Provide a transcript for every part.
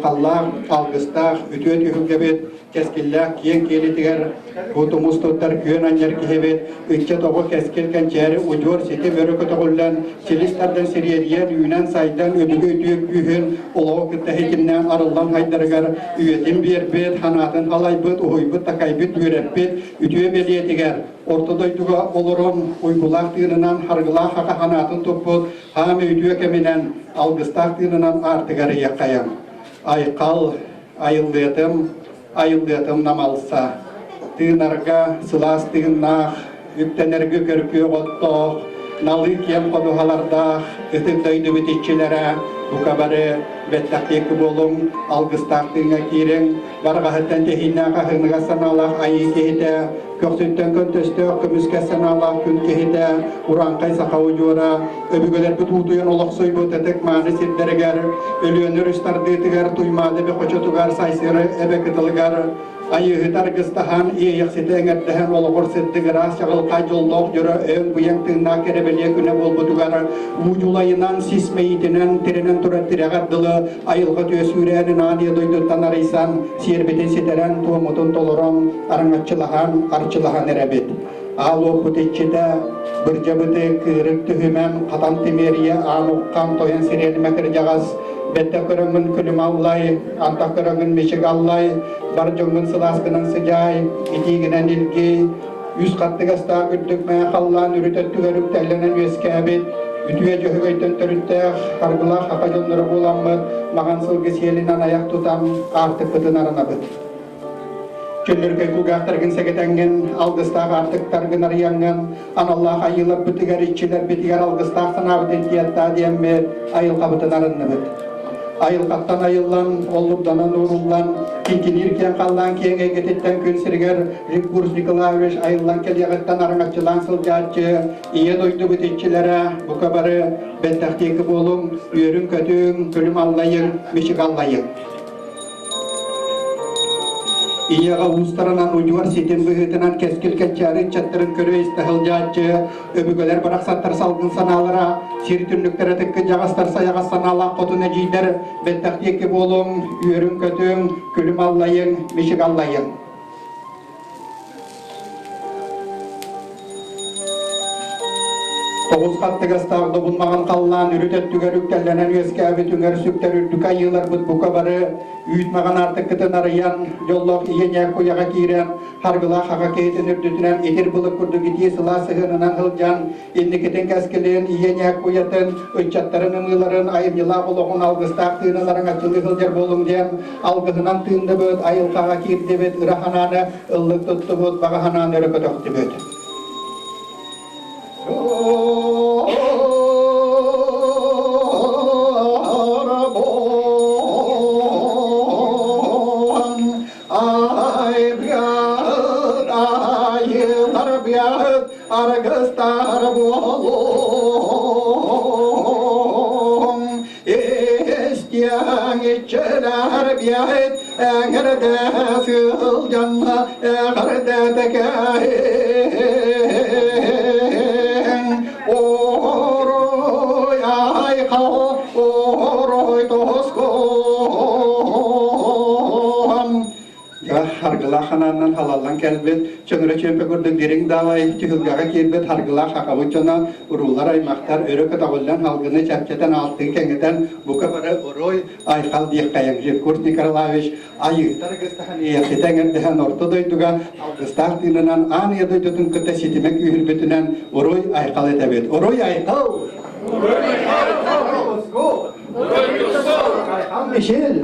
aykallar, algıstar, ütüet ühügebet, keskiller, kiyen kelitiger, kutumuz tuttar küyen anyer kihebet, ütçe toğu keskil kençeri, ucur, siti börükü toğullan, çilistardan siriyediyen, ünen saydan, öbügü ütüyük ühün, uluğu kıtta hekimden arıldan haydarıgar, üyetin bir bet, hanatın alaybıt, uhuybıt, takaybıt, ürebbet, ütüye beliyetiger, ortadoyduğa olurum, uygulak tığınınan, hargılak haka hanatın toput, hami ütüye keminen, algıstak tığınınan artıgarı yakayam. Aykal, ayıldıyatım namalsa, tığınarga, sılas tığınnak, üptenergü körküye ottoğ, nalı kiem koduhalarda, ıtıkdaydı bitişçilere, bu kabarı bettakdeki bolum, algıstak tığına kiren, bargahıttan tehinnaka hırnıga sanalak ayı kehide, köksütten köntöstök, kömüske sanalak kün kehide, urankay sakavu jora, öbügöler bütuğduyan olaksoy bu tetek mani sirdereger, ölüyenler üstardıtıgar, tuymadı bir koçotugar, saysırı ebe kıtılgar, ayı hıtar gıstahan, iyi yaksite engertehen olağır sirdigira, şağıl kaycıldok jora, ön buyan tığına kerebeliye güne bol butugar, uculayınan sismeyitinen, tirinen turattiregaddılı, ayılgı tüyesürenin aniye doyduttan araysan, siyerbeten siteren, tuğumutun tolurum, arıngatçılahan, arçılahan erebet. Alo puteççide, bırcabıdı kırık tühümem, katam temeriye, anukkan toyan sireni mekir jağaz, bette kırıngın külüm allay, anta kırıngın meşik allay, barcıngın sılaskının sıcay, itiğinen ilgi, yüz katlı gasta gürdükmeye kallan, ürütet tüverük tellenen üyeskabet, ütüye cöhügeyten törütteh, hargılak hakajonları bulanmıt, mağansıl gesiyelinden ayak tutam, artık bıtın aranabıt. Çöllürge kugahtargın segetengen, algıstağ artık targın arayangan, anallah ayılır bütigar içiler, bitigar algıstağ sanabıdın tiyatta diyemme, ayıl kabıtın arınabıt. Ayıl kaptan ayıllan, ollubdanan uğrullan, kinkinirken kallan kenge getetten künsirger, Rikburs Nikolaevich ayıllan kelyağıttan arıngatçılan sılcatçı, iye doydu bütitçilere, bu kabarı, bettahteki bolum, yörün kötüğün, külüm allayın, mişik allayın. İyağa uluslararası üniversitenin bıhıtınan keskil kençarın çattırın körü istihılcatçı, öbügöler bıraksatlar salgın sanalara, sirtünlüklere tıkkı jağastar sayağa sanala kotu necider, bettahtiyeki bolum, yörün kötüm, külüm allayın, mişik allayın. Toğuz katlı gastağda bulmağın kallan, ürütet tügerüktellenen üyeskâbi tünger süktер ürdük ayılar bıt bu kabarı, üyütmağın artık kıtın arayan, yollok iyenyek koyağa kiren, hargıla haka keytin ürdütünen, etir bılık kurdu gitiye sıla sıhırınan hılcan, indiketen keskeleyen iyenyek koyatın, öçatların ımıların, ayımyıla koloğun algıstağ tığınaların açılı hılcar bolum diyen, algıhınan tığında böt, ayıl kağa kirdi bet, ırahananı, ıllık tuttu böt, bağahananı örükü döktü böt. Argıstar bolum, isteyen iççiler biyet, eğerde sılcanla, eğerde tekeyin, oruy aykal, oruy toskum. Hargıla hanandan halallan kelbet, çöngüre çömpe gördük derin dağay, tühülgağa kelbet, hargıla hakavuçana, urullar aymaktar, örü katağullan halgını çapçeten altı kengeten, bu kabarı oroy, aykal diye kayan, Rikburs Nikolaevich, ayıqtar gıstahan iyaseten erdehen ortadoyduga, algıstağ tığınan anıya doydutun kıta sitimek ühülbetünen, oroy aykal etebet, oroy aykal! Oroy aykal! Michel.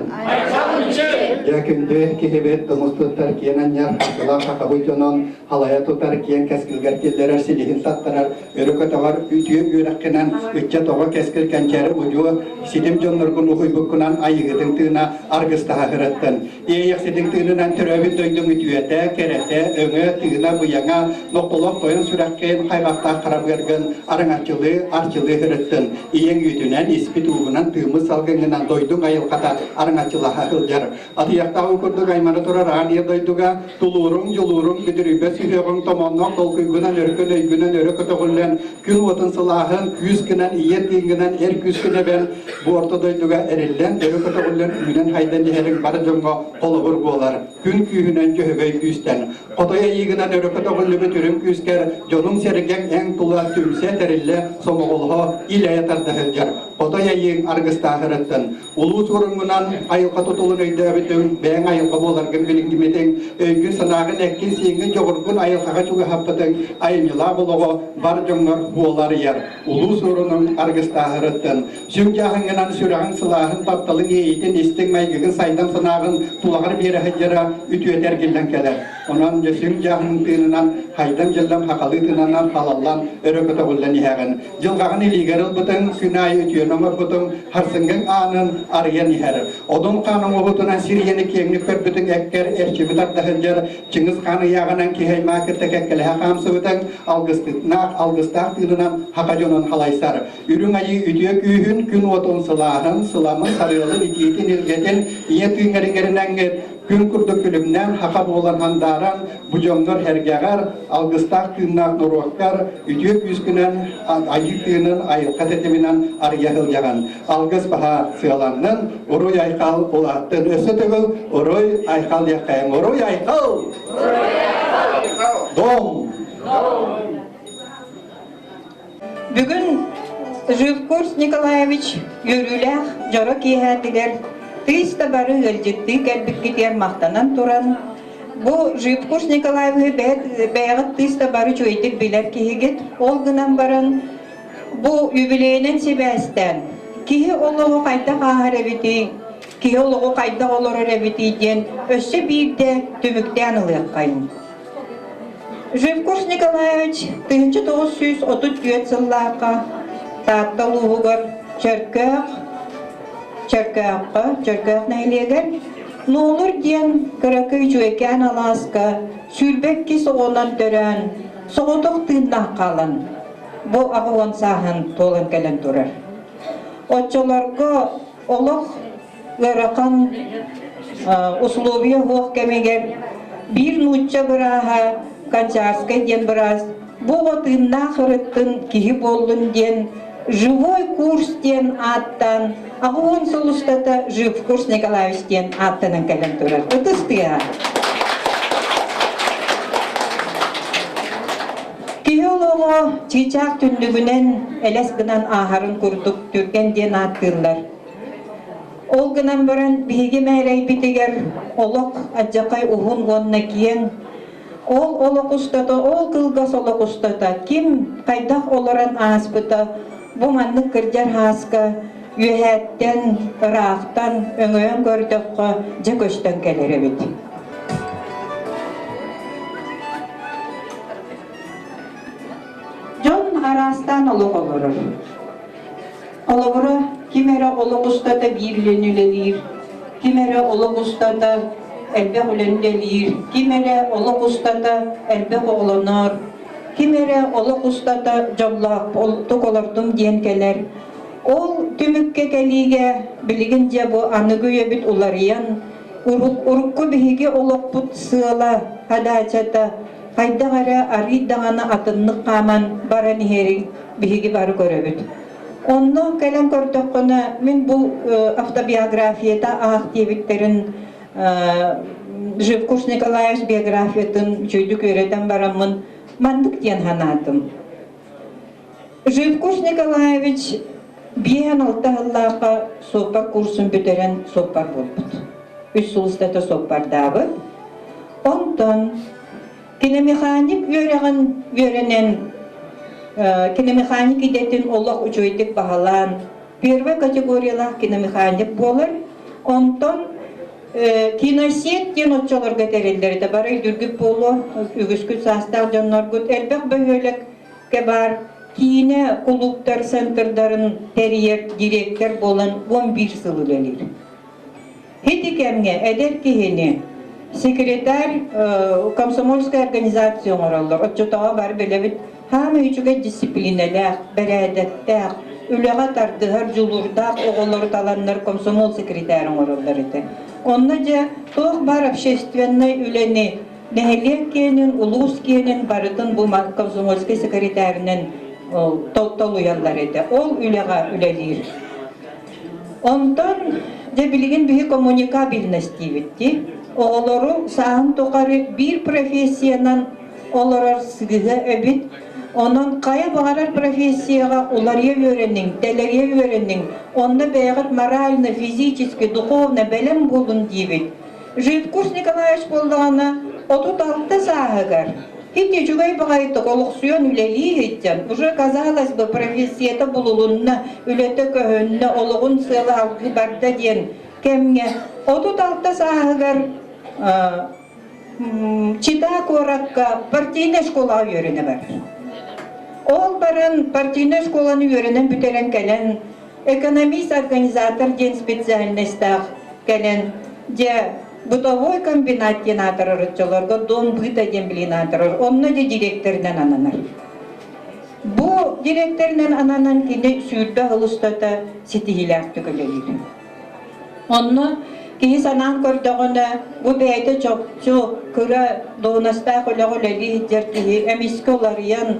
Yakında kehebet domuz tutar kiyenan yar hakla hakabujonon halaya tutar kiyen keskil gertillerer silihin tattarar öröke tavar ütüye yürekkenan ütçe toğa keskil kençeri ucu sidim jonlar kunu huybukkunan ayıgıdın tığına argısta hahirattan Eyeksidin tığınınan türevi doydum ütüyete, kerete, öňe, tığına, bıyaňa, noktalak koyun sürekkeyin haybaqta qarab gergen arıňaçyly, arçyly hırıttın. Iýeň ütünen, ispit uğunan, tığımız salgıngınan doydum ayılqata arıňaçylaha hıljar. Atıýakta ukurduk aymana tura raniye doyduga, tulurum, yolurum, güdürübe süýegiň tomonnak, dolkuygunan, örkün, öýgünen, örü kötögüllen, gün otun sılahın, küzgünen, iýer diňginen, küzgüne ben bu orta doyduga erillen, örü kötögüllen, ünen haydan diherin bar joňa qolubur bolar. Gün kühünen jöhögöy küsten. Qotoya ýygynan örü kötögüllü bütürüm küzger, jonun sergen eň tula tümse terille, somoğulha ile tardahıljar. Qotoya ýygyň argısta hırıttın. Ulu sorungunan ayılqa tutulun öýde bütün, beň ayılqa bolargın bilingimetin, öýgün sanagın ekkin siýiňi jogurgun ayılqaga çuga happatyň, aýynýyla bologo bar joňlar bolar ýer. Ulu sorunun argısta hırıttın. Süňjahıňynan süragyň sylahyň taptalyň eýitin istin maýgygyn saýdan sanagyn tulagar bere hajara ütüýeter gillen keler. Onan süňjahıň tığынан haydan jellam hakaly tığынан halallan örökete bollan ýägen. Jylgagyň iligeril bytyň sünaý ütüýen ömür bytyň harsyňyň anyn aryan ýer. Odun kanyň obutyna sirýeni keňlik körbütiň ekker erçimi tardahyjar Çingiz Hany ýagynan kiheýma kertekekle hakamsy bytyň algystaq tığынан hakajonan halaýsar. Ürüň aýy ütüýek üýhün gün otun sılahın, sılamın sarıyalı itiyetin ilgeten, iyetüğün eringerinden gün kurduk külümden haka boğulan handaran, bu jonlar hergegar, algıstak tığınak nuruakkar, ütüyek yüzgünen, ayıktığının ayılkat eteminen arıyahıl yagan. Algıs baha sığalanın, oruy aykal olattın ösü tügül, oruy aykal yakayın, oruy aykal! Dom! Bugün Живкурс Николаевич yürülək, jorok ýehädiler. Tıysta barı öljetdi, gelbik giter maqtanan turan. Bu Живкурс Николаевич bäýat tıysta barı çöýdik biler kihigit. Ol gınan baran bu yübileýinin sebästen. Kihi oluğu qayda qahar ebiti, kihi oluğu qayda olur ebiti diyen össe birde tümükden ılıyakayın. Живкурс Николаевич 1934 ýyllarga Tattaluğugar çörkök neyleger. Nolur diyen karaköy çöken Alaska, sülbek ki soğunan tören, soğuduk tığındak kalan. Bu ağıvan sahın tolan gelen durar. Otçolarga oluk garakan uslubiya hoq kemeger, bir nutça bıraha, kançarska diyen biraz, bu tığındak hırıttın kihi boldun diyen, Живой курс diyen attan, ağın solustata Живкурс Николаевич diyen attanın gelen durar. Ötüstüya. Kiyoloğu çiçak tündügünen elesgınan aharın kurduk Türken diyen attırlar. Ol gınan bören bihigi meyrey bitiger, olok acakay uhun gonna kiyen, ol olok ustata, ol kılgas olok ustata, kim kaydak olaran aspıta, bu manlık kırcar haska, yühetten, ıraqtan, öňöň gördükkä, jeköşten geler ebit. Jon arastan oluk olurur. Oluguru kimere oluk ustata birlenülelir, kimere oluk ustata elbek ülendelir, kimere oluk ustata elbek oğlanır, kimere oluk ustata jollak olduk olurdum diyen keler. Ol tümükke gelige bilgince bu anıgıya bit ulariyan, urukku bihigi oluk put sığla hadaçata, hayda gara ari dağana atınlık kaman barani heri bihigi barı görebit. Ondan gelen gördükünü, min bu avtobiyografiyada aktivitlerin Живкурс Николаевич biyografiyatın çöydük öğreten baramın mandık diyen hanadım. Живкурс Николаевич biyen altta hıllaqa sopar kursun büteren sopar bulbut. Üç sulustata sopar dabıt. Ondan kinemekanik öğrenen kinemekanik idetin olaq uçoydik bahalan первый kategoriyalar kinemekanik bolar. Ondan kinoset diyen otçolarga terelleri baray dürgüp bolu, ügüskü sastal jonlar gut elbek böhölek kebar kine kuluptar senterdarın teriyer direkter bolan 11 sılılelir. Хитикемге эдер кихини секретарь комсомольской организация ороллар. Отчетага бар белебит. Хам үчүгө дисциплиналах, бередеттах, үлега тардыгар жулурдак оголор таланнар комсомол секретарь ороллар эте. Онна же тох бар общественный үлени нехелек кенин, улус кенин барытын бу комсомольский секретарьнын толуяллар эте. Ол үлега үлелир. Онтон же билген бихи коммуникабельность дибитти. Оголору саан токары бир профессиянан олорор сыгыга өбит. Онон кая багарар профессияга уларья өйреннин, телерья өйреннин, онна бәгыт морально, физически, духовно белем болун дибит. Житкус Николаевич болдағана 36 сағыгар. Хитте жүгай бағайты олықсуен үлелі хиттен. Уже казалось бы профессията болулунна, үлеті көхінна, олығын сылы алғы барда ден. Кемге 36 сағыгар чита коракка партийна школа үйрене бар. Ол баран партийна школаны үйренен бүтерен кәлен, экономист организатор ден специальностях кәлен, де бытовой комбинат денатырыр чолорго дом быта ден билинатырыр, онна де директорнан ананар. Бу директорнан ананан кені сүйірді ғылыстата сетихилер түкілелер. Онна кии санан көрдіғіні бу бәйті чоқчу күрі доғынаста қолағылелі жертігі әмескі оларыян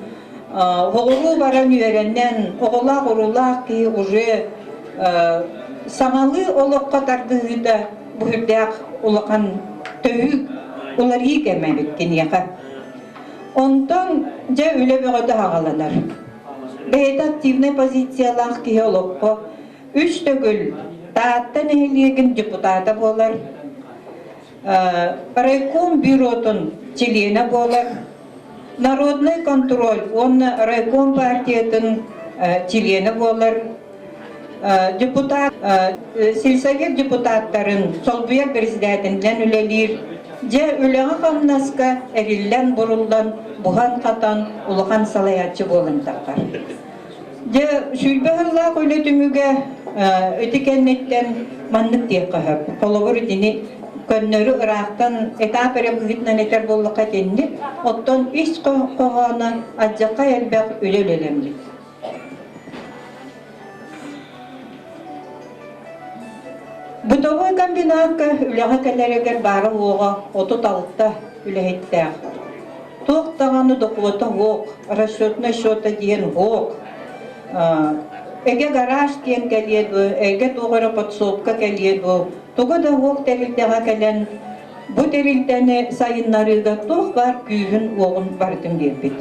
оғылу баран үйереннен оғылақ ұрылақ кии уже саңалы олыққа тардығы да бұхырдақ олыққан түйік олар кәмәбет кенеға. Онтан жа үлі бұғыды ағаланар. Бәйті активный позициялақ кие олыққа үш төгіл Тааттан эхилиеген депутата болар, райком бюротын члена болар, народный контроль, он райком партиятын члена болар, депутат, сельсовет депутаттарын солбуя президентінден үлелер, же үлеға қамнаска әрілден бұрылдан, бұған қатан, ұлыған салаятчы болын тақар. Же шүлбәғырлақ өлетіміге өтекеннеттен маннық дейік қағып. Қолығыр дені көннөрі ұрақтан этап әрі бұғытнан етер болуға тенді, оттан үш қоғаны аджаққа әлбәқ өлел әлемді. Бұтовой комбинатқа үліға кәлерегер бары оға 36-та үліхеттәқ. Тоқтағаны доқуыты оқ, расчетна счета дейін оқ. Эге гараж кен келеді, эге тоғыры подсобка келеді. Тоғы да оқ тәрілдіға кәлін. Бұ тәрілдіні сайынларыға тоқ бар күйін оғын бардың бербет.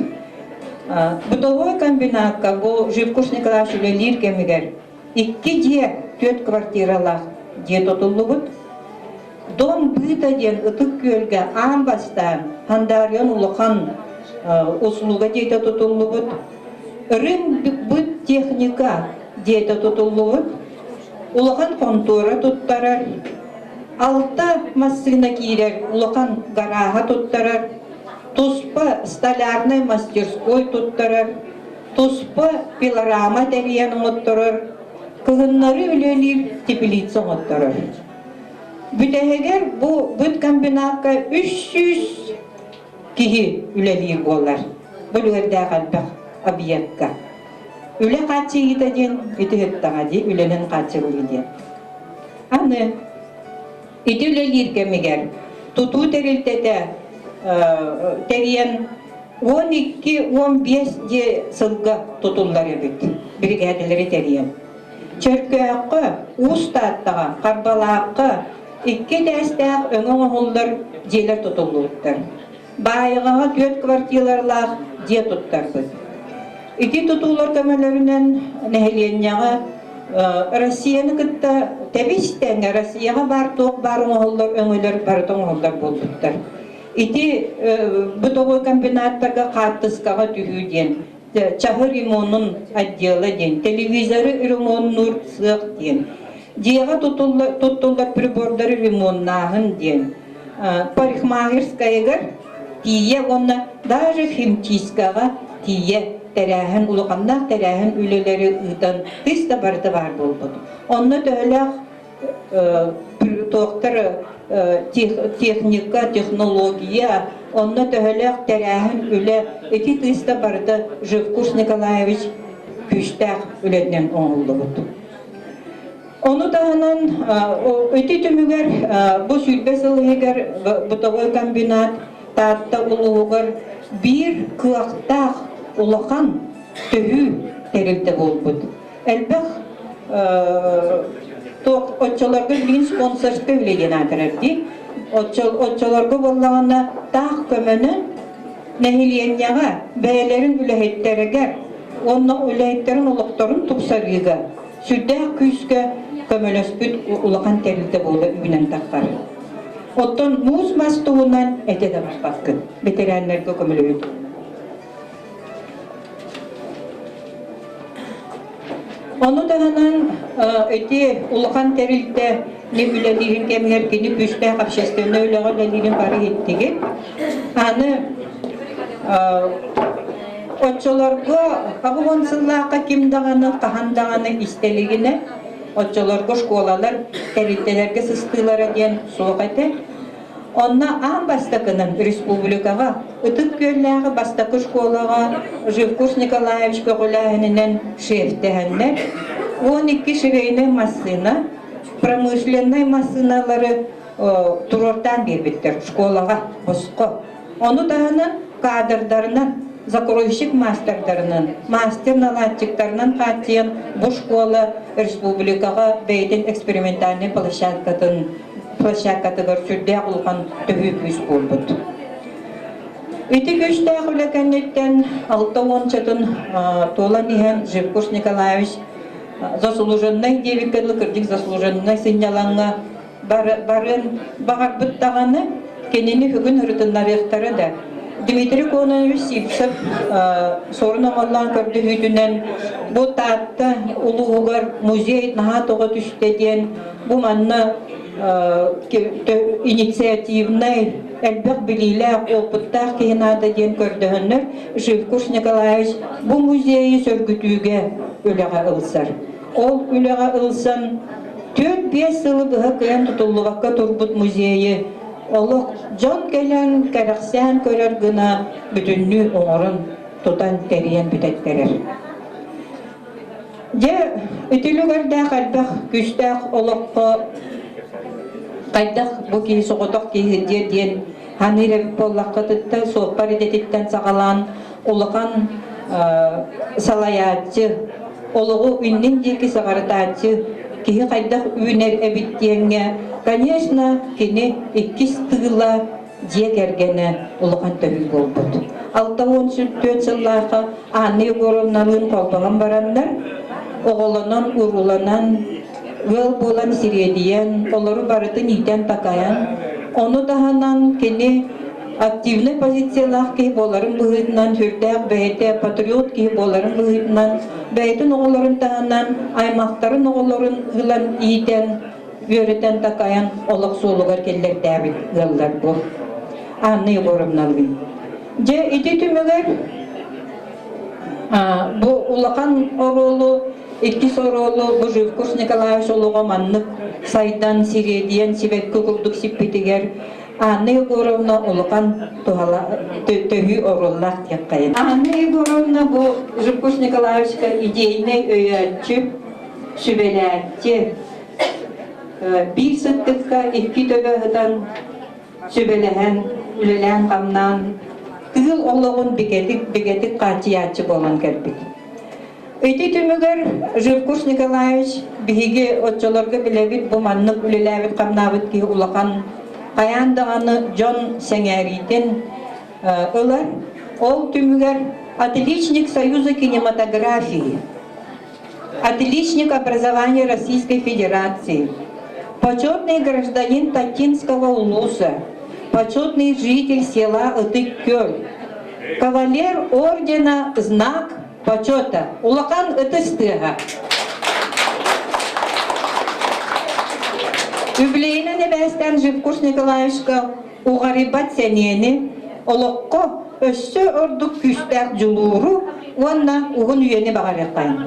Бұтовой комбинатқа бұл Живкуш Николаевич үлелер кемігер 2 де 4 квартиралақ де тұтылы бұд. Дом бұйта ден ұтық көлге амбастан хандариян ұлыған услуга дейті тұтылы бұд. Рым бұд техника дейті тұтылы бұд. Ұлыған контора тұттарар. Алта массына кейлер ұлыған гараға тұттарар. Туспа столярный мастерской тұттарар. Туспа пилорама тәриян ұңыттарар. Кығыннары үлелер тепелица ұңыттарар. Бүтәгер бұд комбинатқа 300 кихи үлелер болар. Бұл өрді қалбақ объектқа. Үле қатшы етеден, еті өттіға де, үленің қатшы үледен. Аны, еті үлелер кемегер, тұту тәрілтеті тәріен 12-15 де сылға тұтулар ебет, бригадалары тәріен. Чөркі ақы, ұстаттыға, қарбалақы, 2 дәстәқ өңі оғылдар делер тұтулуыттар. Байығыға 4 квартиралар де тұттар бұд. Ити тұтулар көмелерінен нәхеленияға Россияны күтті тәбестен Россияға бар тоқ барын оғылдар, өңілер бардың оғылдар болдықтар. Ити бұтоғой комбинаттарға қаттысқаға түйуден, чахы ремонын отделы ден, телевизоры ремонын сық ден, деға тұттылдар прибордары ремоннағын ден, парикмахерскайығыр тие, оны даже химчискаға тие тәрәхін, ұлықандақ тәрәхін үлелері ұйтан тыста барды бар болбуд. Оны төләқ доктор техника, технология, онна төһөлөк тәрәһин үле эти тыста барды Живкуш Николаевич күштәк үләднән оңылдыбыт. Onu dağınan, öte tümüger, bu sülbesiliger, butogoy kombinat, taatta uluğugar, bir kıaqtaq ulaqan tühü terilde bolbut. Elbaq, otçalarga bilin sponsorska ülegen atırırdı. Otçalarga bollağına tağ kömünü nehiliyenyağa, beylerin ülehetteriger, onna ülehetterin uluqtarın tupsarıga, süddaq küske, kömölöspüt ulaqan terilde boldu üyünen taqqar. Otton muz mastuğundan ete de bakbakkı. Veteranlarga kömölöydü. Onu dağınan eti ulaqan terilde ne üledirin kemiher kini püste kapşestene üledirin bari ettiği. Anı otçolarga kabıgonsıllaqa kim dağını, kahan dağını isteligine otçolarga şkolalar terildelerge sıstılara diyen soğuk ete. Onna an bastakının respublikaga, ıtık göllüğü bastakı şkolaga Живкуш Николаевич Кокуляхининен шефтеhenler 12 şireyne masına, pромышленный masınaları turortan birbittir şkolaga, bosqo. Onu dağının kadrlarından, закройщик мастердарынан, мастер наладчиктарынан қатиен bu школа республикаға бейтін экспериментальный площадкатыгар сүрдә улған төһү күз болбут. Ити күздә хүләкәннәттән 6-10 толан иһән Живкуш Николаевич заслуженный девикәле кырдык заслуженный сыняланга барын багар буттаганы кенени хүгүн хыртыннарыктары да Дмитрий Кононович Сипсов sorun oğlan gördü hüdünen bu taatta uluğugar muzey naha toğa düştü diyen bu manna inisiyativnay elbaq bililaq opıttaq kehinada diyen gördüğünler Живкуш Николаевич bu muzeyi sörgütüge üleğe ılsar. Ol üleğe ılsan 4-5 yılı bıha kıyan tutulluğakka turbut muzeyi Олық жон келен кәрәқсән көрер гына бүтінні оңырын тұтан тәріен бүтәттерер. Же үтілігердәқ әлбәқ күстәқ олыққа қайдақ бұ кей соғытық кейгідер ден ханирев боллаққа тұтты соқпар едететтен сағалан олықан салаятчы олығы үннен декі сағарытатчы кеге қайдақ үйінер әбіттенге конечно, кені 2 тыгыла жек ергені улуған төгіл болбуд. 6-14 жылларға Анна Егоровналын колбаған барандар, оғылынан, уруланан, өл болан сиредиен, олары барытын итен такаян, оны дағанан кені активный позициялақ кей боларын бұғытынан, хүрдәқ бәйті, патриот кей боларын бұғытынан, бәйтін оғыларын дағанан, аймақтарын оғыларын ғылан итен, Yöreten takayan olak solugar keller däbit gıllar bu. Anna Егоровналын. Je iti tümüger bu ulakan orolu, iki sorolu bu Живкуш Николаевич oluğa manlık saydan sirediyen sibek kukulduk sipitiger Anna Егоровна ulakan töhü orollak yakayın. Anna Егоровна bu Живкуш Николаевич'ka ideyine öğretçi, sübelerci bir sıttıkka 2 töbehıdan sübelehen, ülelen kamnan tığıl oğluğun bigetik kaçıyatçı bolan kerbik. Öte tümüger Живкуш Николаевич bihigi otçolarga bilebit bu manlık ülelevit kamnavit ki ulaqan kayandağını John Sengeriten öler. Ol tümüger отличник Союза кинематографии, отличник образования Российской Федерации, почетный гражданин Татинского улуса, почетный житель села Ытык-Кёль, кавалер ордена «Знак почета» Улахан Ытыстыга. Юбилейна небестен Живкуш Николаевичка уғарибат сенені олыққа өссі ордық күстәк жылуыру онна уғын үйені бағарықайын.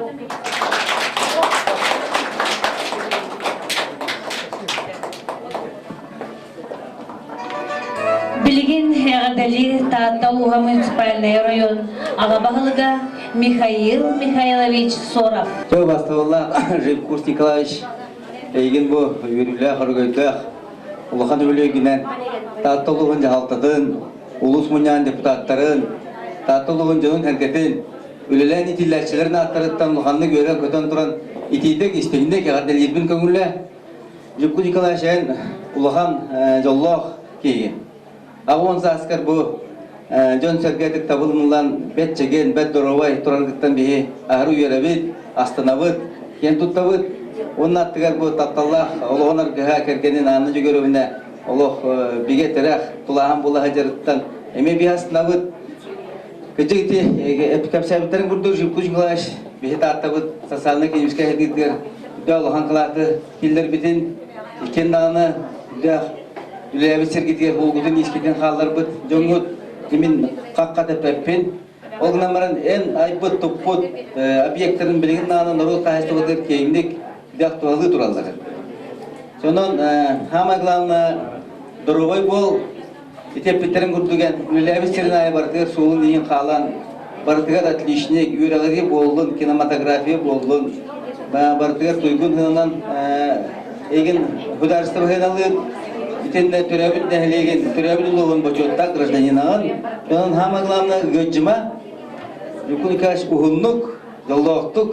Ардали Таталуга муниципальный район Агабахалга Михаил Михайлович Соров. Все, бастывалла, Живкурс Николаевич, егін бұл үйірілі қыргөйдіқ, ұлыған өлегінен Таталуғын жағалтадың, ұлыс мұнян депутаттарын, Таталуғын жылын әркетін, өлелен итилләтшілерін аттырыттан ұлғанны көрен көтен тұран итейдік, істегіндек ағардел ербін көңілі. Живкурс Николаевич ұлыған жоллақ кейін. Ағуын саскар бұл Жон сәргәдік табылымылан бәт жеген, бәт доровай тұрарғыттан бейі ағыру ерабет, астанабыт, кен тұттабыт. Оның аттығар бұл тапталлақ, олығын арғыға кәргенін аны жүгеріміне олық беге тәрәқ тұлаған бұл ғажарыттан әме бей астанабыт. Көджігіте әпікәпсәбіттерін күрдір Живкурс Николаевич бейі таттабыт, сасалына кенеміске әдеттер, үді олыған қылақты келдер бітін, кен дағыны, үді әбіт сәргетер олғыдың ескетін қалдар бұд, жоңғыд, Имин қаққаты пәппен, олғынан баран ән айбыт, тұппыт объектерін білген нағынан народ қағыстығыдыр кейіндік дияқтуалы тұралдығы. Сонан хама главна дұрубай бол, етеппеттерін күрдіген, үләбістерін ай бартығыр, суылын дейін қалан, бартығыр отличник, үйрағыды болдың, кинематография болдың, бартығыр тұйгын хынынан еген хударыстыр хыналығын, Итенде төрәбіт нәхілеген, төрәбіт ұлығын бөчеттақ гражданинаған, онын хама главна гөджіма, Юкуникаш ұғынлық, жолдауқтық,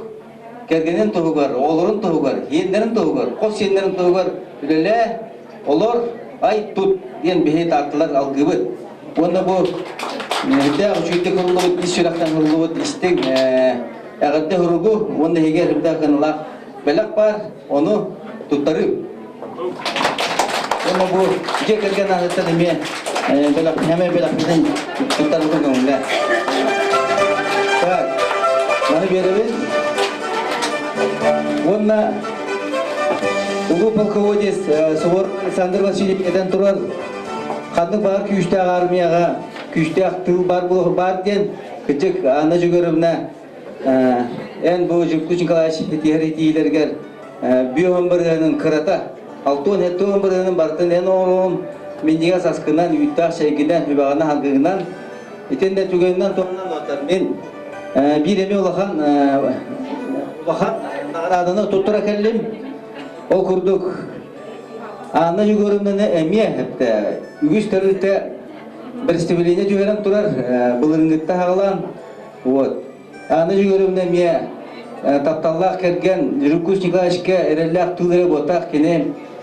кәргенен тұғы бар, олырын тұғы бар, ендерін тұғы бар, қос ендерін тұғы бар, үлелі, олар, ай, тұт, ден бейет артылар алғыбыт. Онда бұл, үшүйді құрылығыт, ис сұрақтан құрылығыт, істің, әғірді құрығы, онда егер қынылақ бәлік бар, оны тұттары. Оны бұл жек әрген ағыттан еме әме бәләппеден тұттарылғы көңілі. Маны береміз. Онына ұлы полководец Суворов Александр Васильевичтен тұрар. Қандық бар күйішті армияға, күйішті ақтыл бар ден, күтік ана жүгеріміне ән бұл Живкурс Николаевич етігер бүйіғын бірінің қырата. Алтуын әттуын бірінің бартын ән оғылуын мендіға сасқынан, үйттақ шәйгінен, хүбағына халқығынан, етенде түгенінен тоғынан отар. Мен bir emeği olakan adını tuttura kellim o kurduk anı yugurumdan emiye hatta üç terörte bir istibilene yügerem turar bulungitte hağlan вот anı yugurumdan emiye taptallah kergen Живкурс Николаевичке erellak tüleri botak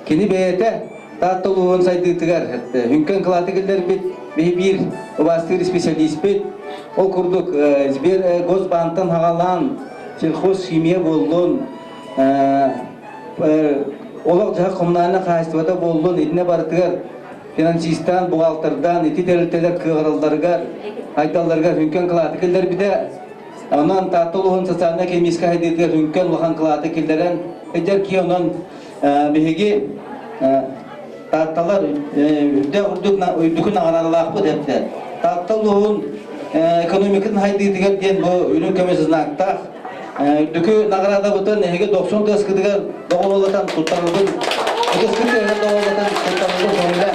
kini beyete tattoluğun saydıktıgar hatta hünken kılatıgiller bir obastır spesialist bit o kurduk bir gozbantan hağalan selxoz химия болдun олақ жағы коммунальный хозяйствода болдun etine barıtıgar finansistan buğaltırdan eti terülteler kığıraldargar aytallargar hünken kılatı kelder bir de ondan tattoluğun sasarına kelmiska hediyetler hünken ulan kılatı kelderen eder ki onun behegi tattalar üdükün ağırlarlar bu depte tattoluğun ekonomikinin haydıydıgar diyen bu ürün kömesiz naqtaq Dükü nağarada butan nehege 90 kıskıdıgar doğulatan tuttarıldın. Kıskıdıgar doğulatan tuttarıldın sonunda.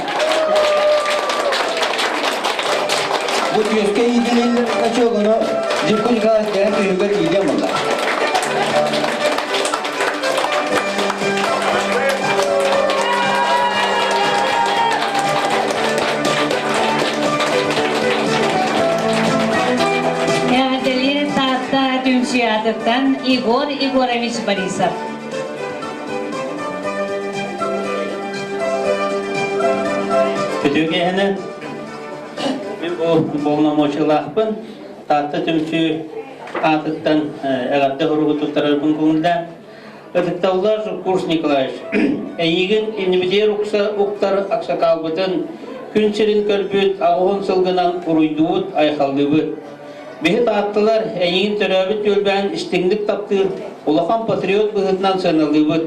Bu tüyöske iyiliğiyle kaç olduğunu Живкурс Николаевич gelen tüyöger iyileceğim onlar. Тюмсиадовтан Игорь Егорович Борисов. Kötügehine bu bolnamoçılaqpın tatlı tümsü atıttan əqadda hurugu tuttararpın koğunda Ötüktavlar Живкурс Николаевич Əyiğin inimidir uqtar aksakalbıtın Künçerin kölbüt ağın sılgınan uruyduğut ayxallıbı Bihi taattılar, əyiğin törəbit yölbən istinlik taptır, ulaqan patriot bıhıtnan sınırlıbıd.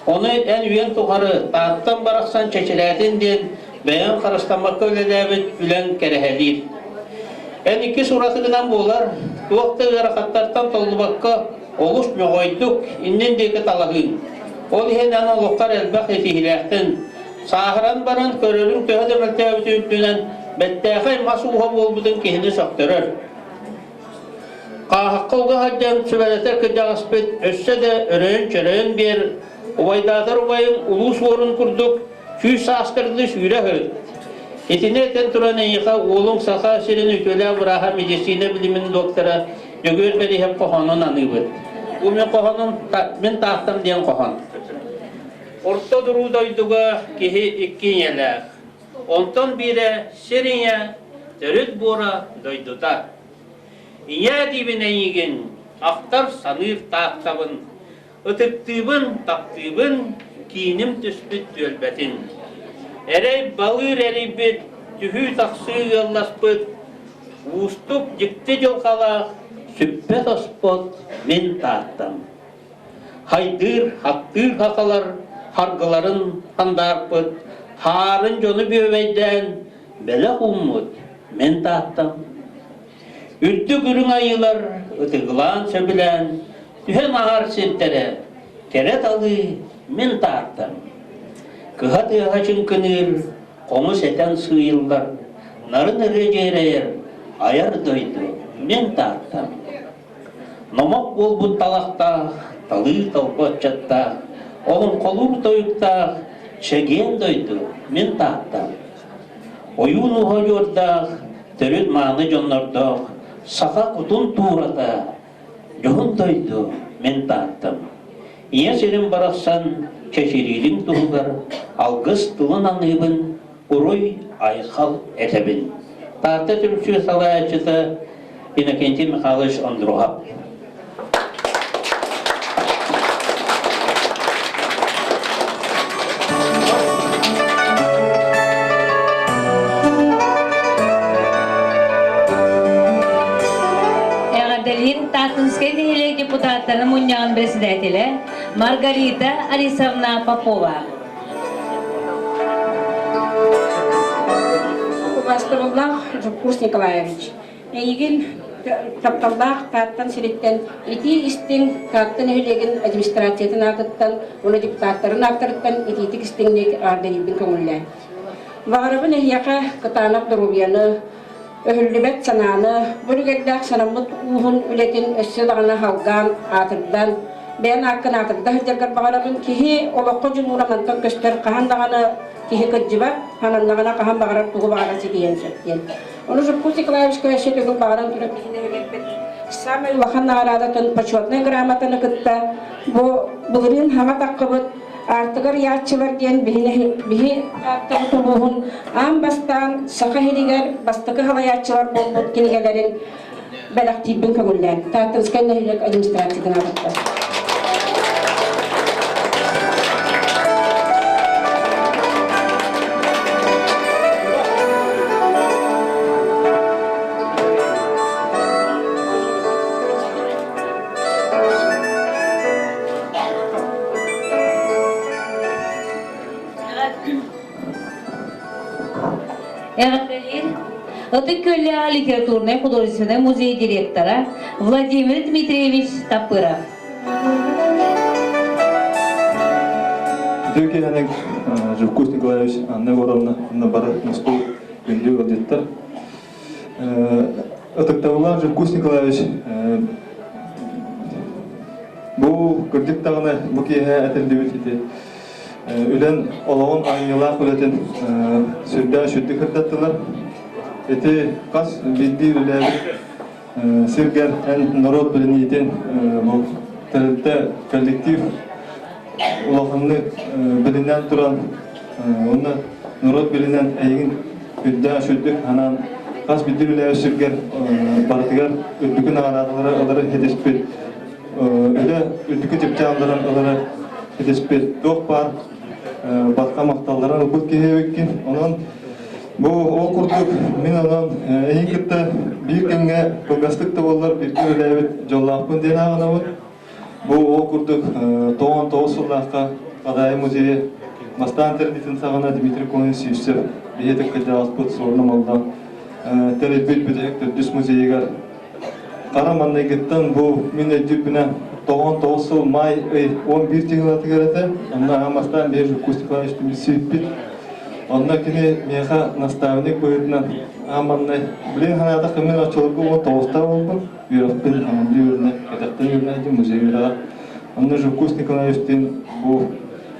Onu en üyen tuğarı taattan baraqsan çeçilətin den, bəyan qarıştamakka ölədə ülen kərəhəlir. En iki suratığından boğular, tuaqtı qarakatlardan tollubakka oluş möğoyduk, innen deki talağın. Ol hedən oluqlar elbaq etihiləktin. Sağıran baran körülün töhədə məltəbit üntünen Бәттәхай масуға болбудың кехini сақтырыр. Қағыққылға хаджан сүбәлетер кыдағаспет, өссе де өрен-чөрен бер, ұбайдатыр ұбайын ұлыс орын күрдік, күйс астырды сүйрәхі. Етіне әтен тұран әйіға олың сақа сирен үтөлі бұраға медицина білімінің доктора жөгөр бәрі хеп қоғанын анығыд. Бұл мен тақтам дейін қоған. Орта дұру дойдуға кеге еккен еләк. Онтан бире сирине төрөт бора дойдута. Ия дибин әйген ақтар саныр тақтабын. Өтіптібін, тақтыбын, кейінім түспіт төлбәтін. Әрей балыр әрейбет, түхі тақсы ғалласпыт. Уступ жікті жолқала, сүппет оспот мен тақтам. Хайдыр, хаттыр хақалар, харғыларын қандарпыт. Харын жону бөбейден бәлі құммыд мен тақтам. Үрді күрің айылар ұтығылан сөбілен түхен ағар сеттері керет алы мен тақтам. Кығат ұғашын күнір қоңыз әтен сүйылдар нарын үрі жерейер аяр дойды мен тақтам. Номақ бол бұд талақта талы талпат жатта оғын қолур тойықта чеген дойду мен тақтам. Ойун уға жордақ, түрін маңы жоннордақ, сақа құтын турата, жоғын дойду мен тақтам. Ия серін барақсан, кешерилің тұғығар, алғыз тұлын аңыбын, урой айқал әтәбін. Тақта түрмші сала әчіті, Иннокентий Михайлович Андрухап. Татынская депутаттарының мунян председателя Маргарита Алисовна Попова. Бастырыллах Жукус Николаевич. Егін тапталлах таттан сиреттен ити истин таттан өйлеген администрациятын ағыттан, оны депутаттарын ақтырыттан ититік истиннек ардайыбын көңілі. Бағарабын әйяқа қытанақ дұрубияны, Öhüllübet sananı, bölügeddek sanamut uğun ületin össüdağına halgan, atırdan, ben hakkın atırda hücdergar bağırabın kihi olakka cumhuramantan köster kahandağına kihi kıcıba, hanandağına kahan bağırab tuğu bağırası diyen sökten. Onu Jukkus Nikolaevich köşelüğün bağıran türü bihine ölepet. Samel vahan nağaradatın paçotna gramatını kıtta, bu bugünün hama takkabıt, Artıgar yaşçılar diyen bihi tağıtuluğun am bastan saka hediger bastakı hava yaşçılar bol kinigelerin belaktibbin kömüllen. Tağıtınızken nehirlik administrasyadan ağıtlar. Ыты көлі литературный художественный музей директора Владимир Дмитриевич Тапыров. Дökenek Jukkus Nikolaevich anne oranna bары мусту gündü ödettir. Ötüktağılan Jukkus Nikolaevich bu kırdık tağına bu kihe etildiği iti. Ülen olağın aynılar kuleten sürda şüddü kırdattılar. Eti kas bildiği ülevi sirger en narod biliniyeten bu tırıtta kollektiv ulağını bilinen duran onu narod bilinen eğin hüdda şüddü hanan kas bildiği ülevi sirger barıtıgar üddükün ağlarları onları hedespet öyle üddükü tipte andıran onları hedespet doğ var Batka maktallara bu kehevekkin onun bu o kurduk min onun iyi kıtta bir günge kogastık da bollar bir köyle evet jollapın den ağına bu o kurduk toğan toğusullahka aday muzeyi mastan terditin sağına Dmitri Konensiyevsev biyetek kıda asput sorunum oldu terebüt büdek düz muzeyigar Karaman'da gittin bu min edübüne Toğan toğusul may 11 tığılatı gerete. Ondan amastan bir Jukkus Nikolaevich tümü sivipit. Онна кини меха наставник буйтнан аманнай билин ханада хэмэн очолгу о тоста болбун юраппен аманды юрне катактан юрне ди музейра онна Жукус Николаевтин бу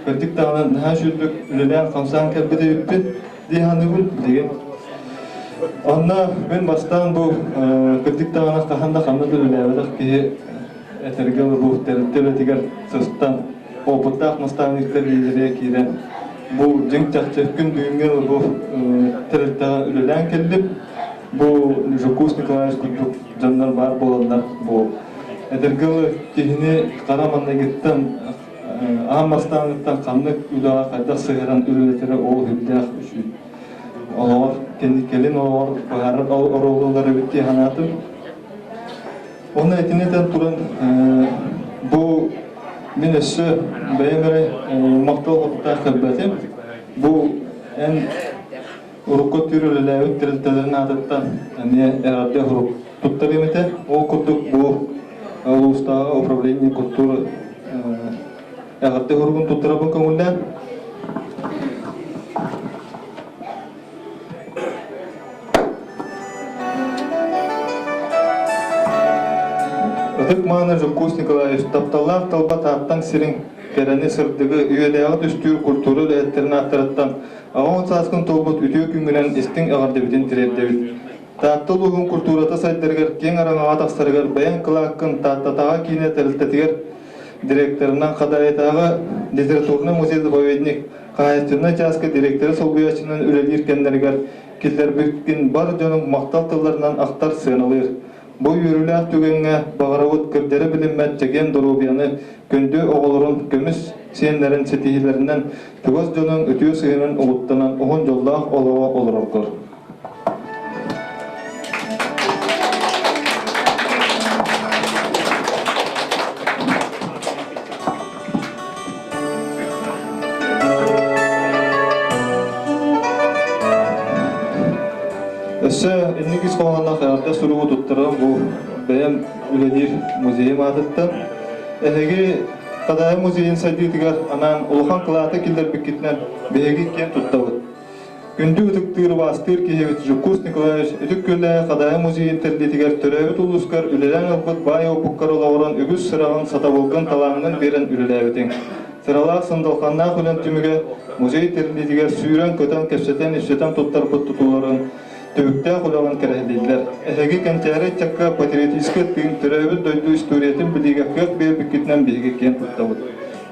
кырдыктаган наха жүлдүк үлелен камсан кебде үппин ди ханыбын деген онна мен бастан бу кырдыктаган каханда хамды үлелебек ки этергел бу телетигер сыстан опыттак наставниктер лидери кирен bu jeng çakçakın düğünge bu terelta ülelen kelip bu Жукус Николаевич kutluk canlar var bolanlar bu edergeli kihini Karaman'a gittim Ahmastanlıktan kanlık ülağa kadar sığıran ürületere oğul hübdiyah üçün oğlar kendi kelin oğlar baharat oğulları bitti hanatım onun etineten turan bu Minesi beğenmere maktal hatta kıbbetim bu en urukot yürürlüğe üttiriltelerin adıttan yani herhalde huruk tuttarımete o kurduk bu Uluslararası Upravlение Kulturu herhalde hurukun tuttarabın kamullен Ötük mağına Жукус Николаевич тапталлар талба таптан сирин керени сырдыгы үйелеяғы түстүр культуру ләеттерін аттыраттан ағын саскын толбут үтіө күнгінен істің ағардебітін тиреддебіт. Тааттыл ұғын культурата сайдергер, кен араңаға тақсаргер, баян кылаққын тааттатаға кейіне тәрілтетігер директорынан қадайетаға литературный музей заповедник қайыстырны часка директоры солбуячынан үлелер кендергер келдер бүккен бар жоның мақтал тылларынан ақтар сығынылыр. Бу юрүләк түгенге багыравыт кырдары билинмәт чеген дорубияны көндө оголорун көмүс сиенлерин сетихилеринен түгөз жонун өтүү сыйынын угуттанан оғын жоллах олова олороркор. Өсі иннигіз қолғанна қайарда сұруғы тұттырған бұл бәйім үлелер музейім адыттан. Әхеге Қадайы музейін сәдетігер анан ұлған қылаты келдер бекетінен бәйеге кен тұттауыд. Күнді үтіктігір бастыр кейевет Жукус Николаевич үтік көлі Қадайы музейін тәрлетігер түрәуіт ұлыскар үлелен ұлғыт бай опыққар олауыран үгіз сырағын сатабылған талаңын берін үлеләуітің. Сыралақ сындалқанна құлын түміге музей тәрлетігер сүйрен көтен кәпсетен ешетен тұттар бұт тұтуларын Төвікті құлағын кәрәлейлер. Әхеге кәнтәрі чакка патриотическі тыйын түрәуіт дойду историятын біліге қық бер бекетінен бейге кен тұттауыд.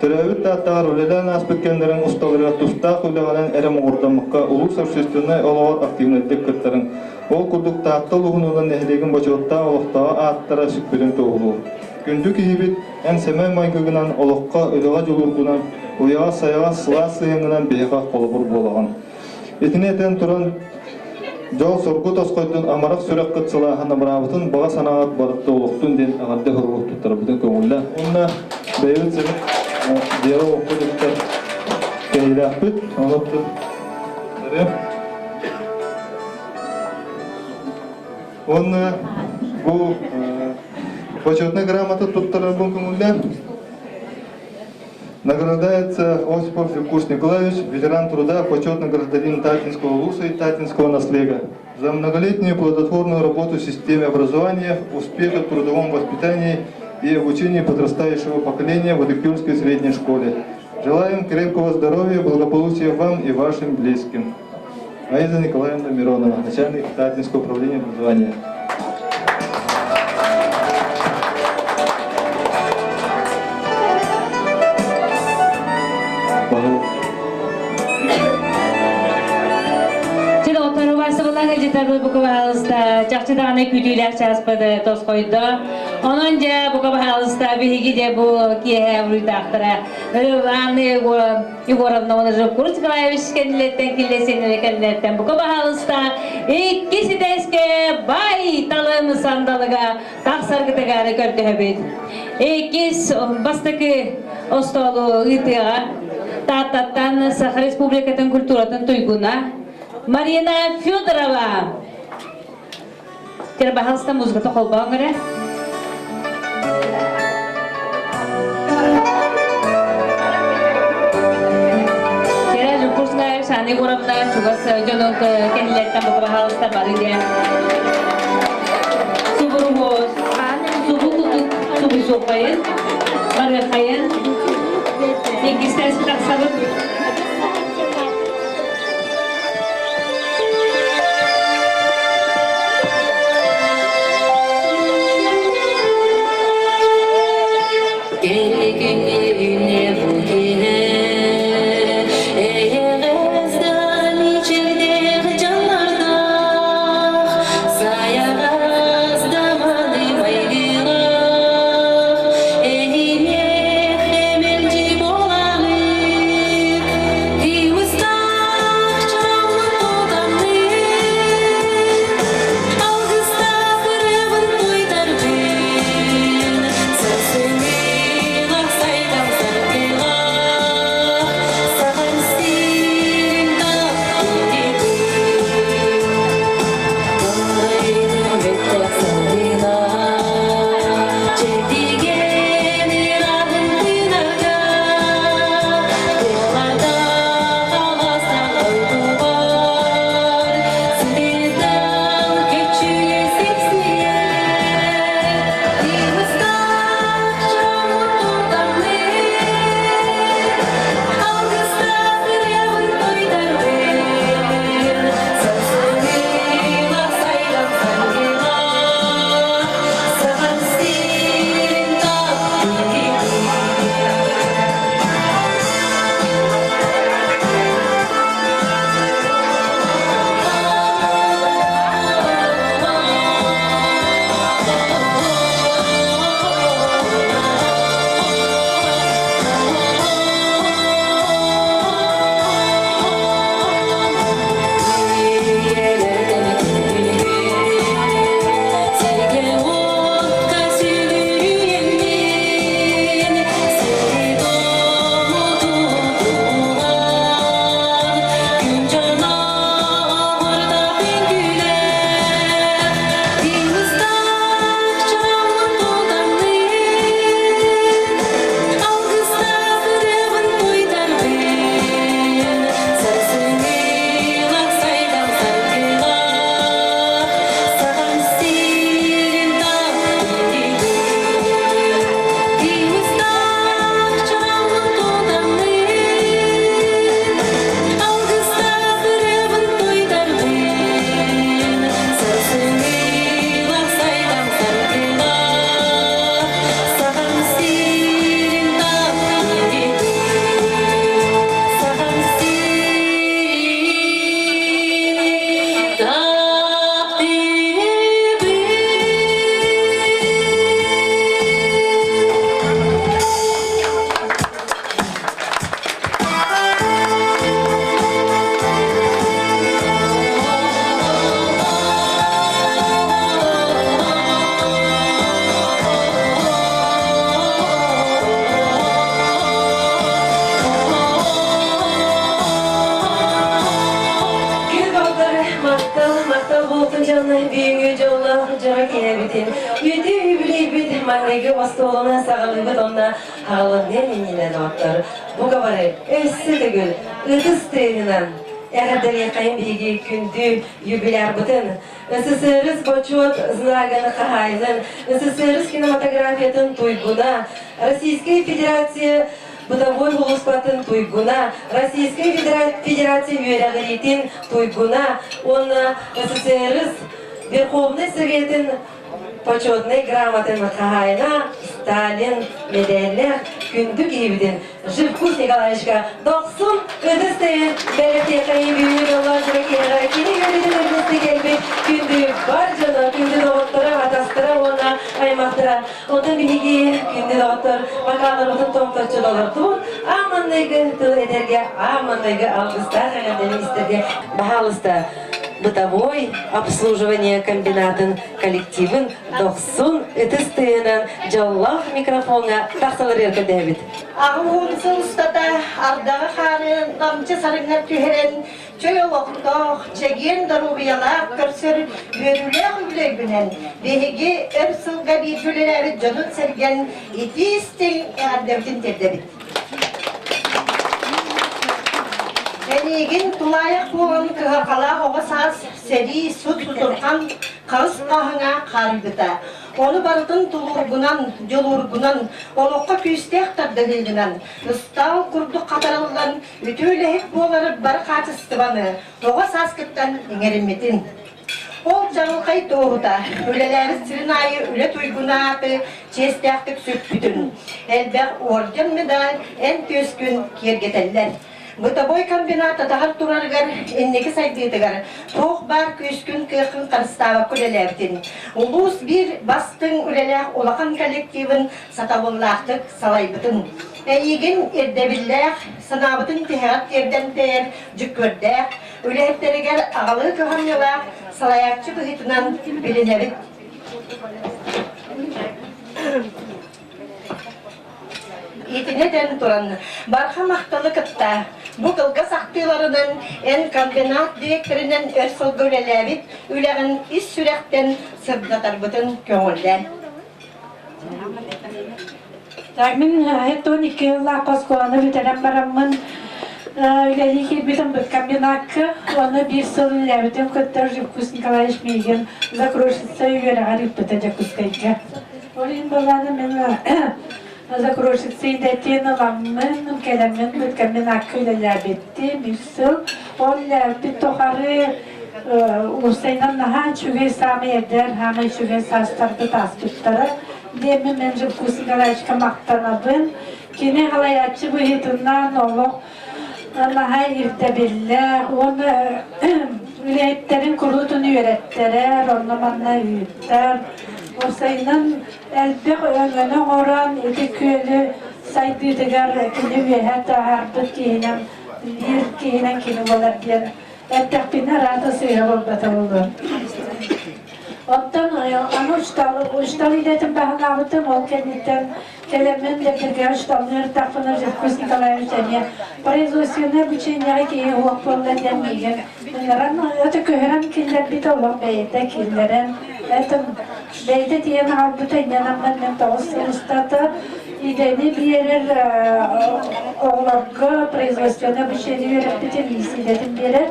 Түрәуіт таттағар өлелән аспеккендерін ұсталыра тұста құлағынан әрім ордамыққа ұлыс общественный олауар активнеттік кірттарын. Ол күрдік таттыл ұғынудан әхлеген бачылықта олықтаға аттара сүкпелін тоғылу. Күнді кейбет ән сәмәй майгығынан олыққа өліға жолырғынан, ұяға саяға сыла сыйыңынан бейға қолыбыр болаған. Етінетен тұран Жол соргу тосқойдun амарақ сүрек қытсыла ханабырабытын баға санағат барытты олықтын ден ағарды ғырғық тұттарабытын көңілі. Онына бәйбіт сәбіт дері оқы дүктер кәйлі ақпыт, онықты дәрі. Онына бұл почетный грамоты тұттарабын көңілі. Награждается Осипов Жукус Николаевич, ветеран труда, почетный гражданин Татинского улуса и Татинского наследия. За многолетнюю плодотворную работу в системе образования, успеха в трудовом воспитании и обучении подрастающего поколения в Удыкюльской средней школе. Желаем крепкого здоровья, благополучия вам и вашим близким. Аиза Николаевна Миронова, начальник Татинского управления образования. Çakçıdağına kütüler çaspıdı Toskoy'da. Onunca bu kabahalısında bir de bu kiye vuruydu aktıra. Anne Yegorovna onu Жукус Николаевич kendilerden killesenleri kendilerden bu kabahalısında ikisi de eski bay talığını sandalığa taksargıtıgarı gördü hebet. İkis bastaki ostolu ıtığa Tattattan Sakha Respublika'nın kulturatın tuyguna Marina Fyodorova. Kira bahas ta muzga to kolba ngare. Kira Жукус Николаевич Hani uğramda çugas jonun kendilerden bu bahalısta var idi. Suburumuz, subu kutuk, subu sokayın, barıkayın. İngilizler sıcak sabır. Bu kabarı össü tügül, ıtыс tığынан, Эғадыры қайын бейге күнді юбиляр бұтын. СССР почет знаганы қағайзын, СССР кинематографиятын туйгуна, Российская Федерация бытовой волоспатын туйгуна, Российская Федерация юрядыритин туйгуна, он СССР Верховный Советин почетный грамотын қағайна, Сталин медаллер күндік ебіден. Живкус Николаевичка, 90 өдістейін бәлетте қайын бүйінер олар жүрекеға кені өретін өргісті келбей күнді бар жана күнді доғыттыра, атастыра, оны аймақтыра. Ондан бігеге күнді доғыттыр, бақалырғытын томтарчы долар туын, амандайғы тыл едерге, амандайғы алғыстар ғағандені істерге бағалыста. Бытовой обслуживание комбинатын коллективын 90 өтістейінен жаллах микрофонға тақсалар еркі Дэвид. Ағым ғылысы ұстата ардағы қарын, қамчы сарыңар түйерен, чөй олықтық, чеген дарубиялақ көрсір өрілі ғылбілігінен, бейге өрсілға бейтілері жонын сәрген етістің әрдевден тердебіт. Enigin tulayak bulan kıhakala oğa saz seri sut tuturkan kağız kahına karibita. Onu barıtın tulurgunan, yolurgunan, olukka küstek tabdalildinan, ıstav kurdu katarılan, ütüyle hep boğları bar katıstıvanı, oğa saz kıttan ingerimmetin. Ol canılkay doğruda, öleleri sirin ayı öle tuygunatı, çestektik süt bütün. Elbek orden medal, en töskün kergeteller. Buta boy kombinata dağır turargar, enneki saydıdıgar. Toğ bar küskün kırkın karıstava kulelertin. Ulus bir bastın ülelek olakan kollektivin satavıllaktık salaybıtın. Eygin erdebillek, sınavıtın tehat yerden ter, cükkürdek, ülehepteriger ağalı kıhamyalak, salayakçı bıhıtından bilinevit. Yetineden turan, barha mahtalı kıtta, bu kılgı saktılarının en kombinat direktörünün örsül gölelevit, üleğin iş sürekten sırdatar bütün köngülden. Min hep 12 yıllar Koskova'nı biteren baramın üleli ki bütün bir kombinakı, onu bir sıl ilevitim kıttar Jivkus Nikolaevich Migin, zakroşitsa üyere garip bitecek kuskayka. Olayın babanı men zakroşitsa idettiğini lamın, kelemin bir kombinakı ilevitti, bir sıl, o ilevitti toharı Ulusay'dan daha çüge sami eder, hama çüge sastardı taskıtları. Demi men Jivkus Nikolaevich kamaktanabın, kine halayatçı bu hitundan olup, Allah'a irtebillah, onu üretlerin kurulutunu ürettiler, onu bana ürettiler. O sayının elbek önüne oran etikülü saydıdıgar kini ve hatta harbet kihinem, bir kihinem kini olabilir. Ettek bina rahatı sıyra olbatı oldu. Ondan onu uçtalı iletim bahanavutum ol kendiden kelemin de bir uçtalıları takfına Jivkus Nikolaevich emiye. Производственное обучение ki uakpollar demeyen. Bunların öte köheren killer bit olan beyde killerin. Etim beyde diyen halbuta inanamdan men tavsiyelistada ideni bir yerer oğlarga производственное обучение verip bitirmeysi dedim birer.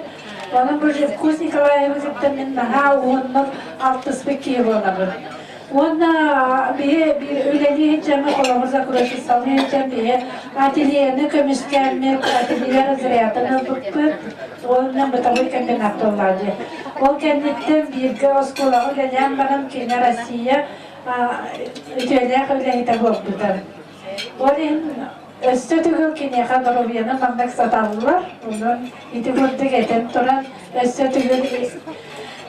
Onun bu Jivkus Nikolaevich'te min daha onun altıs bir kiyir olabilir. Ona bir üleliği cemi kolumuza kuruşu salıyor cemiye. Ateliyeni kömüşkenmek, ateliyer zirayatını bıkpık. Onun bıtavı kombinatı olardı. O kenditten bir oskola üleliğen benim kine Rusya ütüelek üleliği bıkpıdır. Onun Östütügül kine kadar obiyanı mandak satarlılar. Onun itikurdu geten turan östütügül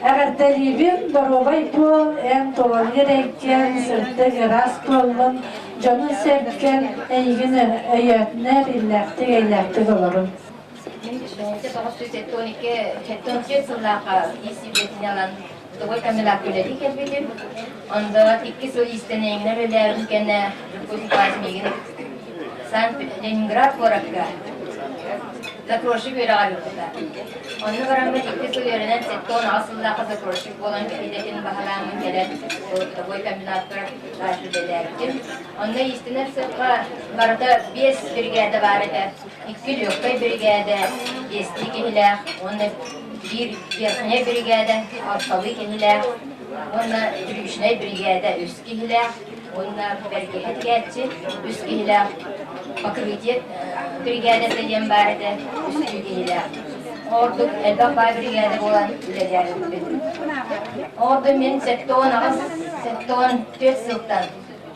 eğer delibim darobay bol, en tolun yerekken, sırtı ras bolun, canın serken, eygini öğretner, illerti olurum. 1972 yıllarda İsviçre'nin alan Doğu Kamilak Göleli kelbedim. Onda 2 yıl isteneyine ölerim kene Jivkus Nikolaevich Migin. Leningrad Vorakka. Zakroşik öyle alıyorlar. Onu varamda 2 yıl öğrenen setton asılla zakroşik olan iletin bahalamın gelen Doğu Kamilak'ta karşı belerdim. Onda istenen sırka barda 5 brigade var eder. 2 yokkay brigade esti kehiler. Onda bir yerine brigade arsalı kehiler. Onda yürüyüşüne brigade üst kehiler. Onda belki gerçi üst kehiler. Bakırvitiyet brigade seçen barda üst kehiler. Orada elbette bay brigade olan üleler. Orada men setton ağız, setton 4 yıldan.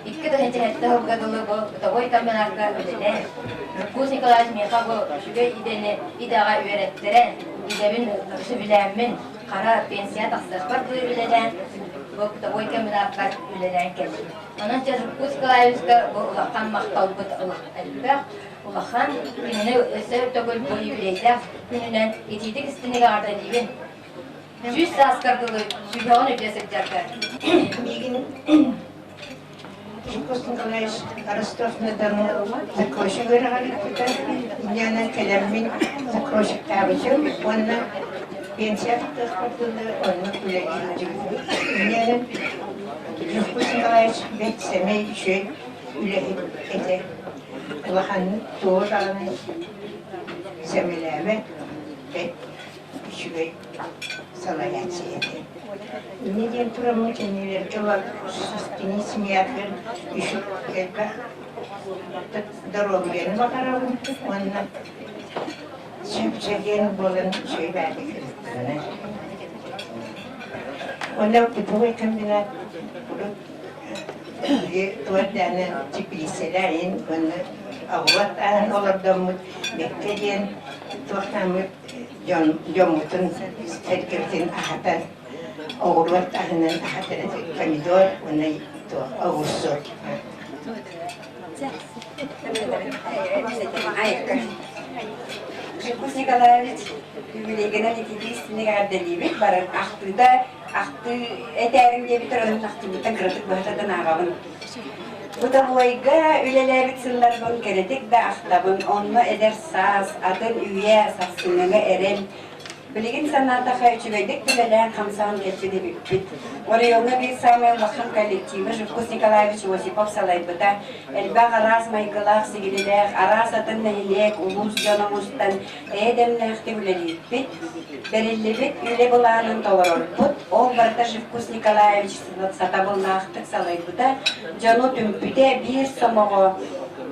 2 daha hette hırgadılı bu, da boy kameraka üleler. Jivkus Nikolaevich Migin bu şüphe ideni idağa öğrettiren, idemin sübilemin kara pensiya taksırlar bu üleler. Bu da boy kameraka üleler geldi. Onun için Jivkus Nikolaevich'te bu ulaqan maqtal bu elbette. Ulaqan gününe öse tökül boyu üleyler. Gününden etidik istiniga arda diyen. 100 askardılı şüphe onu öpesip jarkar. Jivkus Nikolaevich Karastof'nı zakroşik öyle harikata. Dünyanın kelemin zakroşik tabiçim. Onunla pensiya tıkırtılı onu kule ilacım. Dünyanın Jivkus Nikolaevich bet semey şey üle ete. Kulağın doğru dağını semeleme. ve şüve salayatçıydı. Ne diyen turamı çeniler çoğal dini simiyatın düşüp gelbe daroglerin bakaralım. Onunla Şöpçegen bolan söylerdik. Ondan bu kombinat tuadana cipiliselain onu awatan olardamut bekkeden tuatamut jomutun serkertin ahatan awat ahanan ahatan kamidor onay to awusot. Жекус Николаевич юбилейгенен икидисini гадделибит баран ахты этеринге битерен ахтыбытан кырытык бахтадан агабын. Бута бойга үлелебит сылларбын керетик да ахтабын онно эдер саас атын үйе сассыныңа эрен. Билигин санатаха үчүгөйдик билелен хамсан кетпеди бит. Орайонга bir самый лахан коллективы Жекус Николаевич Осипов салайбыта элбаг арас майгылах сигилелех арас атын нехилек улус жанамустан эдемнехти үлелиппит. Бериллибит үле буланын толорорпут. Ол барда Жекус Николаевич сатабылнахтык салайбыта жану түмпүте bir сомого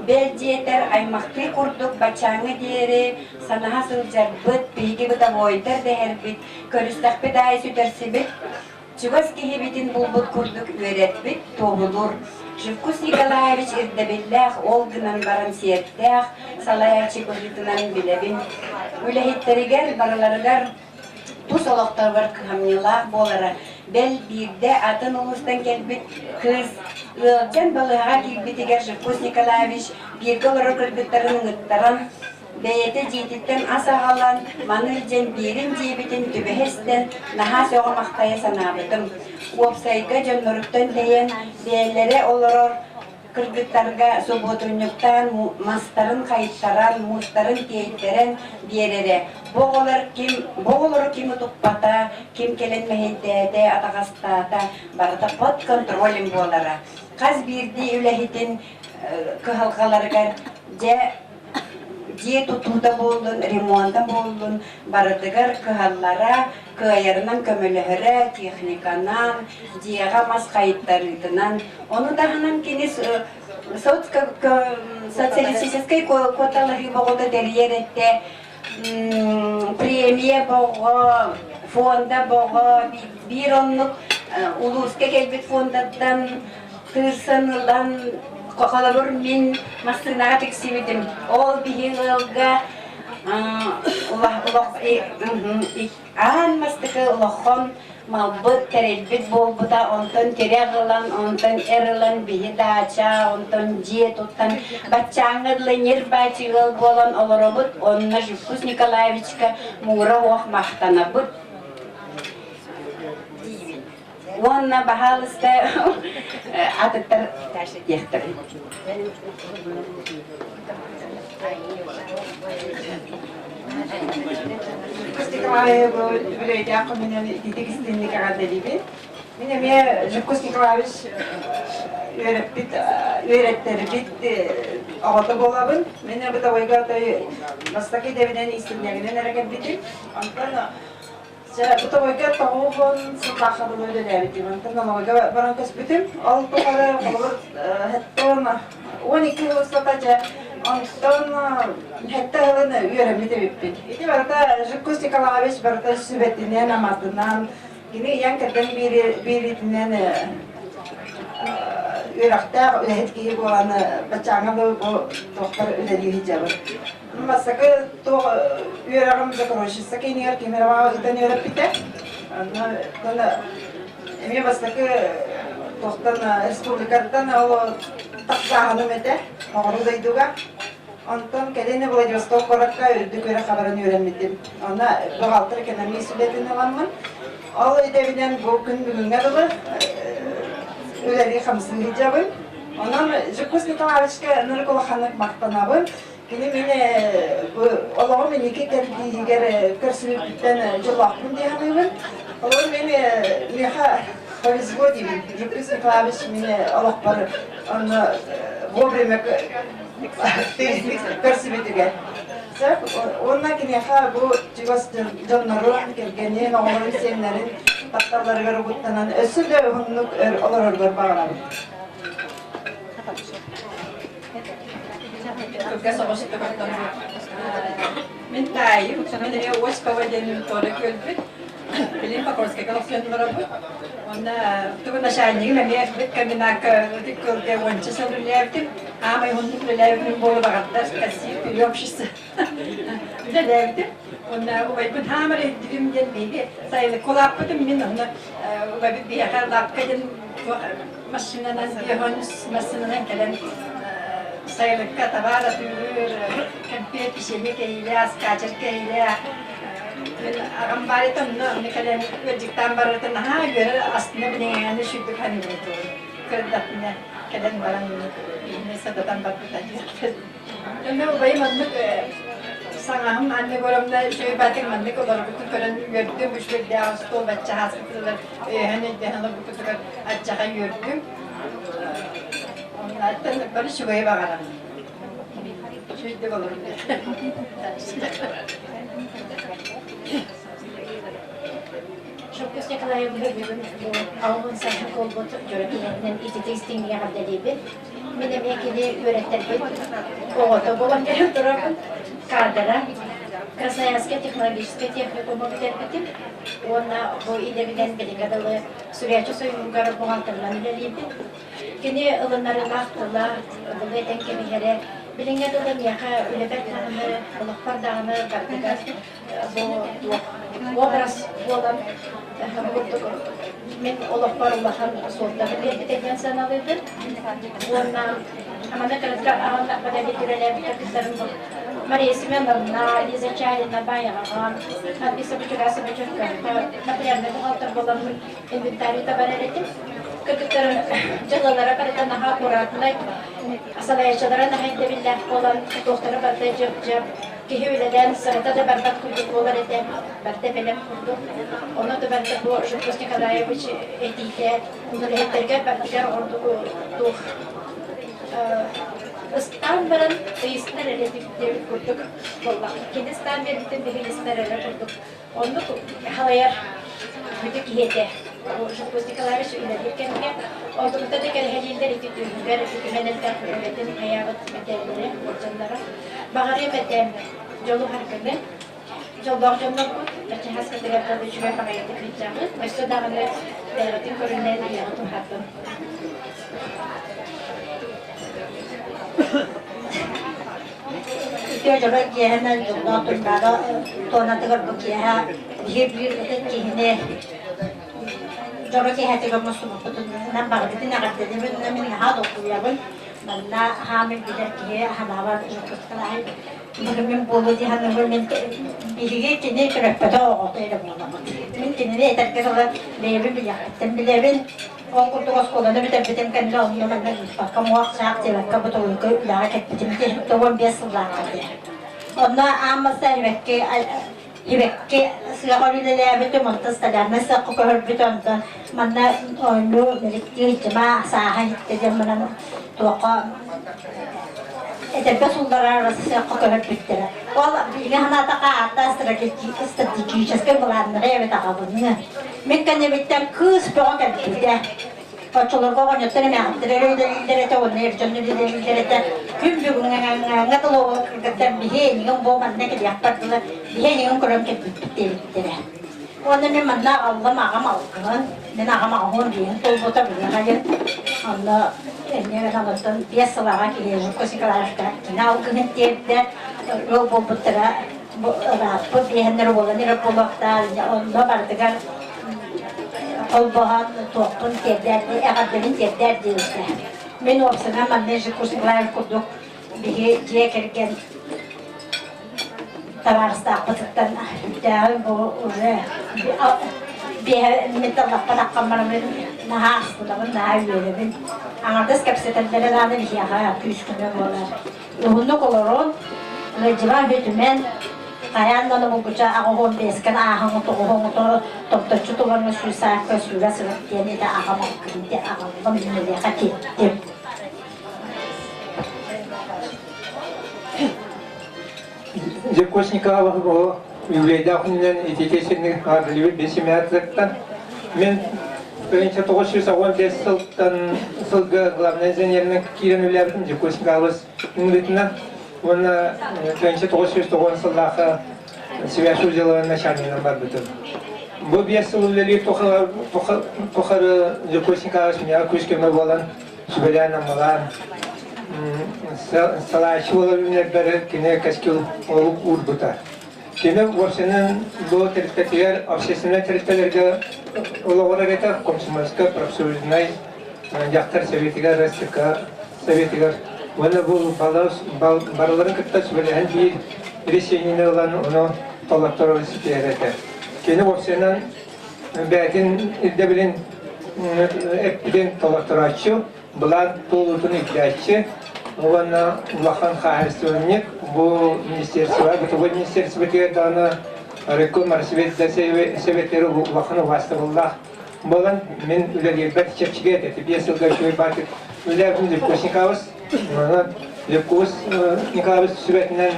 Белдиетер аймакты курдук бачаңы диери санаха сылжарбыт биги бута бойдер дехербит көрүстакпи дай сүтерсибит чугас кихибитин булбут курдук үеретбит тобулур Жевкус Николаевич ирдебиллах олгынан баран сиеттех салаячы көрүтүнан билебин үлехиттеригер бараларыгар тус олоктаргар хамнилах болара бел бирде атын улустан келбит кыз Ылжан балыға килбитигер Жевкус Николаевич бирге олар кыргыттарын ыттаран бәйеті жейтіттен асағалан маны ылжан бирин жейбитин түбехестен наха соғымақтайы санабытым. Уопсайга жоннорыктан дейін бәйлері оларор кыргыттарға соботунюктан мастарын қайыттаран, мустарын кейттерен берере. Боғылыр ким ұтықпата, ким келен мәхейдәді, атағастата, барыда под контролем болара. Қаз бірді үләхетін кығалғаларғар же тұтуда болдың, ремонта болдың, барыдығар кығаллара, күйерінен көміліғірі, техниканан, жеға мас қайыттарыдынан. Оны дағынан кенес социалистической коталығы боғыда дәрьер етті, премия боғы, фонда боғы, bir onluk uluska kelbet fondatan tırsanılan kokalabur min masrinaga teksibidim. Ol bihilga an mastıkı ulahon malbut terelbet bolbuda ondan tereğilan, ondan erilan bihi daça, ondan ciye tutan batçağıdlı nirbaçıgıl bolan olarabut onna Jevkus Nikolaevichka muğra oğ mahtanabut. Onunla bahalısda atıtlar terşet yektir. Николаев билет яко менен дидигистинник агаделибин. Мене Жевкус Николаевич öğretteribit ağata bolabın. Мене bu tavayga Mastaki devinen istinlerinden erken bitim. Ondan bu tavayga tağubun sıtlaqadın ödenebitim. Ondan tavayga barankas bitim. Altı kadar kalır hatta 12 ustataca ondan hatta hılını öğrenmedi bitti. İdi barda Jevkus Nikolaeviç barda sübetinden amatından yine yan kadın biritinden Irak'ta üretkiyi bolanı bacağına bu doktor ödeliyor hicabı. Masakı to Irak'ımıza konuşursak en iyi kamera iten öğretmedi. Ona emi masakı doktor Respublika'dan o taksahanım ete. Oğludaydıga. Ondan kendine Vladivostok olarak öldük öyle haberini öğrenmedim. Ona bağaltır ekonomi süretini alanman. O edebilen bu gün bugüne kadar öyle hamsın hicabın. Ondan Jevkus Nikolaevichka nırkolahanık maktanabın. Yine mene Allah'ım beni iki kerdiğer kırsılıktan jolakın diye hanımın. Allah'ım beni neha повезло дебит. Жевкус Николаевич mene Allah var. Onu vobremek kırsılıktan Ondan ki bu cigos canları gelgeni, oğlum senlerin tatlarları gaributanan ösü de hunluk olur bağlar. Min tayo, men det är års på vad den tar det kulpet. Bilim pakorska kalafyan marabu. Ona tuh na shining na niya kami nak tikul ke wancha sa lelevtim. Ama yung lelevtim bolo bagatas kasi piliyopshis. Lelevtim. Ona ubay pun hamar dilim jen bibi. Saya kolap pun min ona ubay bibi akar lap kajen masina nan bihons masina nan kalen. Saya lekat tabara tur kampet pişirme keyle askaçır keyle. Agam bari tanı ne kalen veciktan bari tanı ha göre aslında bir yani şu bir hani bu kırdatına kalen baran ne sadatan bakıtacak. Ben o bayım anlık sanahım anne goramda şöyle batık manlık olur bütün kören gördüm bu şöyle daha stol bacı hastalar hani daha bu kadar acığa gördüm. Onlardan böyle şuraya bakalım. Şöyle olur. Çok güzel kalayabilirim. Alın saçı kolbot görüntülerinden ititistin yapabilirim. Benim ekili öğretmenim. Oğuzda babam gelip durarım. Kardara. Красноярская технологическая техникум бітірбітім. Онна бұл илебінен білігадылы Сүрячы Союн ғары бұғалтырынан үлелейді. Кені ылынары лақтыла, бұл етін кемелері біліңгеділі мияқа үлебәк танымы, бұлық бардағыны бардығар бұл образ болан мен олық бар ұлақан соғыдағы білебітеген саналыды. Онна аманы қырытқа ағында бада бетірелер бітіргіздерін бұл. Мария Семеновна изначально баяган, написано вчера материальный бухгалтер болан инвентарь табарелетин. Көтүктөр жылалара карата наха аккуратный, асалаячалара наха интебиллер болан доктора барда жеп кихөйледен сырыта да барбат курдук болар эте, барда белем курдук. Оны да барда бу Жукусник Адаевич этите, улеттерге бардыгар ордук дух. Istan veren reisler elektrik kurduk. Vallahi Hindistan veritten bir reisler kurduk. Onu halayar bütün kiyete. O Jukosnikalar şu ilerlerken orada da kerheliler itüdüler hükümetler öğretim hayat meselelere borçlara. Bağırıyor metem yolu hakkında. Yol bağcamlar bu. Açı haskatlar da düşüyor parayı dikeceğiz. Başta da ne öğretim körünler yaratım hakkında. Jodoh kiahnya jodoh tunggal tuh nanti kalau kiah hibir itu kihne jodoh kiah itu kalau masuk betul nampak itu nak jadi namanya hado kuya pun mana hamil biar kiah halawan jodoh sekali mungkin bolu di hana mungkin bihige kini kerap pada orang itu mana mungkin ini terkira lebih biar tembilerin Orang kutu sekolah ni betul-betul kan dah orang mana pakai muak sak je, pakai betul ke dah betul-betul tu orang biasa lah dia. Orang amal saya hibek sekarang ni dia betul mantas tadi, nasi aku kerja betul mantas mana orang mereka cuma sahai jadi mana tu aku itu sundara rasa aku kerja betul. Kalau ini hanya tak atas strategi sekarang bulan ni betul aku ni. Mereka ni betul kus perokat betul. Koçular kovan yatırım yaptırır, öyle de onlar canlı de gün bugün ngatlo kadar bihe niye bu manne ki yapardılar, bihe niye kurum ki bitti. Onun ne manna Allah mağa malkın, ne nağa mağun diye, tol bota bilir hayır. Allah ne kadar piyasalara ki koşikalar da, ne algın tepde, robo butra, rapor diyenler olan, rapor baktar, onda bardıgar. Olbahan toplum tepderdi, eğerdemin tepderdi işte. Ben opsana manneji kurslar kurduk, bir cekerken tavarsta patıktan daha bu oraya bir metal palakkamlarım nahas bulamın daha üyelerim. Anardas kapsetenlere daha da bir şey ha küçükler var. Ruhunluk olurun, civar hütümen Kayan na naman ko siya ako hombes ka na ahang ito ko hong ito topto chuto lang na susa ka sura sa tiyan ita ako magkindi ako pamilya ka tip. Жекошникова о юлейда күннен этикесini ардылыбы бесимятлыктан мен 1915 жылғы главный инженерінің киренулердің Жекошниковыз үңретіна оны 1909 жылдағы свяшу деловым начальником бар бүтін. Бұл 5 жыл үлелі тоқары Жекошниковыз меня көшкеме болан сүбеләнім болан салайшы олар үнер бәрі кене кәскіл олып ұр Кені осының бұл территориялар общественный территорияларга олағырар етер комсомольска профсоюзный жақтар советігер, РСТК советігер. Оны бұл барыларын кітті сөйлеген бір решениені olan оны талаптар олысы кейер етер. Кені осының бәтін үлді білін әппіден талаптар açı, бұлар толудың үлді Ona Ulakhan Khairstönnek bu ministerство, бытовой министерство даны Рекомар Советleri Ulakhan'ı vasıtıllah. Болан мен үлелер бәт чепчіге әтеті, 5 жылға шөй батып. Үлелердің Лепкос Николаевич, Лепкос Николаевич сүбетінен,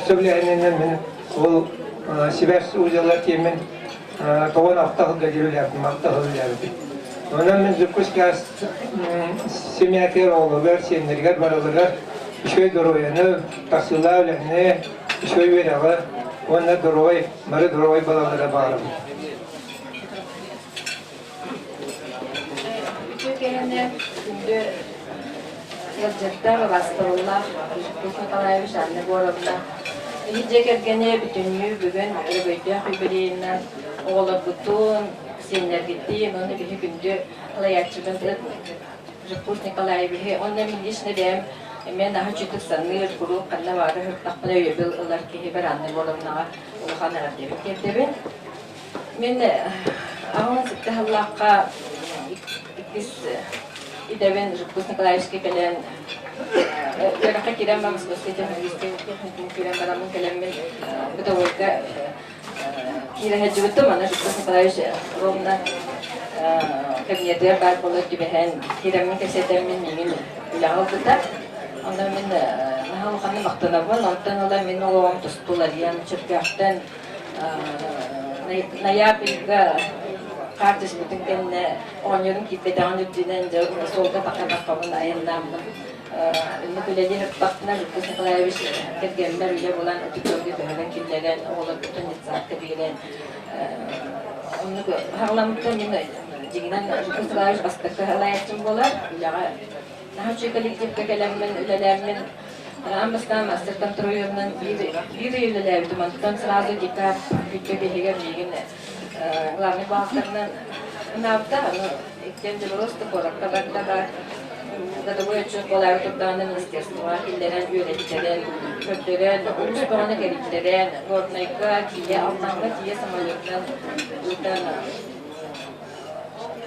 сөйлегенінен мен ол Сибирс ұзалар темен тоғын ақтағы ғадирулердің, ақтағы үлелерді. Ondan ben Zülküskaz semiyatlar oğlular, senlerler, baralılar, şöyle duruyanı, tahsilla ölenini, şöyle veriyorlar. Onlar duruyor, bari duruyor balalara bağlı. Türkiye'nin şimdi yazıcılar bastırırlar, Zülküskaz Nikolaevich anne borumda. İyice kergene bütünlüğü bugün öyle hübeliğinden oğlu bütün Senler gitti, onu bir günde alayatçıdan Zülküskaz Nikolaevich'e onunla milişine benim men daha çıtık sanır, kuru kanna varı hırtlakına üyebil ılar ki heber anne bolumna uluğan arabdebik yerdebi. Men ağın sıktı Allah'a ikis ideben Zülküskaz Nikolaevich'e gelen yaraka kiren var mısınız? Kiren baramın kelemin bu da orada Kira hajjubtu mana Zülküskaz Nikolaevich Romna kabinetler var bulup gibehen kiramin kesetemin mingin ulağı tutar. Ondan men nahalı kanı maqtanabın, ondan ola men oğam tustular yan çırkahtan nayapilga kardeş bütünkenne onların kipeden yüzdüden solda bakabakabın ayındamdım. Ünlü küleli hırtlaktına Zülküskaz Nikolaevich kergenler üye bulan ötükörgü böğren killeyen oğlu bütün nitsakta bilen onu hağlamıkta men jiginen Zülküskaz Nikolaevich astakta halayatçım bolar ilağa naha çökeliktifte kelemmen ülelermin ambastan master kontrolörünün bir üleler dumantıdan sırası dikkat güçlü behiger jigin главный bağlarından navda ikinci burası korakta bakta Годовой отчет Полар Турдан'ın ministerstva, illeren üyeliklerin, köklerin, uluslararası geliklerin, Gornayka, Kiye, Almanka, Kiye samalyotan,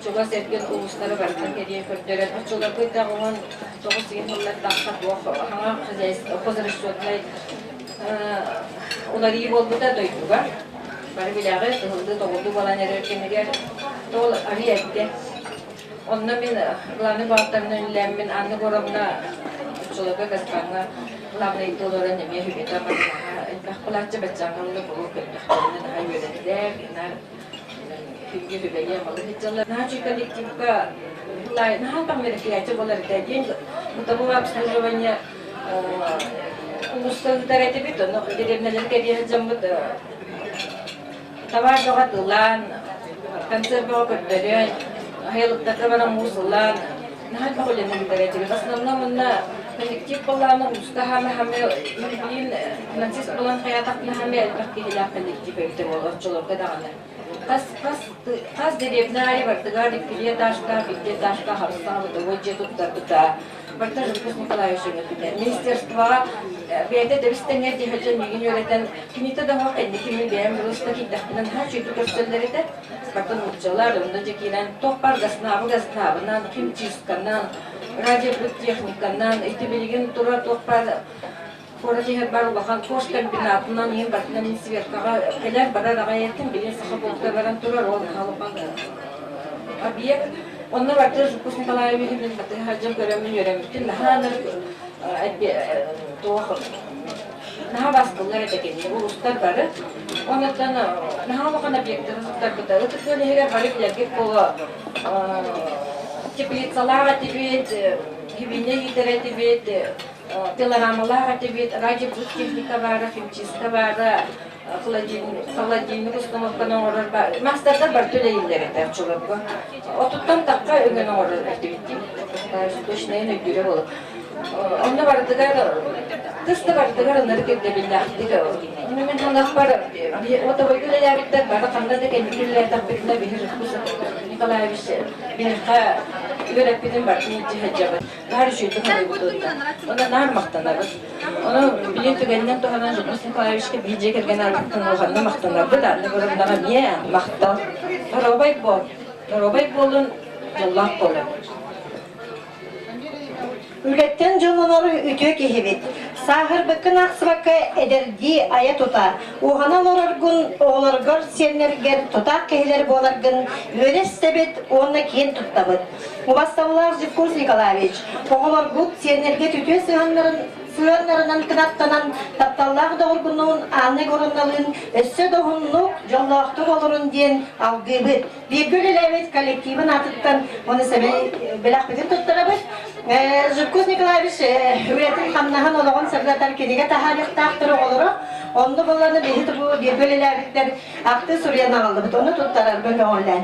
çoğu sergen ulusları varken geriye köklerin, açılar kıyta olan çoğu sigin yıllar dağıta bu, hana kızarışıyorlar, onlar iyi oldu da doydular. Bari bilağı, hızlı doğdu olan erkeğine doğru arayakte. Onunla ben glani bağlarının önlemmin anne koramına çoluğa kaskanga glani idolora nemiye hübeta bakmaha kahkulatçı beçangalı bulu köpteklerinin daha yönetiler nar hübge hübeye malı hıccalar naha çökelik tipka naha bakmedekiyatçı bolar dediğin mutabu vapsızlıvanya uluslararası tarihte bir tonu dedemneleri kediye hıccamıd tavar doğa dılan kanser boğa köpterin hayallıkta bana musulan nahat makulen ng diretso bas naman na nanikip pala ng ustahame hame bilin nansis pulang kaya tak na hame pakihilakan dikip ito mo çolok kadana kas direvna ay vartıgar dikiliye taşka bitti taşka harsta bu vece tuttar tuta Barta Zülküskaz Nikolaevich'e götürdüler. Ministerstva beyde devistenge dihacan bilgin yöneten kinita da hak endi kimin beğen burası kitapından her şeyi gösterleri de Barta nurcalar onda cekilen topar gasnabından kim çizkanan radyo teknikandan iti bilgin tura topar Koraki herbar bakan koştan binatından yeni Barta'nın nisverkaga keler bara ragayetin bilin saha bolta baran turar ol halıpan abiye Onlar vardı Zülküskaz Nikolaevich'in hacım göremin yöremişti. Nahanır doğru naha baskıllar etekeni, uluslar barı. Ondan naha bakan obyektler uluslar bıda. Ötük böyle heger barıklarga kola теплицалар атибет, хибине гитер атибет, пилорамалар атибет, радиотехника бар, химчистка бар, холодильник установканы орар бар. Мастердар бар төлейіндер етер чулапқа. Отуттан таққа өген орар атибеттен. Точнайын өйгере болып. Онда бардыгар, тысты бардыгар онları кепте биллахтыга. Мен ханақ бар, ота бойгілер әбіттер бары қанда декен үлілер тақпетіне бейір Николаевич, бейірқа öğretmenim var, iyice hecabı. Her şeyde kalıyor bu durumda. Ona nar maqtanarız. Onu bilen tügenden to'g'anan Jukmus Nikolayevичке bilje kirgen alqtan olganda maqtanardı da, ne görümdaga miye maqtan. Norobay bolun, jollaq bolun. Ületten jonları ütü kehibit. Sahır bakın aksıbaka ederdi aya tuta. Oğana olurgun, oğlargar senlerger tuta kehiler bolargın. Öylestebet onu keyin tuttabıt. Mubastavlar Jukmus Nikolayevич. Oğlargut senlerge tütü sığanlarından kınattanan taptallar doğurgunluğun anne gorunalığın össe doğunluk jollaqtı olurun diyen algıbıt. Birgül elevet kolektivin atıttan onu sebebi bilakbidin tuttarabıt. Jukmus Nikolayevич üretim hamnahan olağın sekreter kediga taharih tahtırı olur. Onu bunlarını behit bu birgül elevetler aktı Suriye'den aldı. Onu tuttarar böyle online.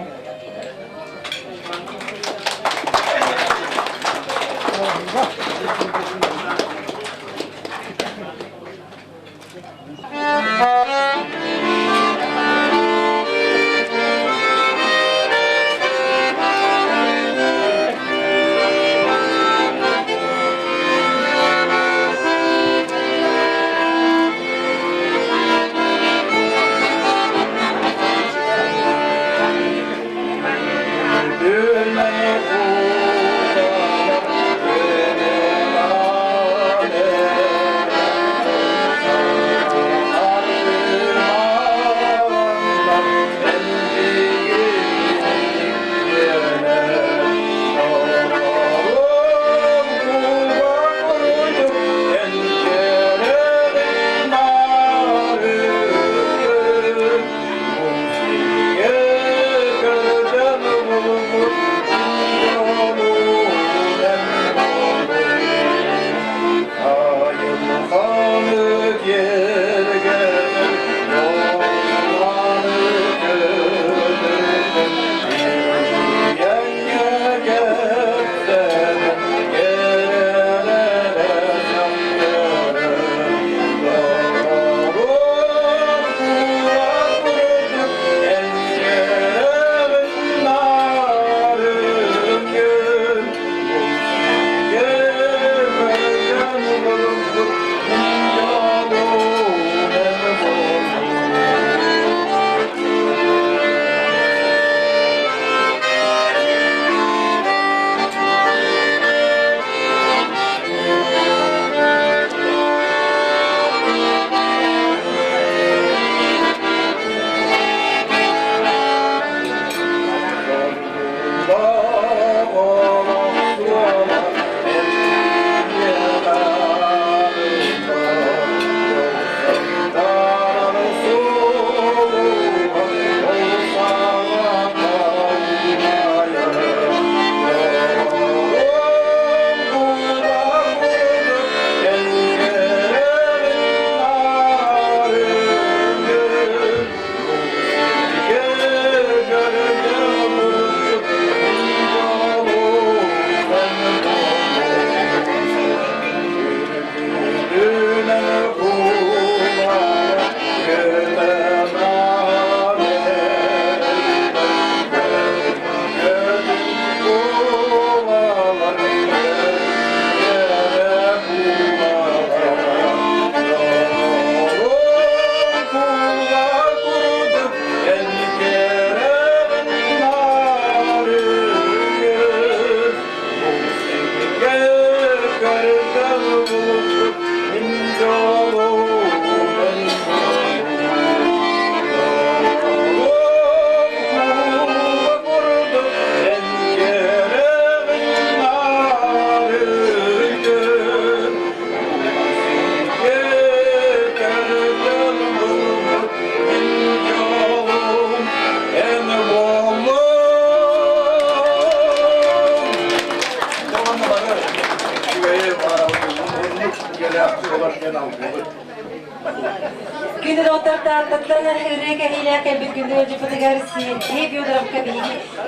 Günde otarda tatlarına hırrıka hilaka bir günde önce fotoğrafı hep yoduram kabini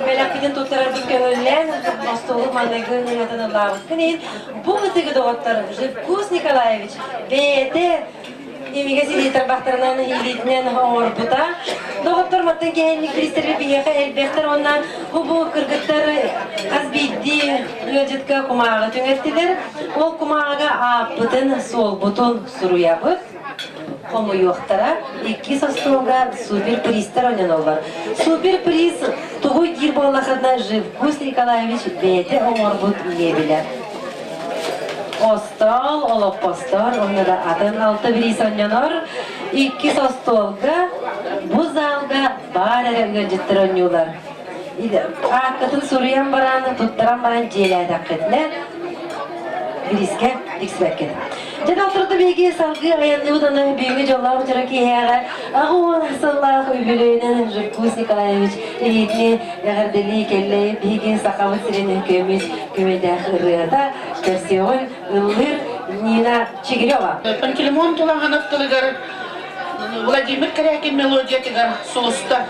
melakiden tuttarar bu köylen dostluğu manegın yatına lavut kinin bu mıtıgı doğutlar Jevkus Nikolaevich ve de imigasi tarbahtarlarına hilitinen orbuta doğutlar matan kehenlik kristeri biyaka elbektar ondan bu kırgıtlar kazbiddi löjetka kumağa tünettiler o kumağaga apıtın sol butun suru yapıp Como yoktara, iki sastonga super prizler oynanırlar. Super priz tuğu girbo Allah'ına Jevkus Nikolaevich bete omorbut mebiler. Ostal, olopostlar, onlara adın altı priz oynanır. İki sastolga, bu zalga bağırarak göncettler oynuyorlar. Akıtın soruyan baran, tuttaran baran ceyle taketler. Biriske diksbekket. Jada oturdu bilgi salgı ayanlı udana büyüğü jollar uçarak iyağa. Ahu sallah übülüğünün Jevkus Nikolaevich eğitini yağırdeli kelle bilgi sakavat sireni kömüde hırrıda versiyon ılır Nina Чигирёва. Пантелеймон тулаганов тылыгар Владимир Корякин мелодия тыгар солуста.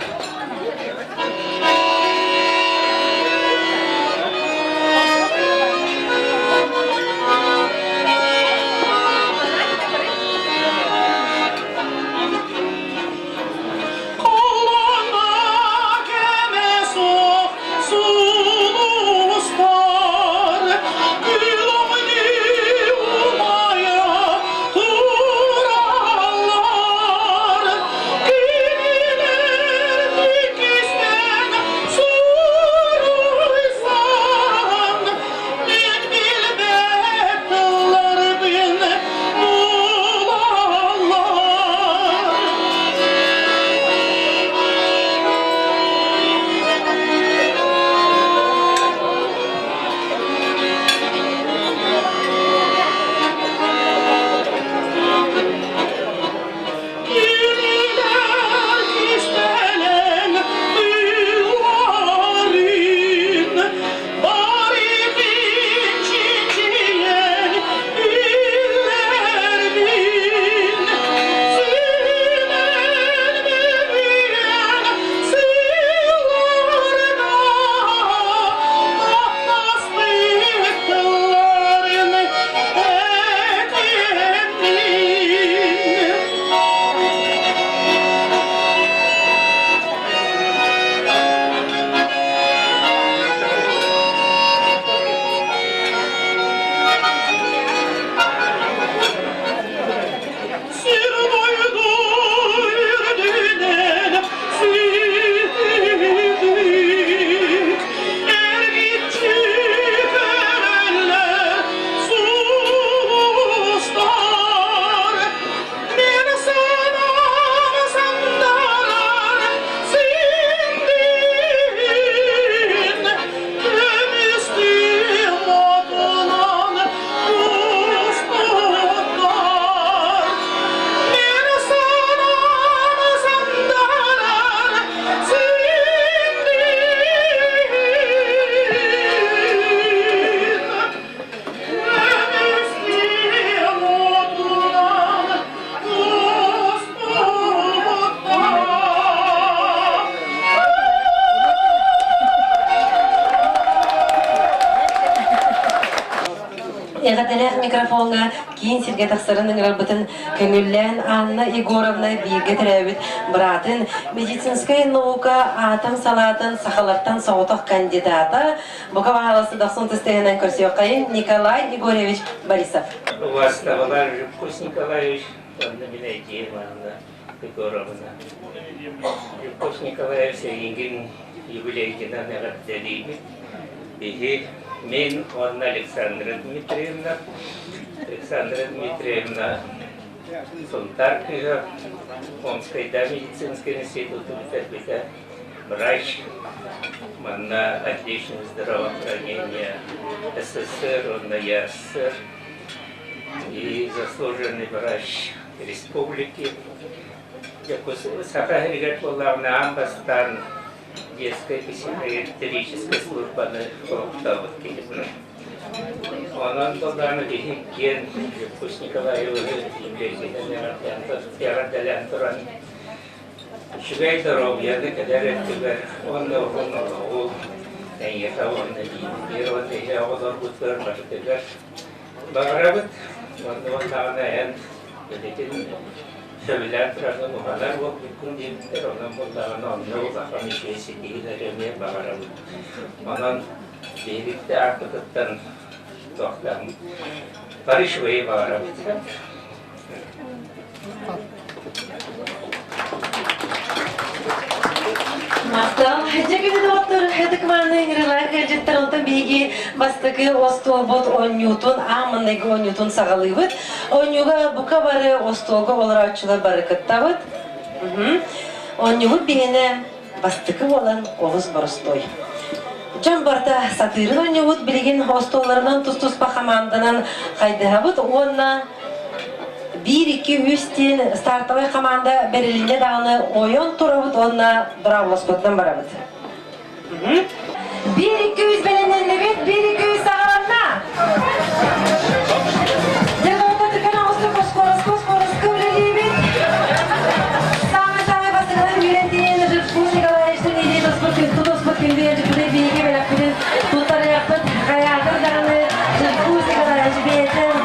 Eğadelek mikrofonga kiyin sirge taksarının rarbatın köngüllen Anna Igorovna bir getirebit bıratın медицинская наука атом салатын сахалаттан соғытық кандидата бұқа бағаласы 90 көрсеу қайын Николай Егорович Борисов. У вас товар Жевкус Николаевич, ладно, меня идея, ладно, Егоровна. Жевкус Николаевич, егін юбилейден анағат дәлеймін. Беге мен Анна Александра Дмитриевна Сонтаркина, Омской медицинский институт, врач, на отличное здравоохранение СССР, он на СССР и заслуженный врач республики. Сахаригат Павловна Амбастан, детская психиатрическая служба на Колоктавке. Onun dolarını dihikken Kurs Nikolaev'ı yarattıran turan şüphey tarafıydı kadar ettiler. Onda o en yatağı bir o tehe olar butlar başladılar. Bağırabıt ondan en dedekin şöyle tarafı muhalar o bütün dinler onun bundan onu zaten şeysi değiller bağırabıt. Onun birlikte artıktan doktan barış ve bağırabıt. Мастал, жегеде доктор, хедикманы грилар гаджеттер онтан биги бастыгы остолбот 10 ньютон, амындагы 10 ньютон сагалыбыт. Онюга бука бары остолга оларачылар барыкыттабыт. Онюгу бигене бастыгы болан оғыз боростой. Жан барда сатырын онюгут билеген остолларынан тус-тус пахаманданан кайдыгабыт, онна 1-2-3 тен стартовый команда берилинде дагы ойон турабыт, онна дравлоспоттан барабыт. 1-2-3 беленен дебет, 1-2-3 сагаланна. Жергота тükene скорость үлелебет. Самый бастыгынан үйренден Жыркус Николаевичтің идея доспоткинде жүпіде бейге белаппеден туттар яқпыт, қаядыр дағыны Жыркус Николаевич бейтін.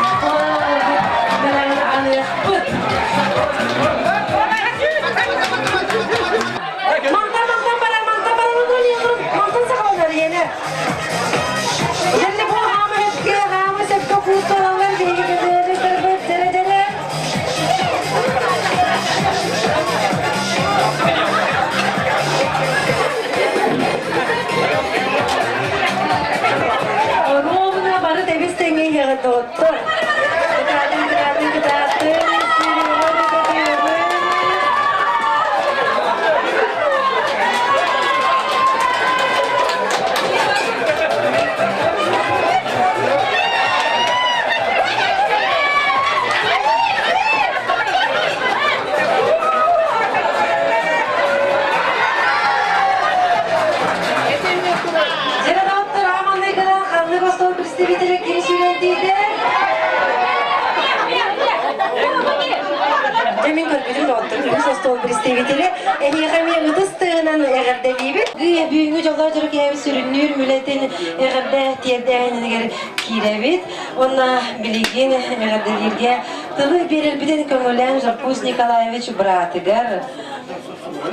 Büyüğü jollar jörük evi sürünür, mületin eğerde tiyerdeyinler kirevit. Ona bilgin eğerdelerge tılı berir biden köngülen Жыркус Николаевич bratıgar.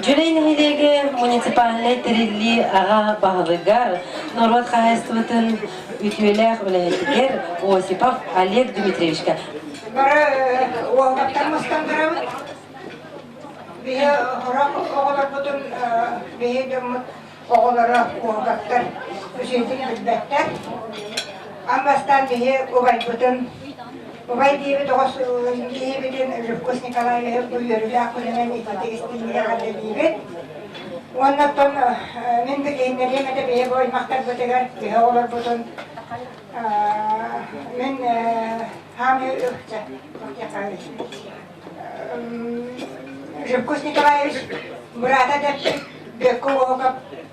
Jüleynihlege municipalne tirilli ağa bağlıgar. Norvat Kahestvatın ütüyeler öyletiger Osipov Олег Дмитриевичка. Bara oğlaklarımızdan biri bihe oğlar bütün bihe de oğullara oğlaklar üseydik bilbekler. Ambastan bihe obay bütün obay diye bir doğası bihe bütün Жыркус Николаевич uyarılı akılının ifade istimine kadar diye. Ondan men de giyinlerime de bihe boymaklar böteler bihe oğlar bütün men hamı ökçe Жыркус Николаевич burada da Beko oğup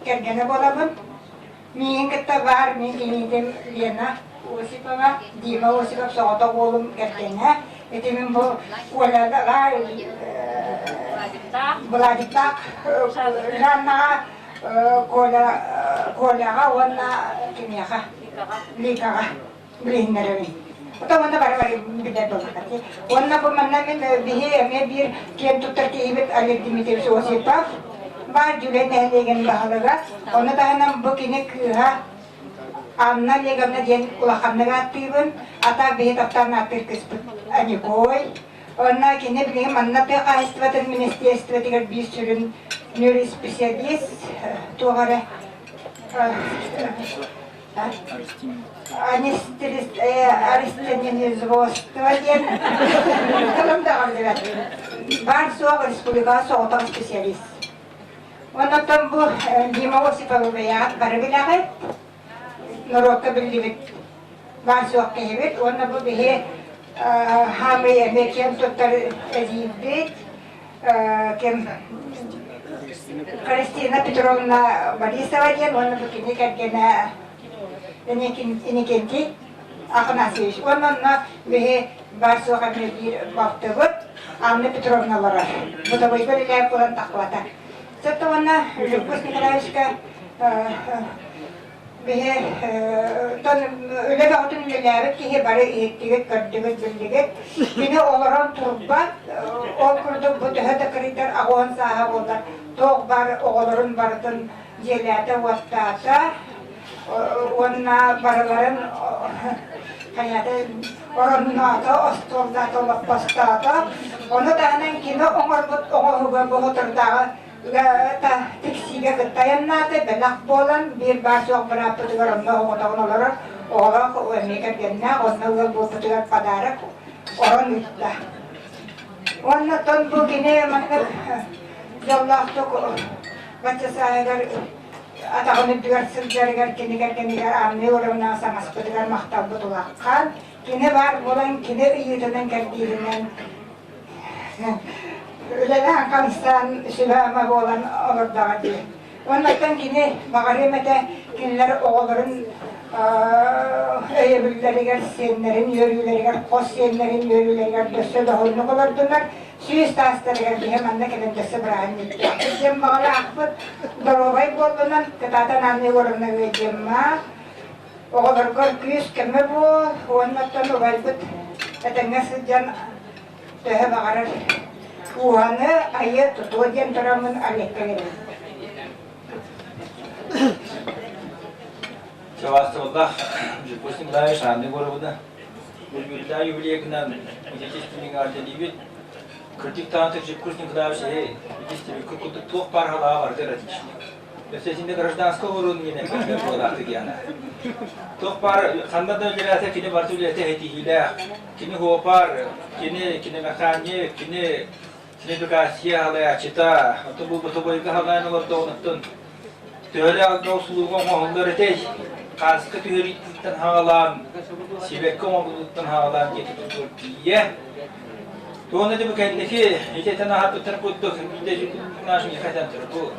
kergene bolamın. Min kıtta var, min inidim Lena Osipova, Dima Osipov soğuda oğlum kergene. Etimin bu oğlalar Vladiktak, Ranna, Kolağa, ona kimyağa, Likağa, Bilinlerimi. Otomatik var bir de dolar. Onunla bu manavın bihe bir kent tutar ki evet Олег Дмитриевич Осипов var Julen nehliğin bahalıga. Onu da hemen bu kine kıha anna legamna diyen ulakamna gattığın ata bihe taptan atır kıspıt ani koy. Ona kine bihe manna te kahistvatın ministerstvatıgar bir sürün nörospesialist tuğara Аристенизвоство ден кылымда калдырат. Бар соғ республика соғытан специалист. Ондан бу Дима Осипова бияк бары билагы. Норокка билдибит. Бар соғ кебит. Ондан бу бихе хамы емекен туттар эдибит. Кем Кристина Петровна Борисова ден. Ондан бу кене кергене Enikenti, Аханасьевич. Онна бе барсуга bir баптыбыт Анна Петровналары. Бутовой белелер булан тақвата. Зато онна Жукус Николаевичка бе тон үле баутун үлелер ки бары иеттигет көрдүгөт билдигет. Бине олорон турбат ол курдук бу төһөтө критер агон саха болдар. Тоқ бар оғолорун бардын желәті уаттата, онна барыларын қаяды оронната, остолдата, олаппастата. Оны дағынан кені оңырбыт оғылығы бұғытырдағы тіксиге күттайыннаты, бәлақ болан, бір бар соқ бір аппытығыр онна оғытағын олары оғылақ өмекер генна, онна ұғыл бұғытығыр падары орон үтті. Онна тон бұл кені маңыр Yallahtık batçasaylar atağını düğürsüzlerger keniger anne oranına samaspıdıgar mahtabı dolakkan kene var olan kene iyitinden geldiğinden öyle kansan şivama olan olur dağı diye. Ondan kene mağaremete keneler oğulların öyebilirler senlerin yörülerler, kos senlerin yörülerler döşe dağılını olurdular. Süyüz taslarlar bir hemen de kendisi bırakın gitti. Bizim bağlı akbıt darobay bollunan kıtatan anne oranına vereceğim ha. Oğullar korkuyuz keme bu, ondan oğulbıt etenge sıcan töhe bağırır. Uhanı ayı tutuğu diyen turamın alekkeleri. Çavastığında Jukos'un daha yaşandığı grubunda Gülgül'den yubileyekten Öteki Ardeli'yi kritik tanıtır Jukos'un kadar şey Kırkut'ta çok parhalağı var der ateşi. Ötesinde гражданского уровня не было yani. Çok par kandan öncelerde kini bartulete hetiyle kini hopar kini mekanik kini bikasiya halaya çita bu halayın orada unuttun. Töre ağusuluğun onları tey kaskı törelikten havalan sebekki olmaktan havalan getirdi diye. Doğru da bu kendisi iten hatta tarputtuk bir de naşın yıkatan tarpu.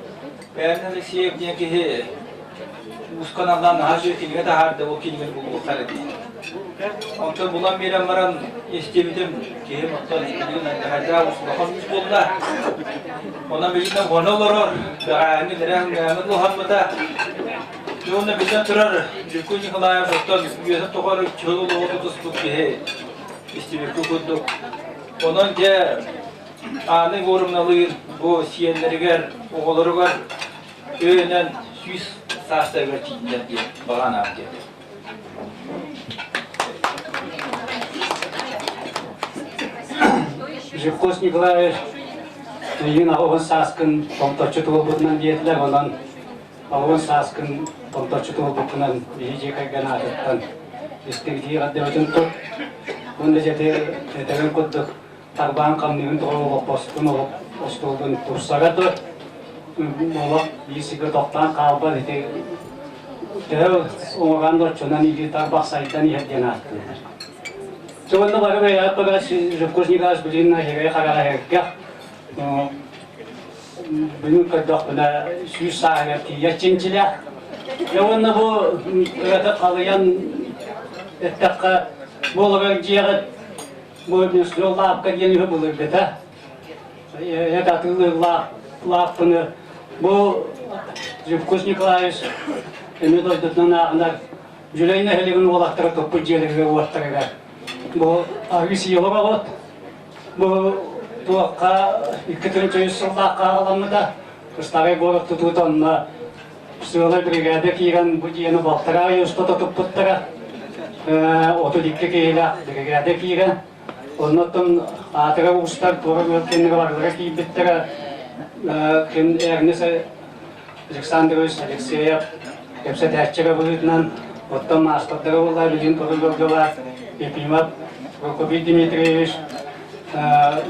Ben de siyep diye ki uskanamdan hacı kilime de harda o kilime bu kaledi. Ondan bulan bir amaran istemedim ki muhtar kilime harda uskanamız bulda. Ona birlikte honorar yani derem Muhammed'a yoluna bizden turar. Jukuni halaya soktan yüzden tokarı çölü oldu tuttuk ki istemek kurduk. Onun ki anı gorumnalı bu siyenleri ver, oğulları var. Öğünden süs saçlar vertiğinden diye bağına dedi. Жукус Николаевич yine Ağın Saskın Tomtaçı Tuğulbu'ndan diyetler olan Ağın Saskın Tomtaçı Tuğulbu'ndan bilecek aygan adıttan istekliği addemetin tut. Bunda jeteren kudduk Tarbağın kamnigin tuğuluğu postun olup postulduğun tursaga tut. Ola bisiga toktan kalba dite dev oğanlar çonan ili tarbaq saydan yedden attı. Çoğunda bari be ya paga Jukos Nikolaevich bilinna hege khagala hege. Benim kadar bana şu sahne ki yaşınçılar. Yavunna bu kırada kalayan ettakka bolgar ciğer bu yolda apka yeni bulur beta. Ya da tığla lafını bu Jukos Nikolaevich emi doyduktan ağlar Jülayna heligin olaktara topu ciğerleri olaktara. Bu ağrısı yolu var. Bu tuakka 2000 yılda kalanında Kıstave goruk tututan Psikola brigade kiran bu diyeni baktıra yusta tutup tuttura otu dikke kiyla brigade kiran ondan atıra ustar doğru yolkenleri varlığa ki bittira kim Ernese Alexandrovich Alexeyev hepsi dertçere buyutnan ottan masterları olay bilin doğru yolcular Epimov Prokopy Dmitrievich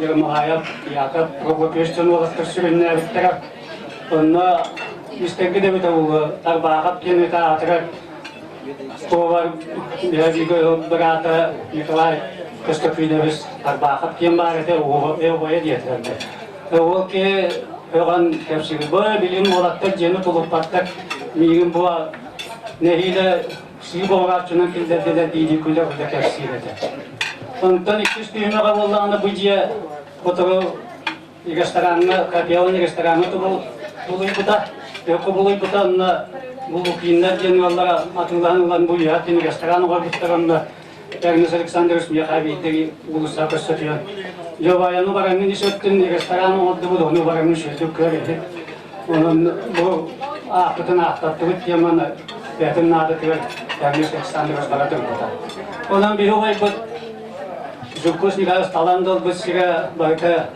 Yermolayev, Yakov Prokopyevичтен оластыр сүрінне біттірі. Онна істергі де біті олы тарбағап кені таатыры. Стовар бігігі біраты Николай Костопидович тарбағап кен бар еді оғайы детірді. Ол ке оған кәпсігі бұ білім олаттыр жені тұлып баттыр. Мейгін бұ нәхейлі Sizi boğazçının bildirdiler diydi güle güle kefsirede. Ondan 200 düğme kabullağını bu diye fotoğraf restoranına, kapiyonun restoranına da buluyor bu da. Yok buluyor bu da onunla bulup yinler generallara atılağınılan bu ya. Yine restoranı var bittiğinde Ernest Alexandrovич Miyakabi'deki ulusal gösteriyor. Yobayanı var emin işlettin restoranı oldu bu da onu var emin işlettik görüyordu. Onun bu akıtın aktattığı yamanı Betin adı var Ernest Alexandrovich baradır bu da. Ondan bir olay bu Жукусников талантал бы себя барка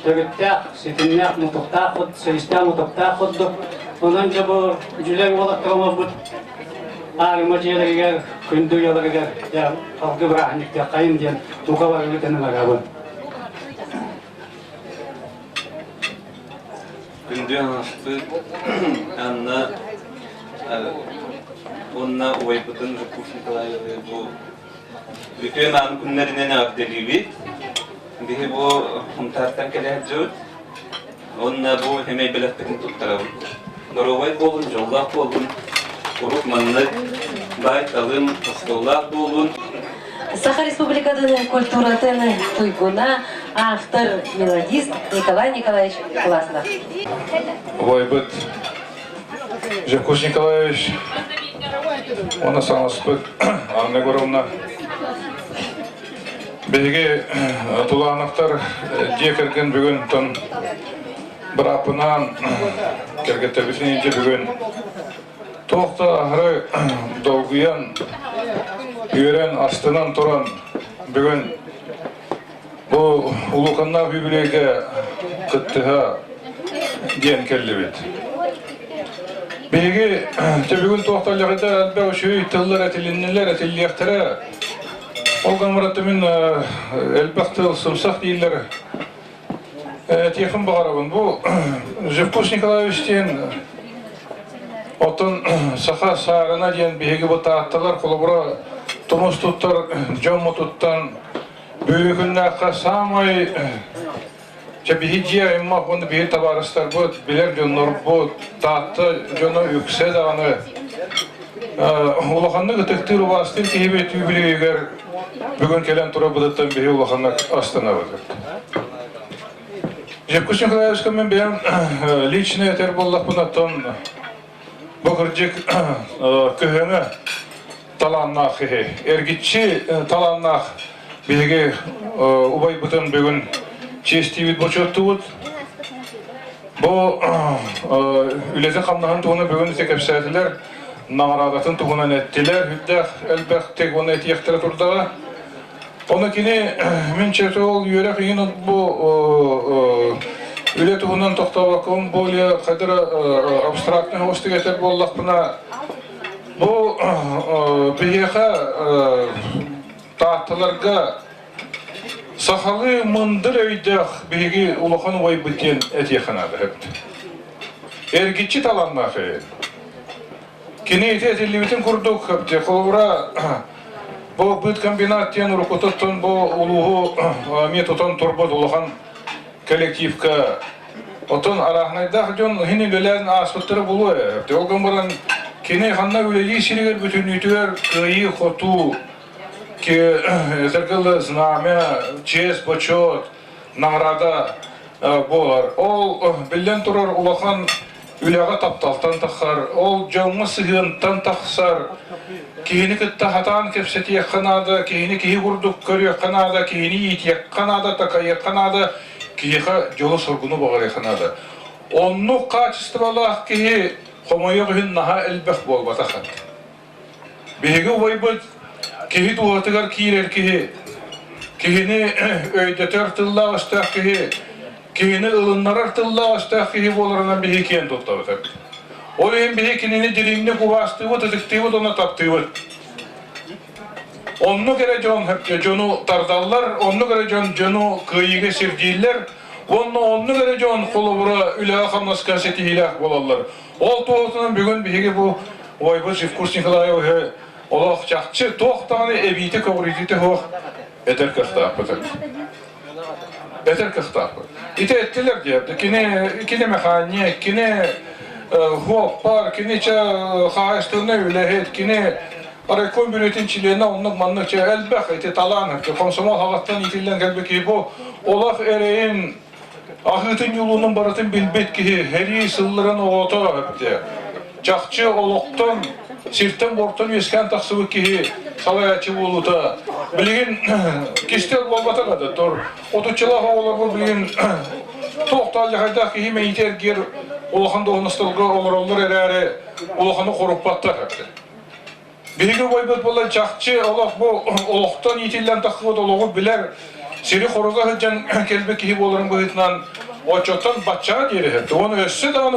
дөрөттәк, сетиннәк мутуктак ход, сөйстә мутуктак ход. Онан жабы жүләр болак тормы бут. Арыма җелегә, күндү ялыгә, я халкы брахниккә кайын дигән укалар үтәне барабы. Күндү анашты анна онна уйбутун Жукусниковлар бу bütün anı günlerine ne akdelibi. Bihi bu humtartan kelehcud. Onna bu hemey belaktekin tuttarabı. Norovay bolun, jollak bolun, uruk manlık, bayt alım, astolak bolun. Саха Республикадын культуратын туйгуна автор, мелодист Николай Николаевич Класснов. Войбыт Жевкуш Николаевич, ona sanıspıt, Anne Gorumna. Bege tulağınıqtar diye kergen bugün ton bir apınan kergette bitince bugün toqta ahırı dolguyan yören astından turan bugün bu ulukanlar birbirine kıttıha diyen kellebet. Bege bugün toqtalıqda elbette şu tıllar etilinler etilliyektere Olgan muratımın elbette sımsak değiller. Tiyakın bağırabın. Bu Jevkuş Nikolaevич'ten otun saha sağırına diyen bir bu taattılar kolabura Tomus tuttar, Jomu tuttan büyükünne kasamay Çebihiciye imma bunu bir tabarıstar bu bilir jonlar bu taattı jonu yüksel anı Улаханны гытыктыр вастын кебет юбилейгер бүгін келен тура бұдаттан бейі улаханны астана бұдыр. Жевкуш Николаевичка мен бейін личный этер боллақ бұнаттан бұғыржек күхіңі таланнақ әргітші таланнақ бейге убай бұтын бүгін честивит бұчотты бұд. Бұл үлезін қамнағын туғыны бүгін секепсәділер Nağradatın tuğunan ettiler, hüddək, elbək tek onu etiyektere turdağa. Onu kini minçeti ol yörek yine bu üle tuğunan toxtabakın bolya kadar abstraktni hoştu getir bollaq buna. Bu biyeqa taattılarga sahalı mındır öydək biyegi ulaqan vay biten etiyekanadı hep. Ergitçi talannağı. Kini eteli bütün kurduk hepti. Kolura bu büt kombinat diyen rukututun bu uluğu metoton turbot uluğan kolektifka otun arağınayda diyon hini lölen asfıttırı buluyor hepti. Olgun buran kini hanna üleli siriger bütün ütüger kıyı xotu ki zergılı zname, çez, počot, nagrada bolar. Ol billen turar uluğan Ülağa taptaltan taxar, ol canlı sığıntan taxsar, kihini kıtta hatan kefseti yakkanada, kihini kihi vurduk kör yakkanada, kihini yiğit yakkanada, taka yakkanada, kihiha yolu sorgunu bağır yakkanada. Onu kaçıstıralah kihi, homoya gühün naha elbek bol bataxan. Bihigi vaybıd, kihi tuğatıgar kihirer kihi, kihini öydeter tılla astaq kihi, Kihini ılınlar artılla astaq kihi bolarından bir hikayen tuttağı tabi. Olayın bir hikayenini dilimini kuvastığı, tıtıktığı, ona taptığı. Onu göre jonu tardallar, onu göre jonu kıyıge sirdiğiller, onu göre jon kolubura ülağa kamnaskar seti hilah bolallar. Ol tuğutunun bugün bir hikayen bu Vaybu Jevkuş Nikolayev olaq çaqçı toğtanı eviti kavriziti hoq eder kıhtapı tabi. Eder kıhtapı. İte ettiler diye, kine mekaniye, kine hop par, kine ça xaistırına ülehet, kine Raykom bülletinçilerine onluk manlıkça elbək eti talan etti. Komsomol halattan itilden gelbeki bu olaq ereğin ahıtın yolunun baratın bilbet ki heri sılların oğutu öptü. Çakçı oluktan sirtten bortun esken taksıvı ki salayatçı buluta. Bilgin kistel bolbata kadar dur. Otutçılar oğlar bu bilgin toqtal yahayda ki hime iter gir olağın doğunustılgı olur erəri olağını korup battar hepti. Bilgi boybet bola çakçı olaq bu oluktan itilden takıvı doluğu biler siri koruza hıcan kelbe ki boların bu hıtnan o çoktan batçağa deri hepti. Onu össe de onu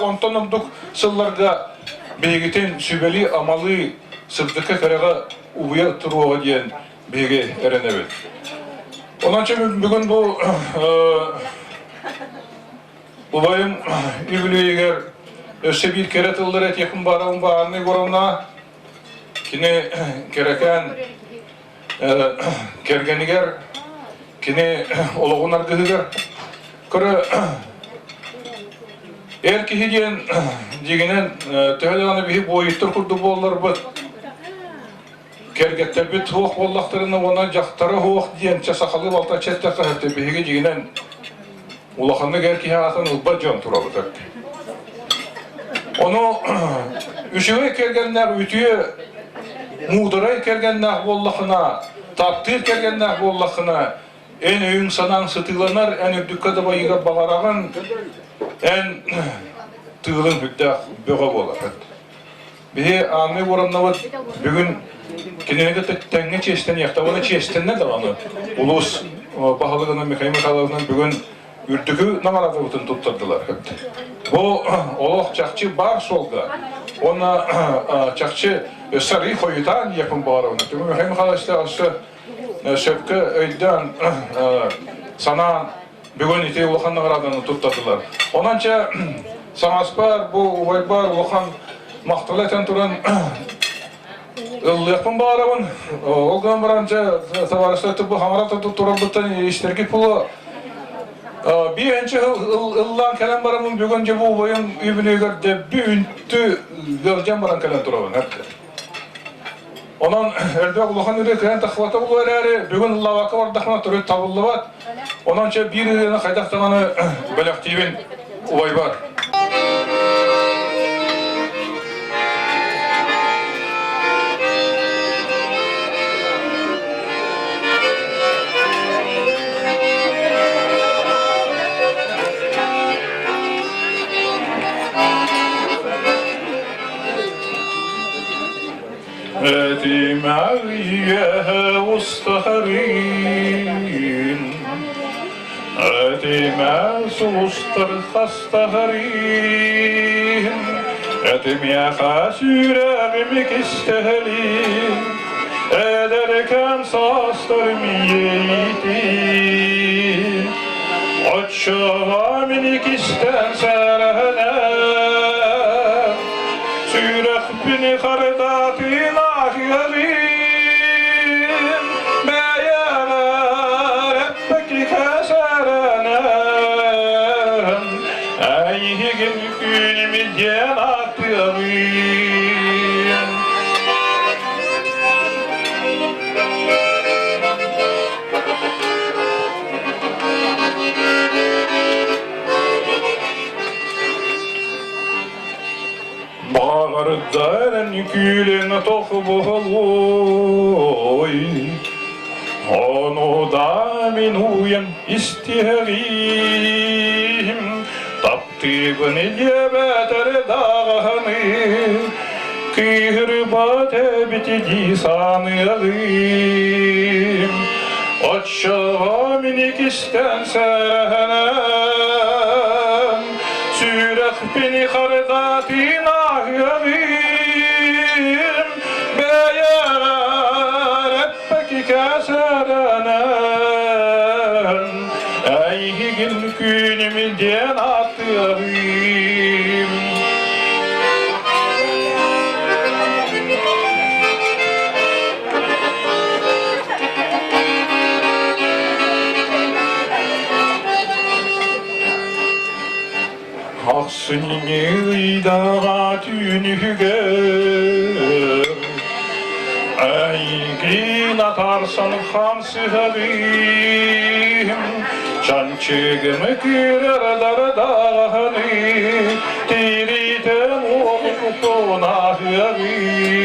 ondan umduk sıllarga bilgitin sübeli amalı sırdıkı karağa ubuya turuğa diyen bilgi erenebet. Ondan için bugün bu bayım übülüyeger össe bir kere tıldır et yakın barağın bağını korumna kine gereken kergeniger kine oloğun argıhıger kırı erki diyen diginen töheleğini bir boyuttur kurdu bollar bu kergetler bir tuğuk bollaklarını ona jaktara hoğuk diyen çasakalı balta çette kahırtı bir diginen ulağını gerki hayatın ılba can turalıdır. Onu üşüğe kergenler ütüye muğdıray kergenler bollakına taptır kergenler bollakına en öyün sanan sıtılanar en ödükkada bayıga bağarağın en tığılın hüddağ böğe bolar. Bir anı oranlavat bugün kinege tenge çeşten yakta ona çeştenler de onu ulus pahalığına mekanik bugün ürtükü namarada bütün tutturdular. Bu olaq çakçı bar solga ona çakçı sarı koyutan yapın bağırına. Mekanik halaşta aşı şefke öyden sana bugün ite ulağın namaradaını tutturdular. Onanca sanaspar bu vaybar ulağın maqtılatan turan yapın bağırın. Olgan baranca tavarışta bu hamarata tutturabıtan işlerki pulu bir önce ıllan kelen baramın bugünce bu boyun übülüger de bir üntü göreceğim baran kelen turabın hep. Onun elde ulağın ürü kelen takvata bulu ereri bugün ılla vakı var dakına turu tabullu bat. Onanca bir ürünü kaydaktananı belaktivin uvay var. أتمعيها وسطهرين أتمع سوستر خستهرين أتمع خاسورة بمك استهلين أدركان ساستر ميتين عطشها منك استنسرهنا سورخ بني خرداتين آخرين ما يرى ربك كسرنا أيه كل مدين أطيرين Bağırdan külüne tohbuluy onu da min uyan istihrim taptığını yebeter dağını kıhrbate bitidi sanırım aşağı minik istensen sürek beni kardatin ahyarim beyar eppeki keseren eyhi gün günümden attırım Aksini dağa tünüger atarsan han sıhavim Çançığımı girer dardağını Tiriten oğlukun ahiyavim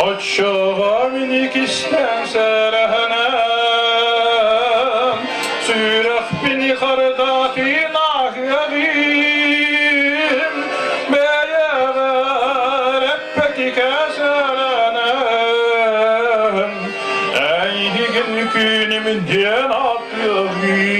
Açağa minik isten serhenem Sürek bini kardatin ahiyavim Beyeğer eppeki keserenem Eyhigin künimin diyen ahiyavim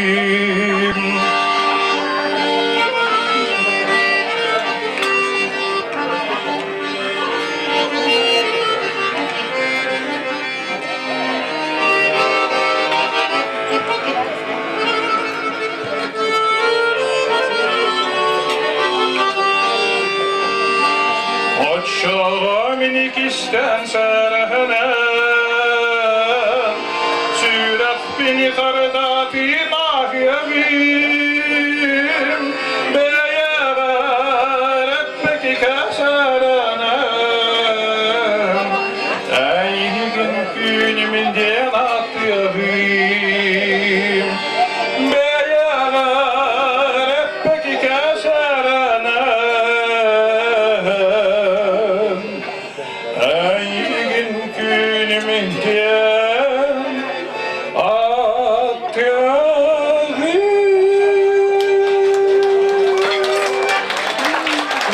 Açağa minik isten serhenem Sürek beni kardatin ahiyevim Beyeğer etmeki keserenem Eyhigin künimin diyen atıyevim Beyeğer etmeki keserenem Eyhigin künimin diyen atıyevim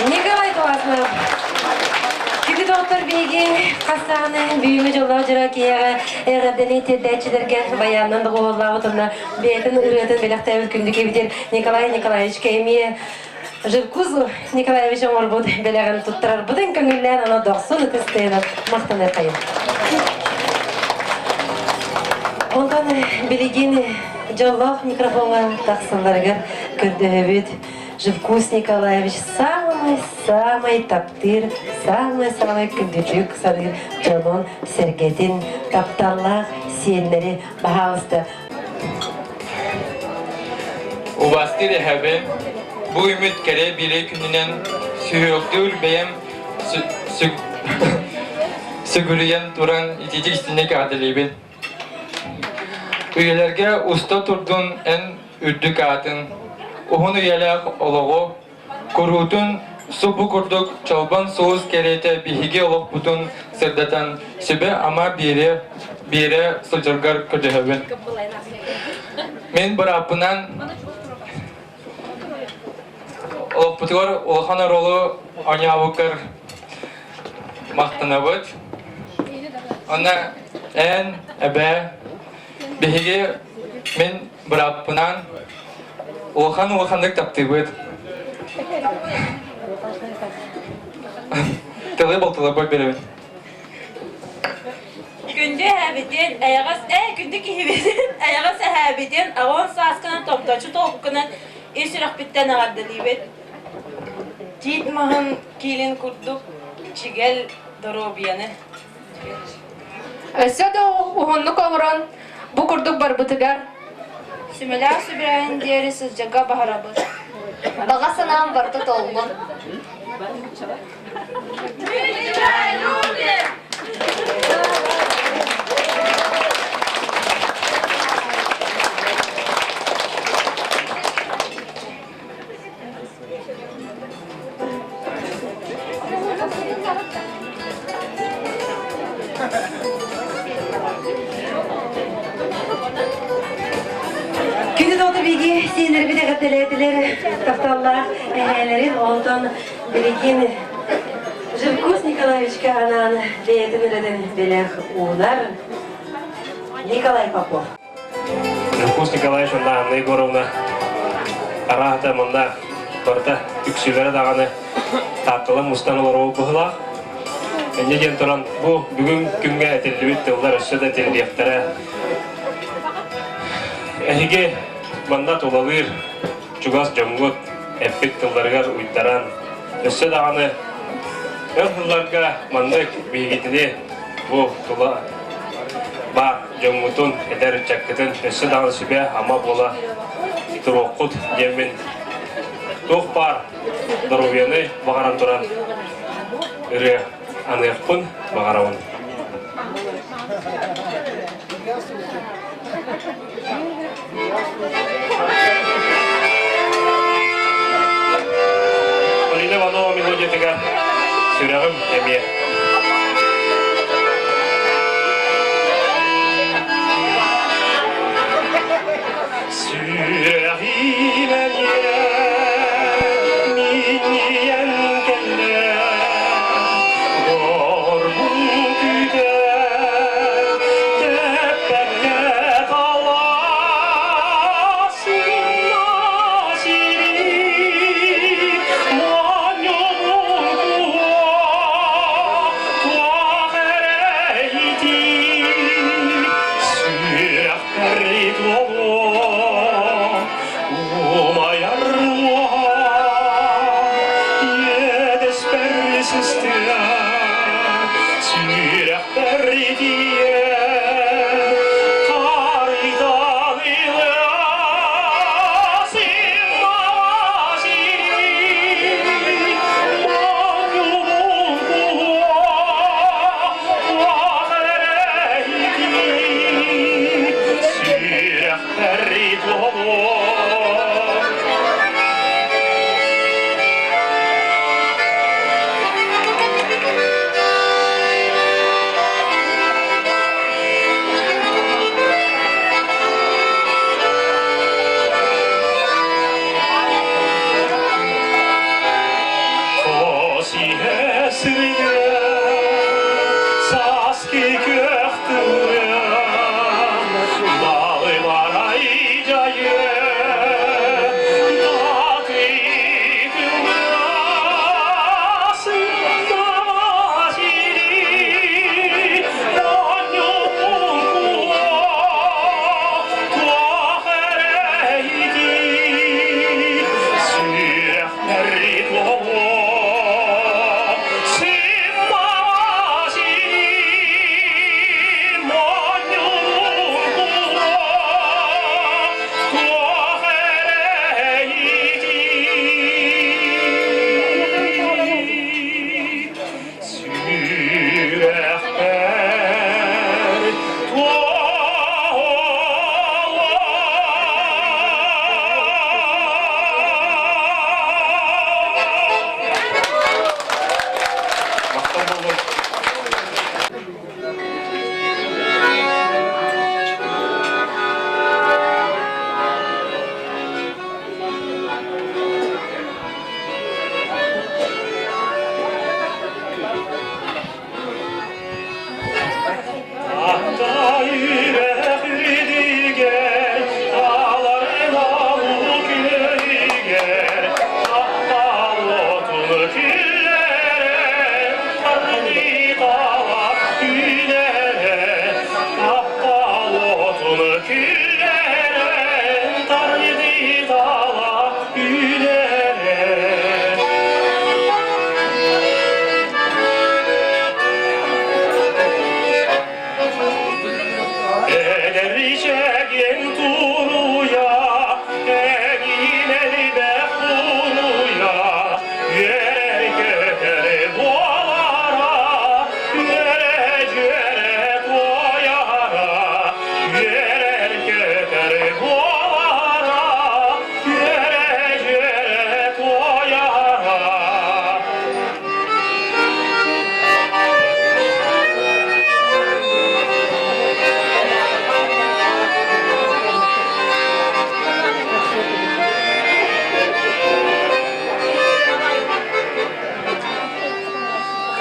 Николай Класснов. Çünkü doktor Beygi Kassanı büyüme jollar jara kiyaga eğerdeni teddeçilerge bayandan da oğullarına beytin ırıtın belekte kündük ebidir Nikolay Nikolaevich Kemiye Живкузу Николаевич Омарбуд белеган туттарар будын көңүллән ана доксун тестейнат мактанар кайын. Ондан билигин жоллох микрофонга таксынларга көрдөбүт Живкус Николаевич самый таптыр, самый күндүчүк саргы жолон сергетин тапталлах сиеннери баһалысты. Ubastır ehebe bu ümit kere bile gününden sühüktür beyem sügürüyen duran itici istinek adilibin. Üyelerge usta turdun en üddük atın. Uhun üyeler oluğu kurutun subu kurduk çalban soğuz kerete bihigi oluq butun sırdatan sübe ama bire sılcırgar kırcıhebin. Men bırapınan Олпутугар улхана ролу анявукар мактанабыт. Ана эн эбе биһиге мен быраппынан улхандык таптыбыт. Тылы болтылабы беребит. Күндө хәбитен аягас күндө кихибитен аягас хәбитен авон сасканан топточу толкунан эсирак биттен агаддылыбыт. Титмаһын килин курдук чигел доробияны. Өсө да уһуннук олорон бу курдук барбытыгар. Сүмелә сүбрәйин диэри сылжага баһарабыт. Багасынан барты толгун. Күнү доктор Бейги сиенер биде каттелетилер тапталлар эхелерин олтон билигин Живкус Николаевичка анан беетимеледен белех уулар Николай Попов. Живкус Николаевич онда Анна Егоровна арахата монда барта үксүлөрө даганы таттылы мустанылар болбухулак. Энеген туран бу бүгүн күнгө этилбит тылдар өссө да тилдиектери. Эхиге манда толалыр чугас жоңгут эппик тылдаргар уйттаран өссө даганы ырхылларга мандык бейгитини бу тула бар жоңгутун эдер чаккытын өссө даганы сүбе ама бола туроккут демин тух бар здоровьяны багаран туран ыры аныкпын багарабын. Полина Иванова мелодия тыгар. Сюрягым эме.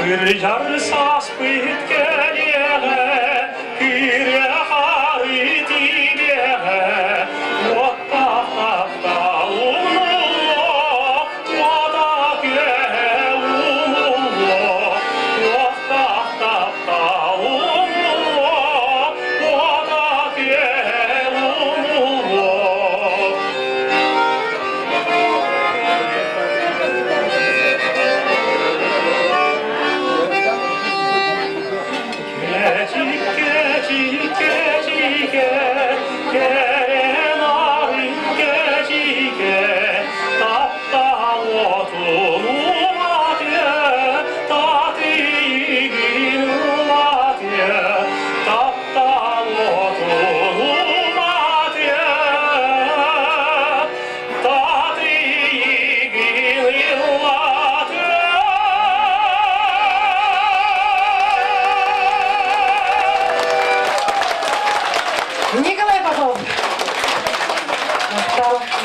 Kırcar sas bütkeliğe, kire harit idiğe, Otta hatta umullo, Oda göhe umullo, Otta hatta umullo, Oda göhe umullo.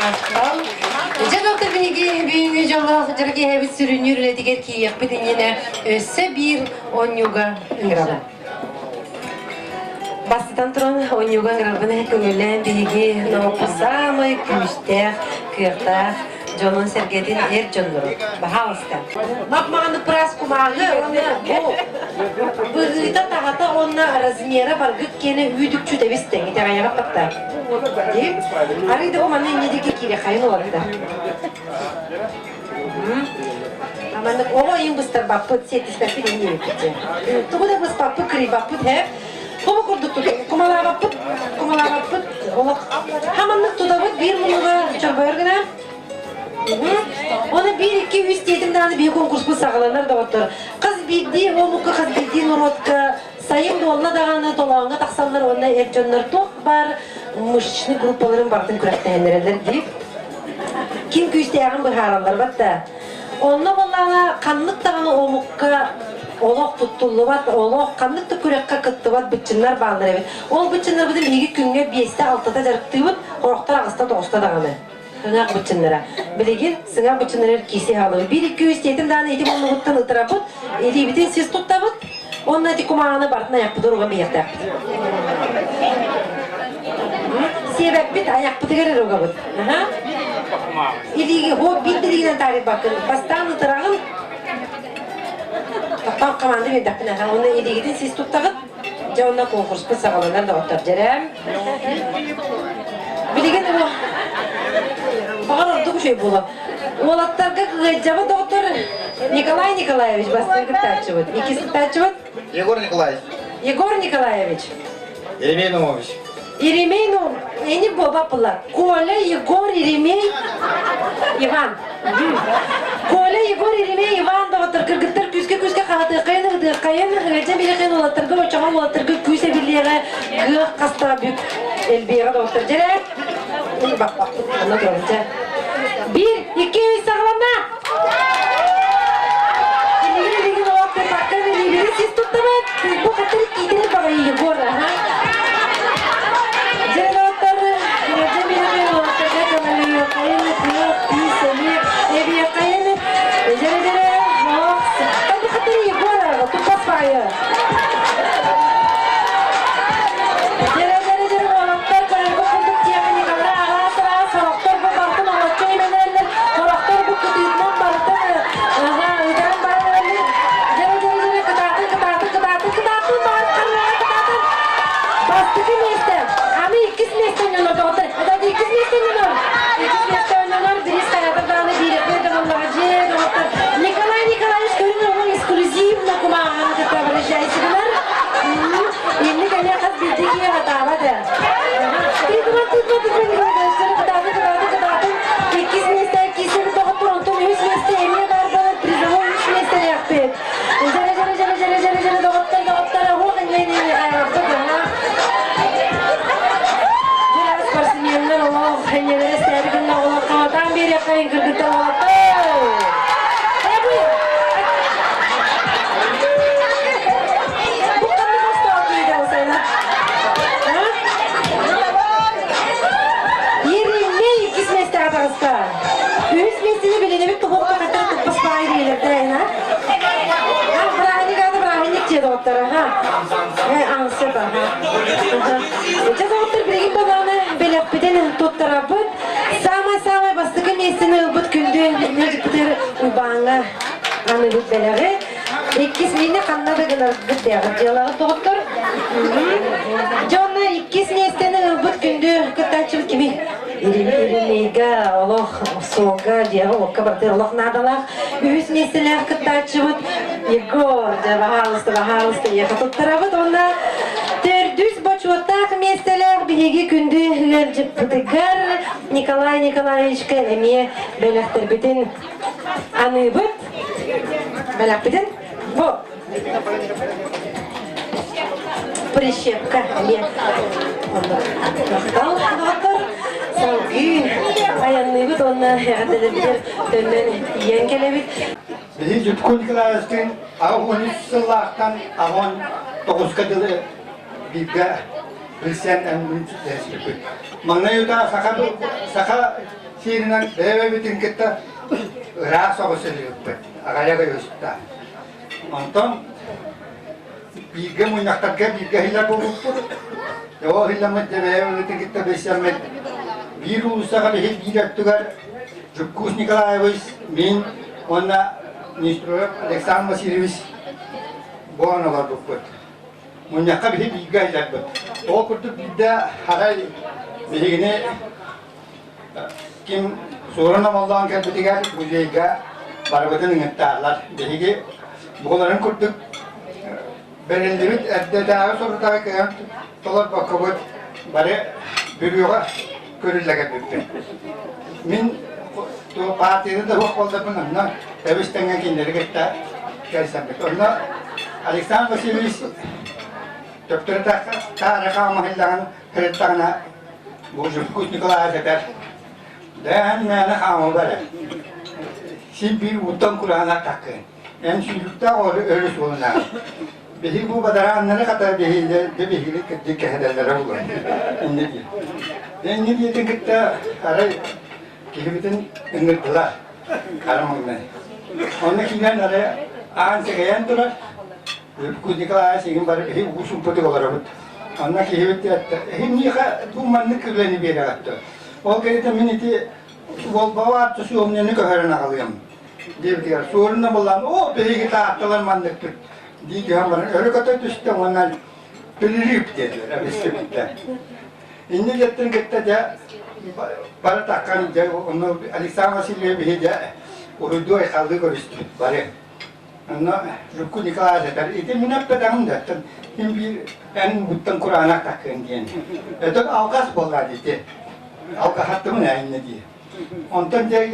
Жадоктор биги бүйүнгө жолох жырги хэбит сүрүнүр этигер кийек битине өссө бир онюга ыңгырабын. Бастан туран онюга ыңгырабын көңүлен биги нопу самый күстэх кыртах Жонун сергетин жоннуру. Бахалыста. Мапманы прас кумагы, бырыта тагата онна размера баргыт кене үйдүкчү дебистен, итагаяга патта. Деп, арыйды оманы недеге кире хайын оларда. Аманнык ого имбыстар баппыт, сетистер пилен не өппете. Тугуда біз баппы кри баппыт хеп, Кому курдук туду? Кумала баппыт, олак. Хаманнык тудабыт бир мунуга чорбойыргына. Оны bir-iki üstedimden bir konkurs bu sağlanır da otur. Kız bildi, omukka kız bildi Nurot'ka sayın dolna dağına dolağına taksanlar onunla ercanlar tok var. Muşçını gruppaların baktın kürektenlerler deyip. Kim küsteyağın bir haralar bat da. Onunla bollağına kanlık dağına omukka olaq tuttullu bat, olaq kanlık da kürekka kıttı bat bütçünler bağlar evet. Ol bütçünler bizim ilgi günge 5'te 6'da jarıktığı bat, koraqtar ağızda 9'da dağına. Sığak bütçünlere. Bilegin, sığak bütçünlere kisi halı. 1-2 yetim dağına etim onu guttan ıtırapıt, eli bitin siz tuttabıt, onun eti kumağını bartına yapıdır, oğa bir yakta yapıdır. Sebep bit, ayak bıtıgerir oğa bıt. Eli o bildiriğinden tarif bakın, bastan ıtırağın, Kaptan kamandı bir dakika, onu eli gidin siz tuttağıt, Onunla konkurs bu sağlanır da otur Cerem. Bilegin o, Bağır oldu bu şey bulu. Olatlarga kıgayacabı doktor Nikolay Nikolaevich bastırgı tarçıbıt. İkisi tarçıbıt? Егор Николаевич. Егор Николаевич. Еремейнович. Еремейнов, eni baba pılar. Коля Егор Еремей Иван. Коля Егор Еремей Иван da otur. Kırgıttır küske kahatı. Kayın hıgıca bile kayın olatırgı. Oçama olatırgı küse birliğe gıh kasta büyük elbiye da otur. Cerem. Bak. Anlatıyorunca. 1, 2, 3 sağlamla. Ligin o vakti bakkan ligin siz tuttamaz. Bu kadar gidilir bana Егор. Jelatlar, Cemile olatırgı kanalıyor. Kayın kıyıp piseli. Eviye kayın. Jere. Bu kadar Егор. Tutmaz payı. Sama bastıkı mesini ılbıt küldü neciptir ubağına anılık beleri. İkisini kanada gınar gıdyağı diyaları doktor. Jonna ikisini esteni ılbıt küldü kıtaçıl kimi. İrimeyga, Allah soğuğa diyağı okka baktır Allah nadalak. Ühüs nesiler kıtaçıvıt. Егор, bahalıstı yaka tuttarabıt ona. Düz boçuvatak meseleler bilgi kündü hırcı pıtıgar Nikolay Nikolaevич'ka emiye belaktar bütün anıbıt belak bütün bu прищепка emiye doktor savgı ayanıbıt ona herdedir dönen yiyen kelebit Bizi Jutkun Nikolaevич'in 13 yıllardan 19 kadılı Bilge Hristiyan emniyet destekli. Mangna yuta saka Sirinan bebe bitin kita rasa oseliyup. Agaya kayo sta. Anton biga mo nakatagga biga hila bubupur. Yo hila mat bebe bitin kita besyamet. Biru sa kali biga tugar Jukkus Nikolaevich min ona ministro Alexander Vasilievich bona var bupur. Munyaka bihi biga hila bupur. O kurtu bidda haray bihine kim sorun Allah'ın kalbeti gel bu zeyga barabatın ngettarlar bihige boğların kurtuk belirliyet eddedağı soruda kayan tolar bakabut bare bürüyoga körüllege büktü. Min to partide de hok oldu bununla evistengen kinleri gitti gelsenbek. Onda Alexander Vasilievich doktora tarika mahillan kreditana bu Jukkus Nikolaevich eder. Dan mana kamu bare. Simpir utang kurana takke. En sülükta öyle sorunlar. Behi bu badaranları kata behi de behi de kehderlere olur. Ne diyor? Ne diyor ki ara kihibitin ingitler. Karamangdan. Onun kinden ara an segayan tular. Jukkus Nikolaevich ingin bare behi usun poti olur. Onun kihibit ya. Hem niye bu manlık kirleni bir yarattı. O kere de miniti bol bava tusu omneni köherine kalıyorum. Diyor ki sorunla bulan o biri kita atalar mandık tut. Diyor ki hamurun öyle kata düştü onlar bilirip dediler. Abisi bitti. İndi gittin gitti de para takkan de onu Alexander Vasilievich de uydu kaldı görüştü. Bari. Ona Jukkus Nikolaevich der. İdi münebbedan da. Hem bir en buttan Kur'an'a takın diyen. Ötök avkas bolla dedi. Alka hattı mı ne diye. Ondan de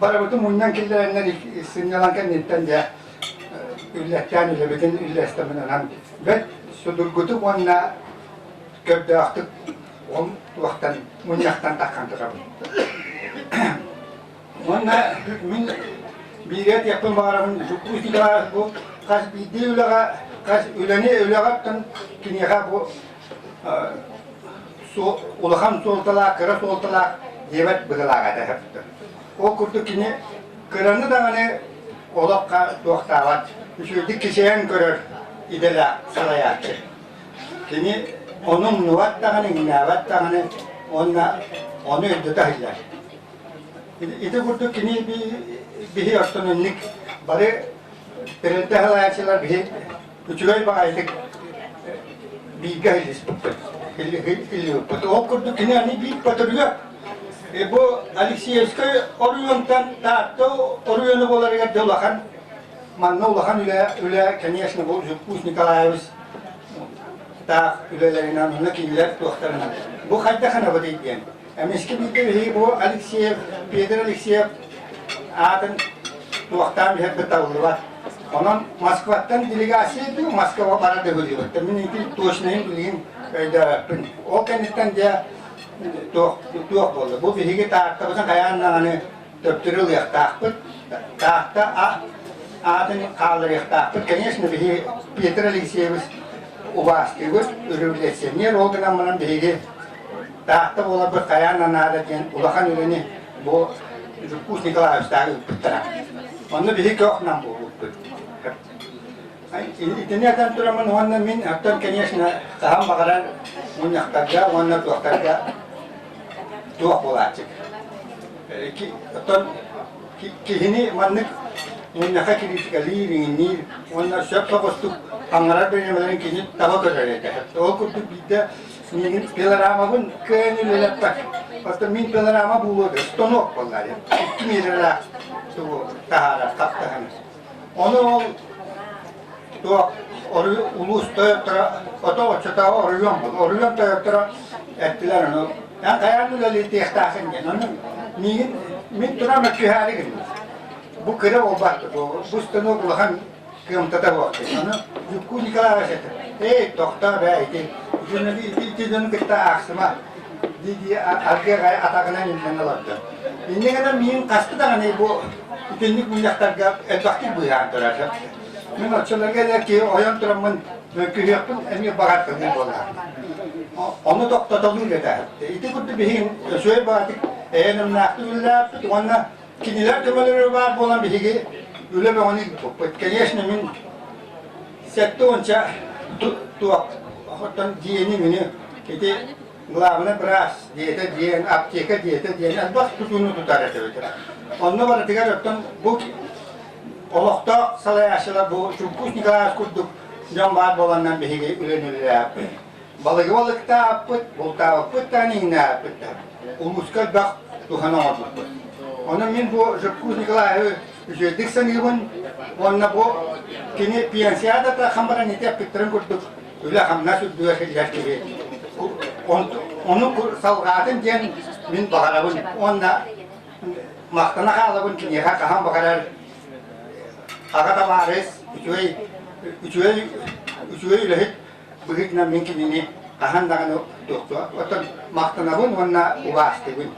barabatı mundan killerler sinyalanken netten de ülletten ile bütün üllesteminen hem ve sudurgutu onna köpde aktık on vaktan munyaktan takkandı kabul. Onna min biret yapın bağırımın Jukkus Nikolaevich bu kaç biddi ülega kaç üleni ülegattan kiniha bu ulahan soltalak, kıra soltalak yemet bıgılağa da hepti. O kurdu kini kıranı da hani olakka doktavat. Şöyle kişiyen görür idele salayatçı. Kini onun nuvat da hani navat da hani onu öldü dahiller. İdi kurdu kini bir yortununluk bari birlikte halayatçılar bir üçügöy bağaydık bir gaylis bıktı. O kurdu kini hani bir patırıyor. Bu Alekseyevskoy Orion'tan dağıttı, Orion'u bolarak dolakan, manna ulakan üle keniyasını bu Jukkus Nikolaevich dağ ülelerine onunla kimiler doktoruna. Bu kayda kana bu deydiyen. Emeski bildi bu Alekseyev, Peter Alekseyev adın doktan bir hep tavırlı var. Onun Moskva'dan delegasiydi, Moskova bana da hürüyor. Temin iki toşnayım bileyim. O kendinden de tuh oldu. Bu bir tahta bizim kayağından hani döptürülüyor tahpıt. Tahta adın kaldırıyor tahpıt. Kendisini bir Peter Alexeyevich ubastıyız, ürürletse. Niye olduğundan bana bir tahta olabilir kayağından adet yani ulakan ürünü bu Jukkus Nikolaevich'ta öpüttüren. Onu bir kökten bu öpüttü. İnternetten duramın onunla min haftan kendisine kaham bakaran munyaktarga, onunla doktorga tuh bolacak. Kihini manlık munyaka kritikali ringin onunla söp sokustuk hangarar benim kini tava körerede. O kurdu bir de min pelarama bun könül lepak. Hatta min pelarama buluyor. Stonok bunlar ya. Kimirler tu tahara kaptahan. Onu tuo ulus Toyota, otoçta Orion Toyota ettiler onu. Yani kayarlı li tehtahin gen onu. Min turamak kühali gen. Bu kere obattı. Bu stano kulahan kıyamtada vakti. Onu Jukkus Nikolaevich etti. Doktor beyti. Jadi dön kita aksma. Di arge gay atakana nimden aladı. İnne kadar min kastı da hani bu teknik munyaktarga elbakti bu yantırar. Min açılarga ki oyan turamın mükühiyatın emi bagat kadın bolar. Onu doktor da lüle de. İti kutu bihin şöyle batik Eğenim nakti üllapit, onna kiniler kömeleri var olan bir higi ülle ve onu toput. Keneşne min sette onça tuak. Ahottan diyeni mini kiti glavne bras diyete diyen apteka diyete diyen bak tutunu tutar etebilir. Onunla var tigar öpten bu olakta salayaşılar bu çubuk nikahs kurduk. Jam var bolandan bir higi ülenüle yapı. Balığı balıkta apıt, bulta apıt tani ne apıt. Uluskal bak tuhana apıt. Ona min bu çubuk nikahı ücretik sanırım. Ona bu kini piyensiyada da kamera nite apıtırın kurduk. Öyle hamna sürdüğü şeyler gibi. Onu salgadın diyen min bakarabın. Onda maktana kalabın ki niye kaham bakarar. Agata varis, üçüye ülehit bugünküne minkini kahan dağını doktu. Otan maktanabın onna ulaştı gün.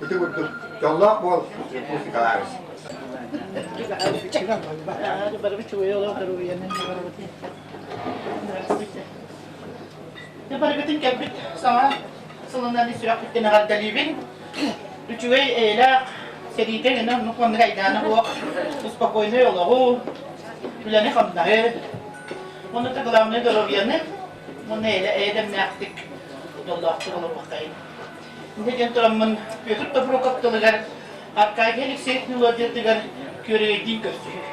Bütün bu yollak bol musikalarız. Ya baragatin kalbit sama salondan isurak bitti na dalibin. Üçüye eylak serite gene nukman gaydana bu uspakoyne yolu. Bilene kamnahe. Onu taklamne doroviyanne. Onu edem naktik. Yolda aktıgılı bakayım. Ne gentoramın götürüp de prokaptalıgar arkaya gelik teknolojiyatıgar köreye din gösteriyor.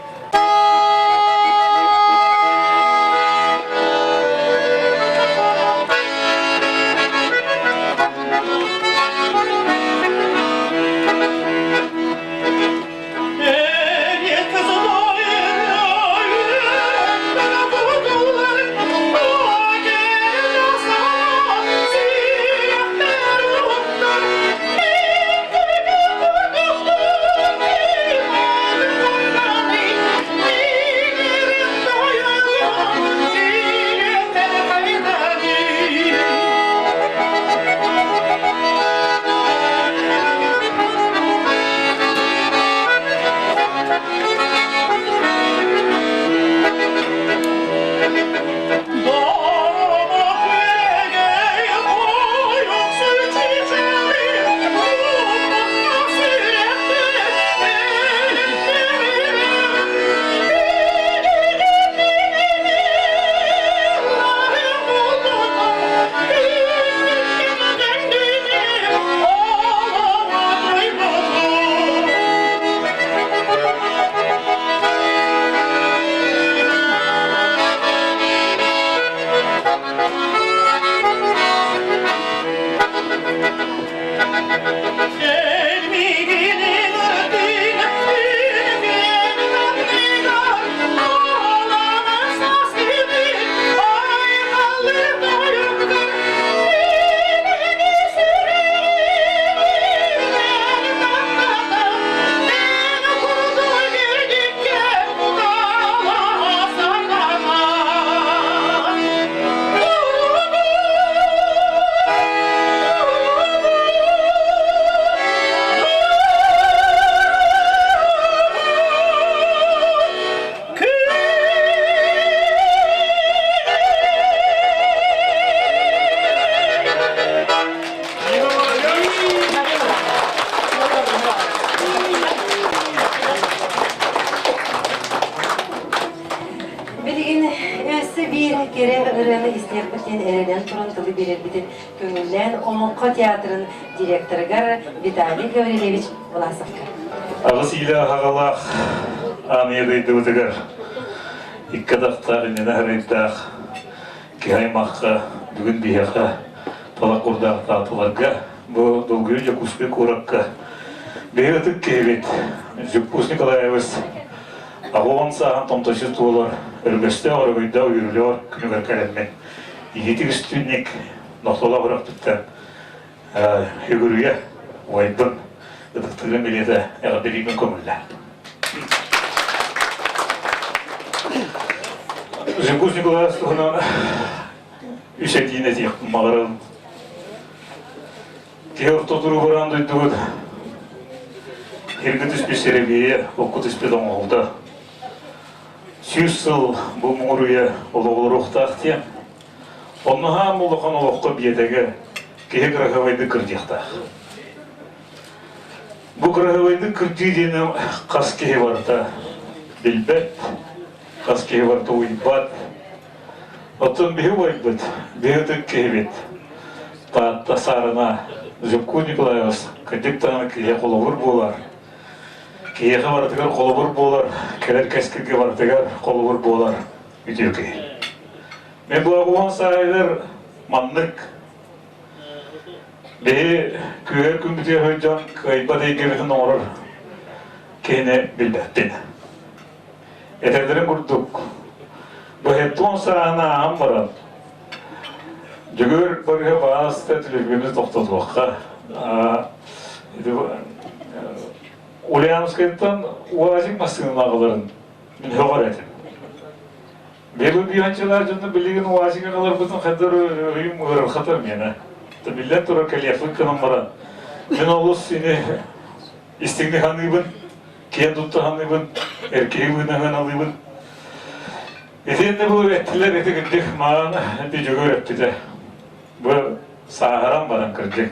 Direktörü Vitaliy Gavrilevich Vlasovka. Ağısıyla hağalaq anıyadıydı ötüger. İkkadaqta inene haraytaq. Kihaymaqqa, bugün bihaqa, palaq urdaq tatılarga, bu dolguyu Jakuspek urakka. Beyatık kehbet, Jukpus Nikolaevich, Ağoğan sağın tomtaşı tuğular, örgüste arabıyda yürülüyor, günüger kalemmen. Yetik üstünlik, noktala bıraktıktan, hügürüye, vaydın, dıdıktığın bilete, eğadeliğimin kömülle. Jukpus Nikolaevich tuğuna, üşetiğine diyektim malarım. Kehor toturu vuran duyduğu, Hergütüs bir serebiye, okutüs bir oldu. 100 yıl bu muğruya oluğulu ruhtaq diye. Onu ham uluğun uluğqa biyedege kehe kırağavaydı kırdiqtaq. Bu kırıhıvaydı kırcıydı kaskihi vardı bilbet, kaskihi vardı uybat. Otun bihi vaybat, bihi tıkkihibit. Taatta sarına, Zübku Nikolayos, kıdık tanı kiye kolubur bolar. Kiyeğe vardıgar kolubur bolar, keler keskirge vardıgar kolubur bolar. Ütüyor ki. Men bu ağuan sahiler manlık. Behi küher kümbütüye höycan kayba deygemetin oğrar. Kene bilbettin. Eterlerin kurduk. Bu hepton sahana ağam varan. Jügür barıya bağısta tülürgümüz doktotuakka. Uleyanskayttan uazim masının ağaların min högar etin. Bebu biyançılar cunda bilgin uazime kalar bütün kadar öğüm uğrar khatar miyana. Millet turar kaliyaflık kanım varan. Men olus seni istigni hanıybın, kiyen tuttu hanıybın, erkeği bıgınan hanıybın. Etinde bu ettiler eti gittik mağana bir jügür etti de. Bu saharan baran kırdık.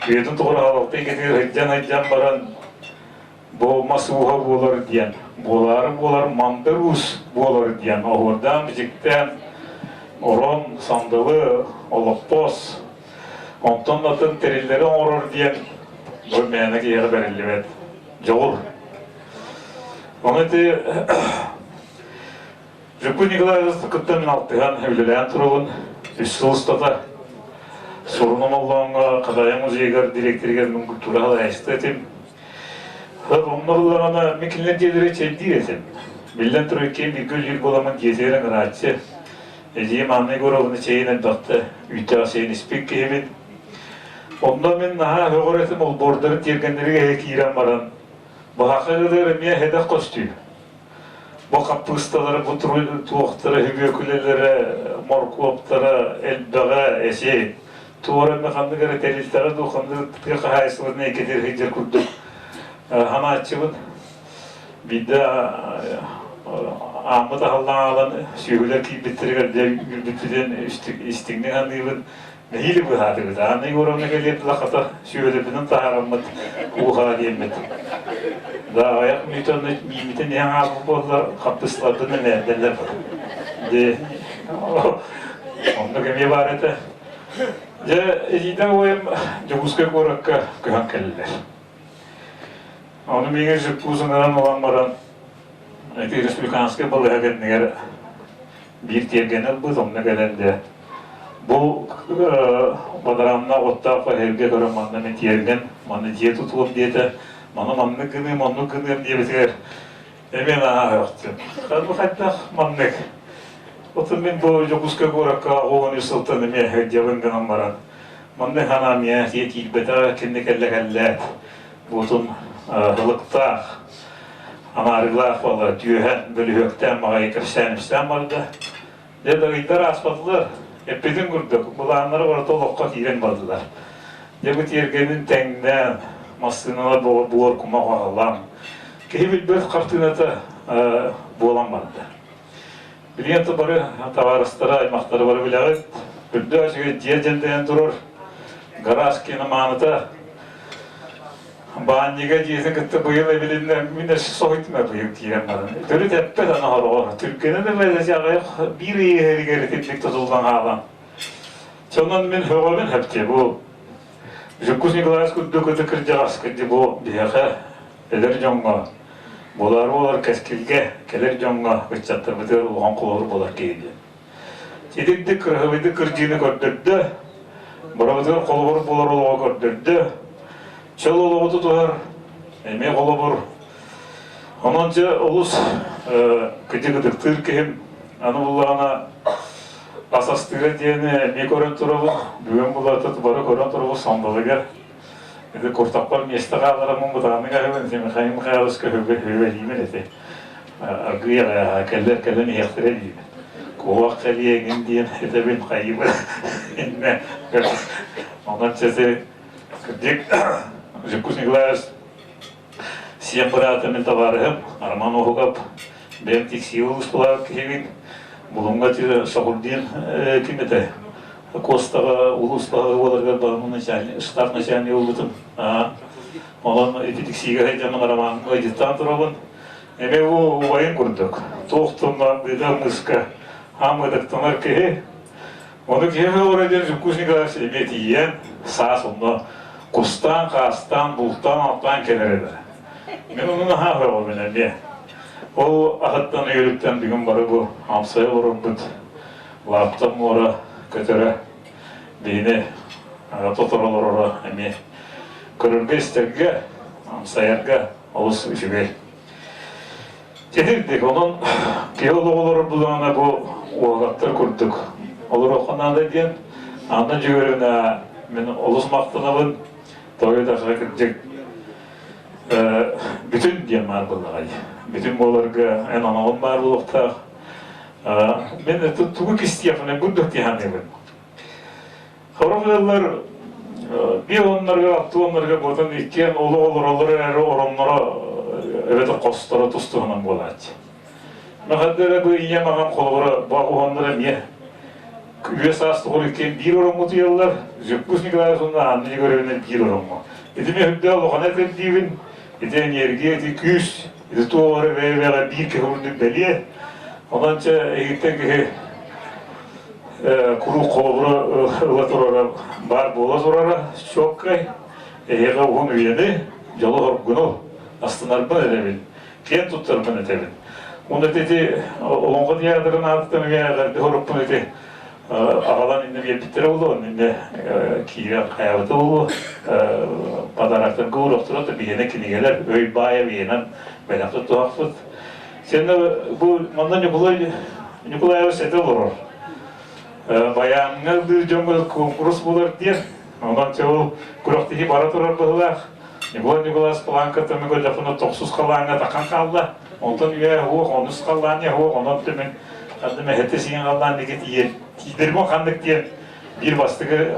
Büyüdün tuğra halıqta getir hıccan baran bu masuha bolar diyen. Bolar mamberus bolar diyen. Oradan bizikten oron sandalı olakpos. Ondan atın terilleri orur diyen. Bu meyana giyer berilli bet. Joğur. Onu de Jübku Nikolayos kıttan altıhan evlileyen turulun. Üstüstata sorunum Allah'ına kadaya müziğer direktörgerin kulturalı estetim. Onlarla mekinler diyeleri çeldi etim. Bilden turuyken bir gül yıl bolamın diyeterin rahatçı. Eceyim anne gorovunu çeyinen baktı. Ütü şeyin ispik kehimin. Ondan ben daha höğretim ol bordarın tergenleri gehek İran varan. Bu hakikaları miye hedef koştuyor. Bu kapıstaları, bu tuğukları, hüböküleleri, morklopları, elbağa, eşeği. Tuğra mekanlı gara teliltara dokandı, tıkı hayıslarına ekedir hicir kurduk. Hana açımın, bir de Ahmet Allah'ın alanı, şühüler ki bitirger, gülbütüden istignin hanıyımın, neyli bu hadı da? Hanıyı oranına geliydi lakata, şühüler binin taharammat, uha diyemmet. Daha ayak müytanı, mimitin yan ağabey bollar, kapısladığını ne derler var. De, onu kemiye var ete. Ya, ejiden oyum, Joguska korakka köhan kelliler. Onu mege jükkuzunların olan varan, eti Respublikanske balığa gelmeler, bir tergenel bu zamana gelende. Bu badaramna ottafa herge göre manna metiyergen, manna diye tutulum diyete, manna gınım diye bitirir. Emin ağa yoktu. Bu hatta mannek. Otun ben bu Joguska korakka oğun sultanı meye cevengenen varan. Mannek hana meye yetil beta kendi kelle Butun hılıkta anarılar var, tüyhen bölühökten mağa kirsenimsten vardı. Ya da gitar asfaltlar, epedin kurduk. Bulanları var tolokka giren vardılar. Ya bu tergenin tengden, masınına buğur kuma ağalan. Kehi bilbet kartınata buğulan vardı. Biliyatı barı tavarıslara, aymakları barı bilağıt. Bürdü açığı ciğercendeyen durur. Garaj kene manıta. Bağınıga ciğesin kıttı bu yıl evliliğinden minne soğutma bu yıl diyen var. Türü teppeden ağır olur. Türkiye'nin de böyle ağayak bir iyi heri geri teplik tutuldan ağlan. Sondan ben höğabın hepti bu. Jübkus Nikolayos kuddu kıtı kırcağız kıttı bu diyeke. Eler jonga. Bolar keskilge. Keler jonga. Kıçattır bıdır uğan kulur bolar keydi. Çedikdi kırhıvıydı kırcığını gördürdü. Burabıdır kolubur bolar oluğa gördürdü. Çal oluğu tutar, emeği kolubur. Onunca olus kıcıgıdıktır ki hem anı bullağına asastıra diyene emeği koran turabı, büyün bullağıta tubarı koran turabı sandalı gel. Ede kurtaklar miyeste ağlarımın budağını galiba, semi kayım kayalışka hüveliymen ete. Agıya keller miyektir ediyim. Kovak kaliye gün diyen ete ben kayım. Ondan çese kıcık. Jübkus Nikolayos siempre atamen tavarhım, arman oğukap, ben tiksiyolus bulak hevin, bulunga tira Şahurdin kimete, Kostağa, Ulus'ta olarga bağımın şahane, ıştar şahane olgutum. Onun epitik sigarayı camın aramanı cidden duralım. Eme o bayın kurduk. Tohtumdan bir de mıska. Hamıdıktanlar ki onu kime oraya Jukuşniklar emet yiyen sağ sonunda kustan, kastan, bultan, alttan kenara da. Ben onun hafı o benim diye. O ahattan yürükten bir gün barı bu hamsaya vurup bud. Laptam ora kötüre beni totorlar ora emi. Körülge isterge hamsayarga olus işi Tedirdik onun geoloğları bulana bu oğlatlar kurduk. Olur okundan da diyen andan jügerine men olus maqtanabın toyda gidecek bütün diyen var buлагай. Bütün bolarga en anavın var bulukta. Men tuğuk istiyafına bulduk diyen ben. Horoglar bir onlarga attı onlarga buradan iken olur er oranlara evet kostara tustuğundan bolat. Mahadere bu iye mağam kolları bu onlara niye? Üye sağlık olurken bir oran mı diyorlar? Jukuşniklar sonra anne görevine bir oran mı? Edime hübde olana tepdivin, eden yerge edi küs, edi tuğları ve bir kehurdu beliye. Ondanca eğitte ki kuru kolları ılatıra bar boğaz orara çok kay. Eğer onun üyeni jalı horgunu aslında ben edebil. Ken tutar ben edebil. Onu dedi olonga diyadırın altından üyeler de horup bunu dedi. Ağalan indi bir bitir oldu, indi kiyan hayatı oldu. Padaraktan guruktur da bir yene kinigeler öy baya bir yenen belafta tuhafut. Sen de bu mandan Nikolay Sete olur. Bayanlar bir jongol konkurs bulur diye. Ondan çoğu kuruktaki baraturar bıhlar. Nikolas Planka tamme lafını toksuz kalanına takan kaldı. Ondan ya o onus kalan ya o ondan temin adı mehetesiyen kalan deket yer. Tidermo kandık diye bir bastığı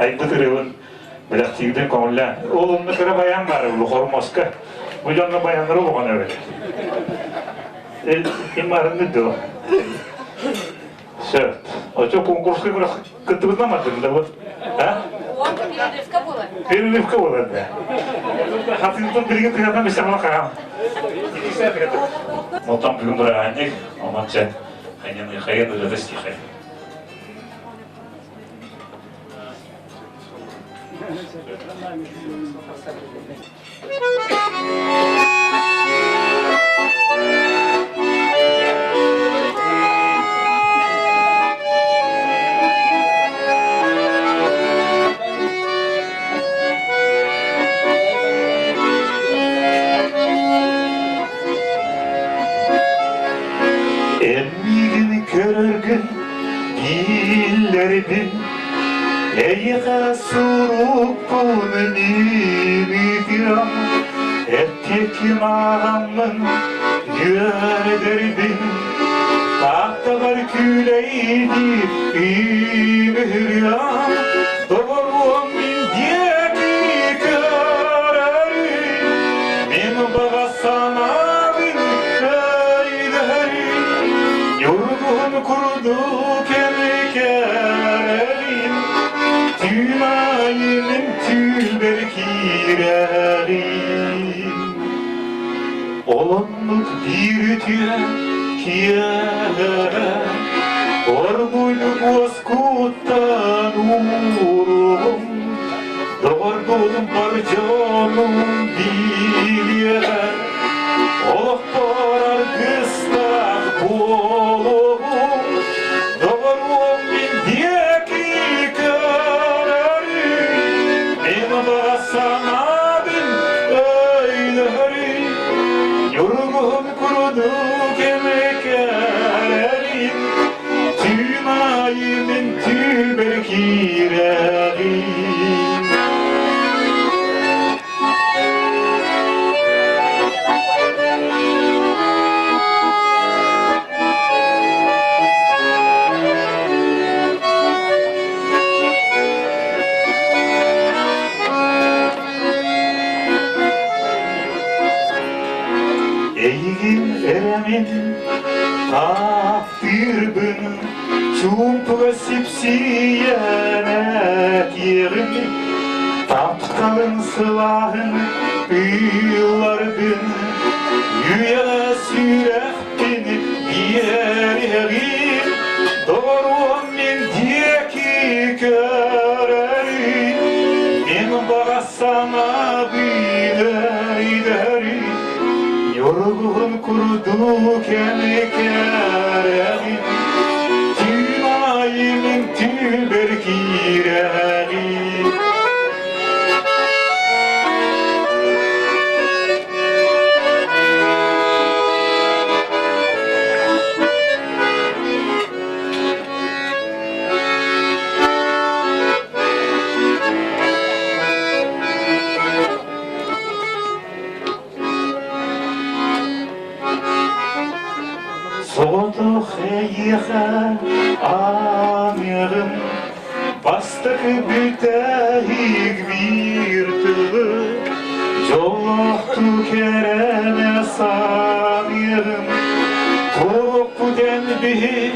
ayıbı tırıvın belaktigden konulla. Oğlumda kere bayan var bu hormoska. Bu canlı bayanları olan öyle. İmarını da. Şöyle. O çok konkurska göre kıtırdamadın da bu. Ha? Перерывка была, да. Хатинтон берген тыгатан бесе мала кагам. Икисе тыгатан. Мотам бүгүн дura анек, оманча хайнен хайен да стихай. Körgün dillerin eyga suruk bunun ettik mağamın yörderdin tahtalar küleydi mühryan doğrum bin diyeki köreri min bağasana bin köyleri yorgun kurudu kemekerim tülayının tülberkilerim olanlık bir tüye kiyere orguluk vaskuttan uğrum doğurdum parçanım bir yere oh parar kıstak bolum doğrum bin diyeki köreri ben basana bin öyleri yorgun kurudu kemeklerim tümayimin tülberkilerim Eygin eremin takdirbin çumpuğa sipsiyenet yerin taptık kalın silahın yıllardır yüye sürektin diyeri doğru min diyeki köreri min bağasana bileyleri yorgun kurdu kemikereri tünayimin tüberkireri Soğudu heyhe amirim bastık bütehik bir tığ Joluktu kereme samirim Tuğuk puden bihi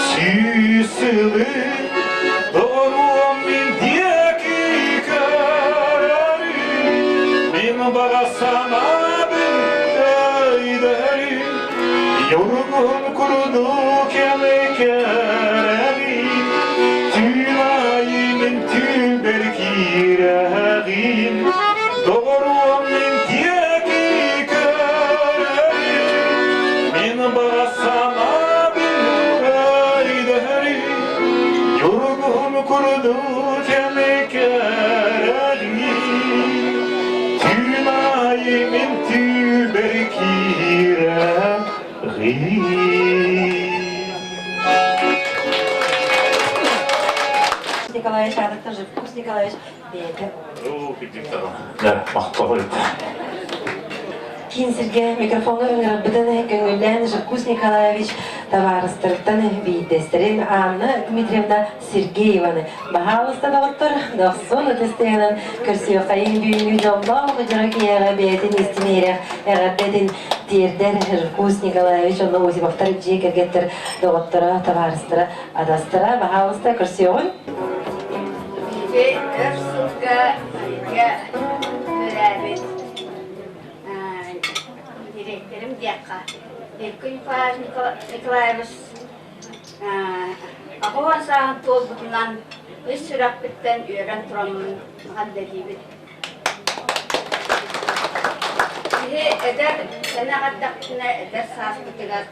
süsülü Doğrum min diyeki köreri Min bağasana bin döyderi Yorgun kurudu kemikereri Tülayimin tüberkirerin Doğru min diyeki köreri Min bağasana bin öyderi Yorgun kurudu kemikereri Tülayimin tüberkirerin Николаевич, Адактар Живкус Николаевич, бейді. Да, мақтау етті. Кейін сізге микрофонға өңіріп бұдын көңілден Живкус Николаевич товарыстырыптан бейдестерін Анна Дмитриевна Сергееваны. Бағалысты доғыттыр, доқсон өтістігінен көрсіе қайын бүйінгі жоллау ғыжыры кейеға бейетін естімейрі әғардетін Тердер Живкус Николаевич оны өзібақтар жек әргеттір доғыттыра, товарыстыра, адастыра, бағалысты көрсіе ғой? Örsulga beraber direktörüm Diyakka. Erkün Fahar Nikolaevich Ahovan sağın tolbutundan üç sürakbitten öğren turamın muhaddedibit. Bihi eder sene haddakına eder sağlıklılar.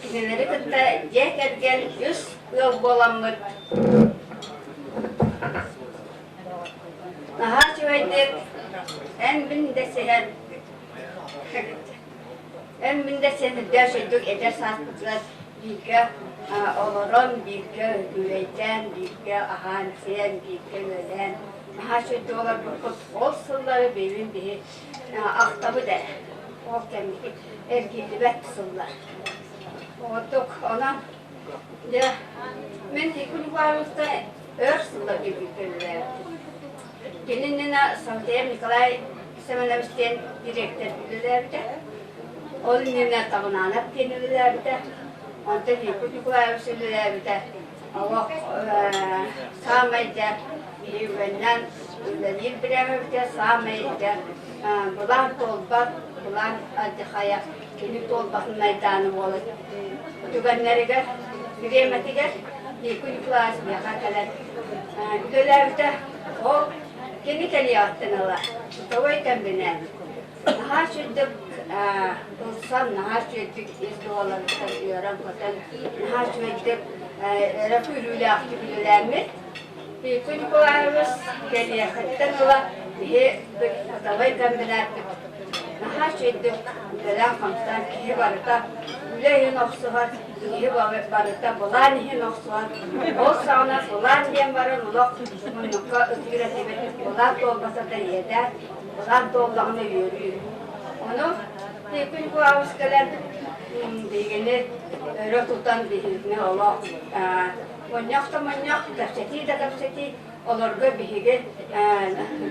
Kineleri kıtta yek ergen 100 yıl bolanmır. Nahar çöydük, en binde seni derşedük eder sağlıklılar. Bilge olurum, bilge güveyten, bilge ahansiyen, bilge ölen. Nahar çöydük olar bu kut olsunları benim bir aktabı der. O kemik ergili beksunlar. Olduk ona de men hikun varlıkta örsünler gibi görüler. Gelinine Savcıya Nikolay Semenevich'ten direktör bilirlerdi. Onun yerine tabunanat denilirlerdi. Ondan hikun Nikolay bilirlerdi. Ama sağmaydı. Güvenden bir biremevde sağmaydı. Bulan tolbak, bulan adıkaya. Kini tolbakın meydanı olur. Güvenleriger, biremetiger. Hikun Nikolay Semenevich'ten bilirlerdi. O kini keliyattın Allah. Tavayken binen. Naha şüddük olsam, naha şüddük izli olanıktan diyorum. Naha şüddük refürüyle aktibilirlermi. Hikun Nikolay keliyattın Allah. Tavayken binen. Naha şüddük bilen kamstan kihi varıda. Üleyin oksu var. Kihi varıda bulan ihin oksu var. Olsa ona bulan diyen varın ulak. Munukka ısküret evet. Bulan dolmasa da yeder. Bulan dollağını yürüyor. Onu hepin bu avuskeler bilgini öyle tutan bilgini Allah. Manyak da manyak, kapseti de kapseti. Olurga bilgi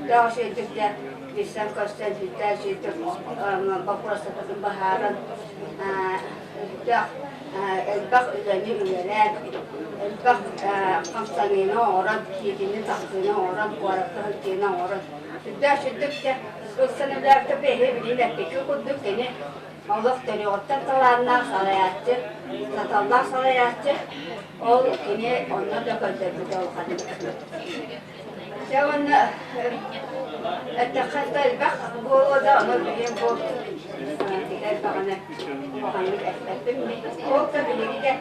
daha şeydikler. Bilsem kastet biter şeydik. Bakurası takım baharan. elbaq üleni üleler, elbaq kamsanına orad, yedini tahtına orad, kuaraklarına orad. Süddük de, o senelerde behe bilirler, peki kurduk seni, Allah dönüyorlar, talanlar salayatçı, satallar salayatçı, o yine onlar da gönderdi de olmadı. Şavanla, اتخذت البخ وده مربيين فوق البغنة وغني أكتبني فوق تبليجة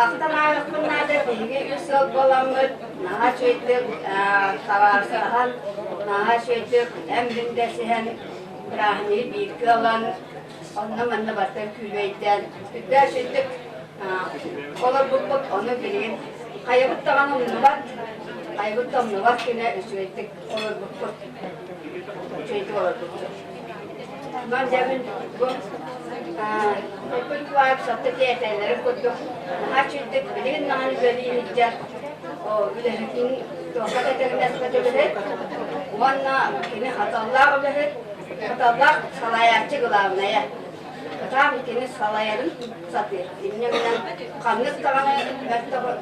أختنا كنا ده بيجي يسوق بلامد نها شويتك سوارسهل نها شويتك أمرين دسهن راهني بيكلان أنا من نبتة كويتان ده شويتك كلا بقول أنا بيجين خيبت تغنم نبات Aybıktam ne var ki ne üstüyettik olur bu şeydi olur bu. Ben demin bu hepin var sattı diyetenleri koyduk. Açıldık bilin nani böyle ineceğiz. O ülkenin tokat etelimez kadar Vanna kini hatalar olur. Hatalar salayakçı gılavnaya. Tam kini salayarın satır. İnnemden kanlık tağını mektaba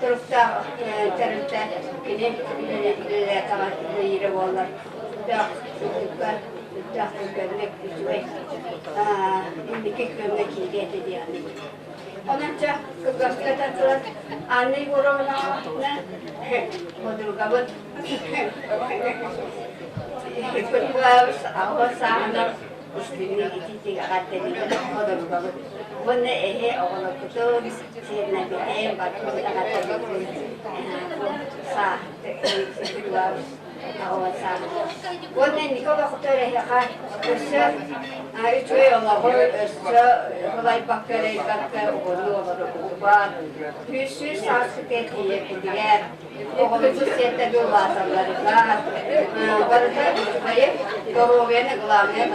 Turukta, tarımda yine tamam yeri varlar. Dak, çocuklar, dak gömlek düşüyor. İndiki gömlek hediye yani. Onunca kızlar tatlılar anne yorumuna ne? Modur kabul. Kutlular, ağır sahne. İstediğini gidecek akademi modur kabul. Bunu ehe oğlu kutu, sihirle bir ev bakımı akademi sah, kutlular, ağır sahne. Bunu Nikola kutu rehiqa, üstü, üçü yollağı, üstü, kolay bakkara, oğlu olur, var. Üstü sahsı tehliye gidiler. Oğlu siyette bir vatanları var. Barıda üstüyü, doğru beni kılavmaya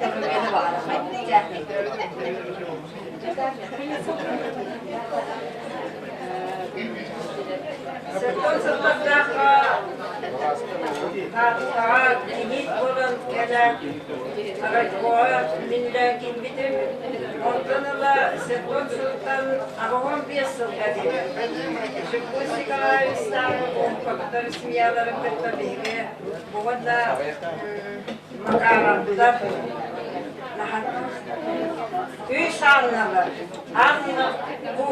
takımını var. Sekon sepataka saat ini bulan kala arakoa minda kimbitim ondanala sekon sultan abahon biasıl kadi. Şukusika İstanbul kapıda resmiyaları tabihe bu da makaramda nahat üç anlamlar anlamlar bu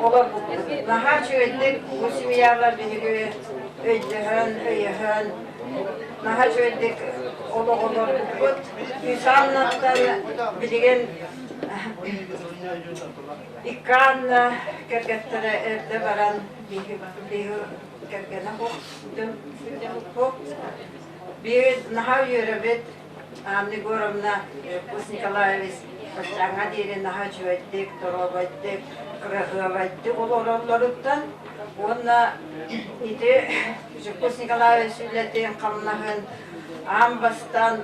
ola naha çöydük bu simiyarlar beni göre öydühön naha çöydük ola bu üç anlamdan bilgen İkkan kerketlere evde varan bihu kerkene bir naha yürübet Amni goromna Kus Nikolaevich Başanga diri naha çöydük, dorobattık, kırıkıvattık olorlarıktan ona iti Kus Nikolaevich ületin kamnahın ambastan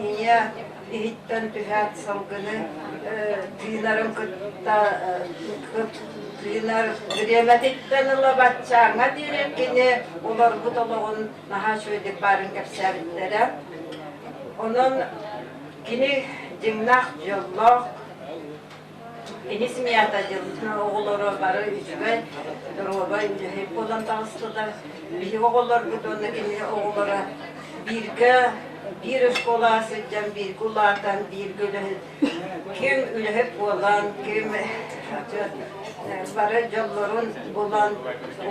niye ihitten tühat salgını tüylerin kıtta tüyler diremetitten ula başanga diri kine olar bu doluğun naha çöydük barın kapsabitlere onun kini cimnak jolloq inismiyata jilna oğulları barı üçüve doroba hep olan tanıstılar bir oğullar bütünü kini oğulları bir eskola sıcam bir kulatan bir gülü kim ülhep olan kim barı jolların bulan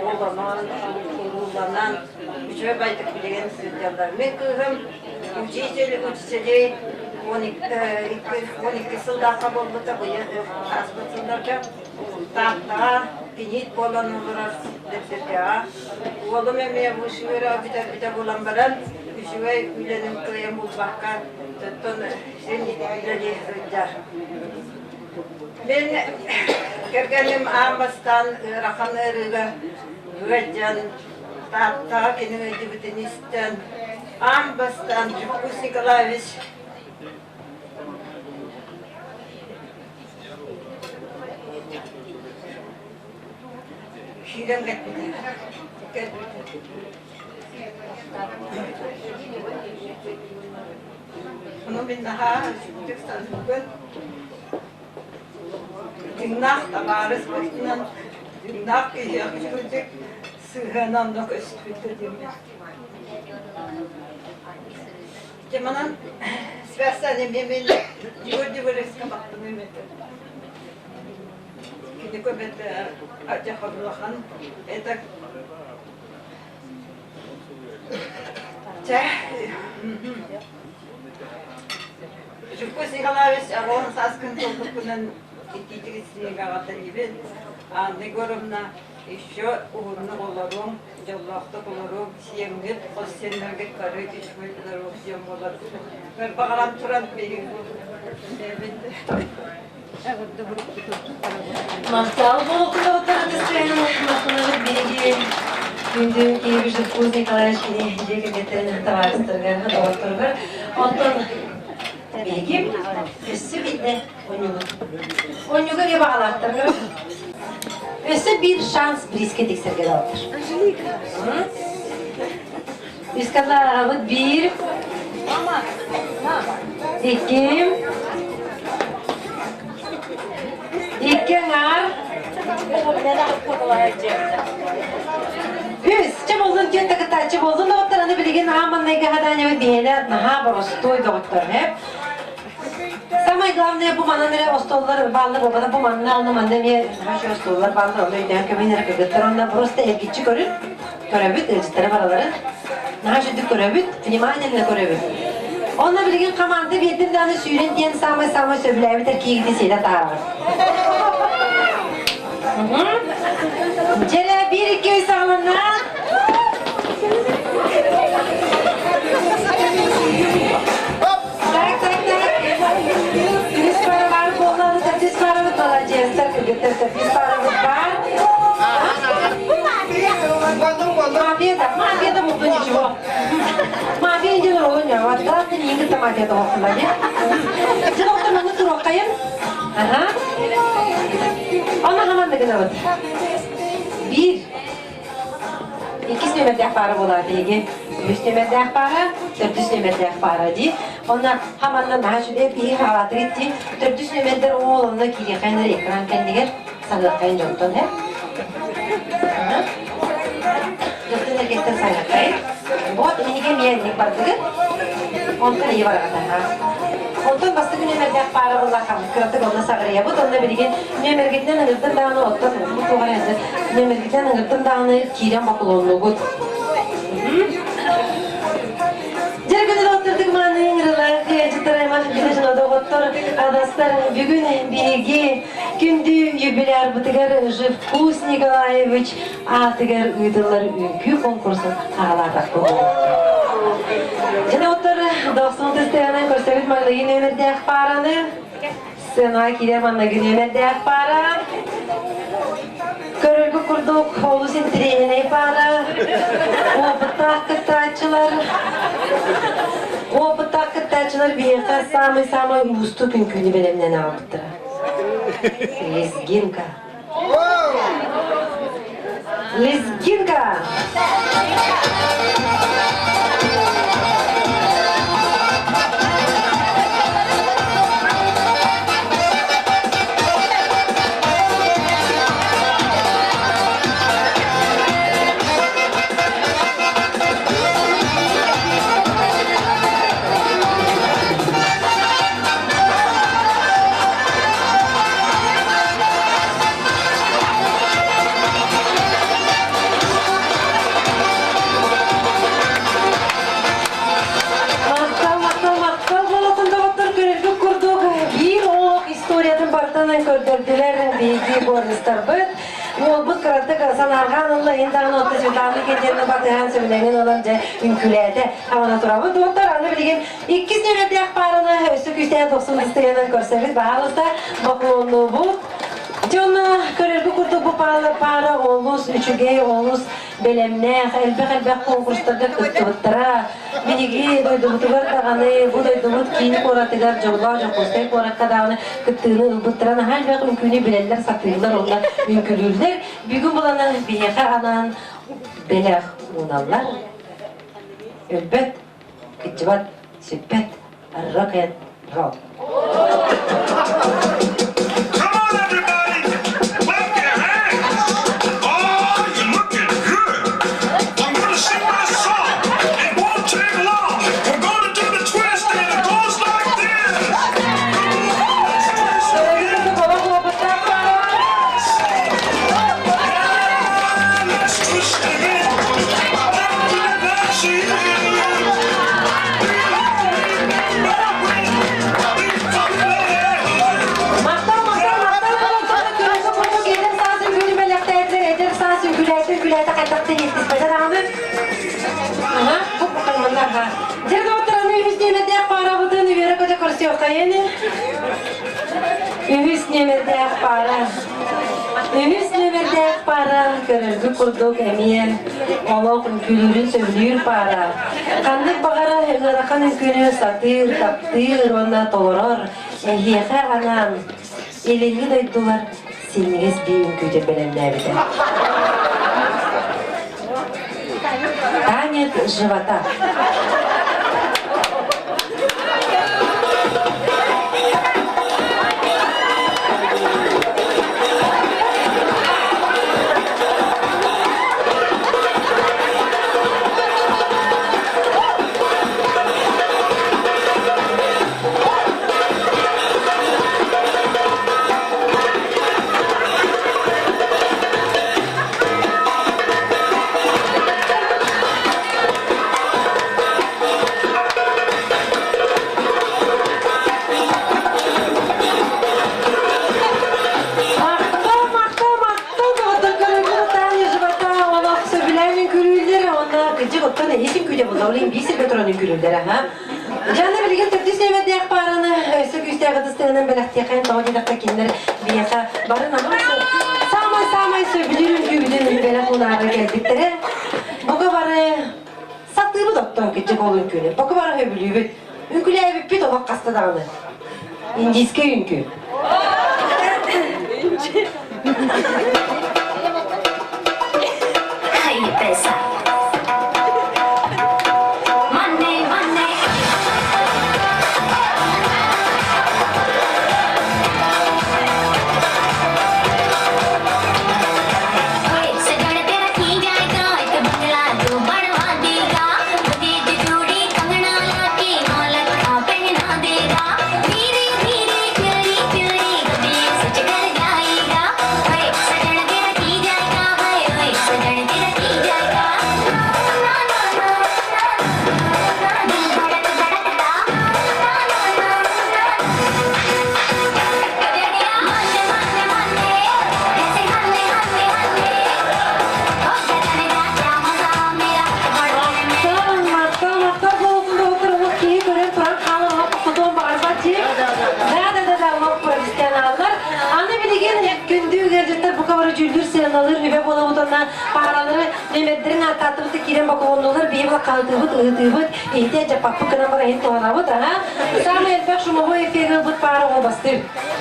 oğulanan üçüve baytık bilgen sıcamlar mekıhım Учитель 12 сылда kabul da bu asbıtınlarca tahta pinit bolan olur dedi ya. Oğlum emiye bu şüvera biter bolan baran şüve ülenim kıyam uzbakka tutun sen üleli rıcar. Ben kerkenim ambastan rakan erga rıcan tahta kini ödübütünisten ambastan Kus Nikolaevich Şirin getmedi. Bunu bin daha Kırtık sanırım. Dinnak tabarız başından dinnak yakışıklıcık sığınan da köstüktü diyorlar. Cemanan svesane memin gördü böyle skabattı memete. Kidi köbette acı hablahan etak Жукуси галавис арон саскын толкунан ититигисни гаватан gibi Anne görümna еще угунны оларым, жаллахты оларым, сиемгет, қоссенмергет бары ишмай оларым, сием олар. Мен бағарам туран бейін. Мақтал болуқында отырды сүйенің мақталары бейге күнді кейбір Жукус Николаевич жеге кетерін таварыстырға, доғыртырға. Оттан бейге өссі бейді онюғы не бағалақтырға. Өсі bir шанс близке тексерге дауытыр. Üskatlar bir, iki nar, üç. Çem olsun tüyün takıta, çem olsun doktorunu bilgin aman neyge hadanyevi diyeler, naha barostoy doktor hep. Самое главное, bu mananere ostollar ballı babada bu manana onu mandemeye haşi ostollar ballı onu ödüyen kömeğinere kögüttür. Onda просто ergitçi görün, körevüt, elçitlere paraları. Nahaş ödük körevüt, vnimanyenle körevüt. Onunla bilgin kamandı bir tane suyun diyen samay söbülevi terkiye gidesiyle tağır. Cere bir iki üç alınlar. Мафия муду ничего. Мафия не роль, а вот не инги там мафия того хлебе. Доктор мені турок кайын. Ага. Ona hemen de gınavat. Bir. İkisi nömerde para bolar diyege. 3 nömerde para, 4 nömerde para diye. Ona hemen daha şöyle bir havadır etti. 4 nömerde oğlumla kiri kaynır ekran kendiler. Sanat kayın yoktan hep. Yoktan erkekten sanat kayın. Bu inige miyenlik vardır. Ondan iyi var kadar. Ondan bastı günü nömerde para bolar kaldı. Kırattık onunla sağırıya. Bu da onunla birlikte nömergitten anırdım dağını ottan. Bu tuğar yazdı. Nömergitten anırdım dağını kiren bakılığını gut. Jargıda oturduk manın rılar, kıyacıtlarıma güneşine doktor adaslar bugün birigi gündü юбиляр бутыгар Живкус Николаевич атыгар уйдылар үnkü konkursun ağlardak buldu. Jana ottur 90 testenen korsevit maglığı nömerde akbaranı Sena kider manna nömerde akbara Körülgü kurduk, oğlu sintireyene para O bıtak kıtaçılar O bıtak kıtaçılar bir yaka samay ustu künkünü belemden aldıktıra Lezginka Lezginka Ол бұт қыратты санарған ұлы ендағын отты светланы кендерінің батыған сөбіленген оланжа үнкіледі. Амана тұрабы доғыттар аны білген 2 нөмірде ақпарыны өсі күштен 90 дыстығынан көрсеміз бағалыста бақылуынды бұт. Жона көрергі күрді бұл пары олыс, үшіге олыс, белемнех, әлбек конкурстарды күтті бұттыра. Бенеге дойды бұтығыр дағаны, бұл дойды бұт кейіні қоратығар жоғла, жоқостай қоратқа дағаны күттіғыны ұлбыттыраны әлбек үмкүні білелер, сатығылар, олар үмкілілдер. Бүгін бұланы бейеқі анан белеқ уналар. Өлбет, күтчібат, сөппет, аррақет, рау. Körüzü kurduk emiyen, Allah'ın külürün sövülür para. Kandık bağıra hıgırakan günü satır, taptır, onda toloror. Ehliyeğe anam, elini duydular, silminiz bir ünküce belenlerdi. Tanет живота. Canım bilgin tüptüs nevet yak paranı, ösü güçler gıdıslarının belaktiyakan tağcıdakta kinler biyaka barın anamsı. Samay söbülürüm gübülün belak onarı geldikleri. Bu kabarı sattığımı doktor küçük olun günü. Bu kabarı höbülübü. Ünküle evi bir dolak kastı dağını. İnciske ünkü. Hayır pesa. Alır ve bana butondan paraları Mehmetlerin tatlıbıtı kiren bakovondolar bir bak kaldığıbıt ığıtıbıt ihtiyaca papı kına bana en toğrabıt ha sama elbek şuma bu efeği bıt para o bastır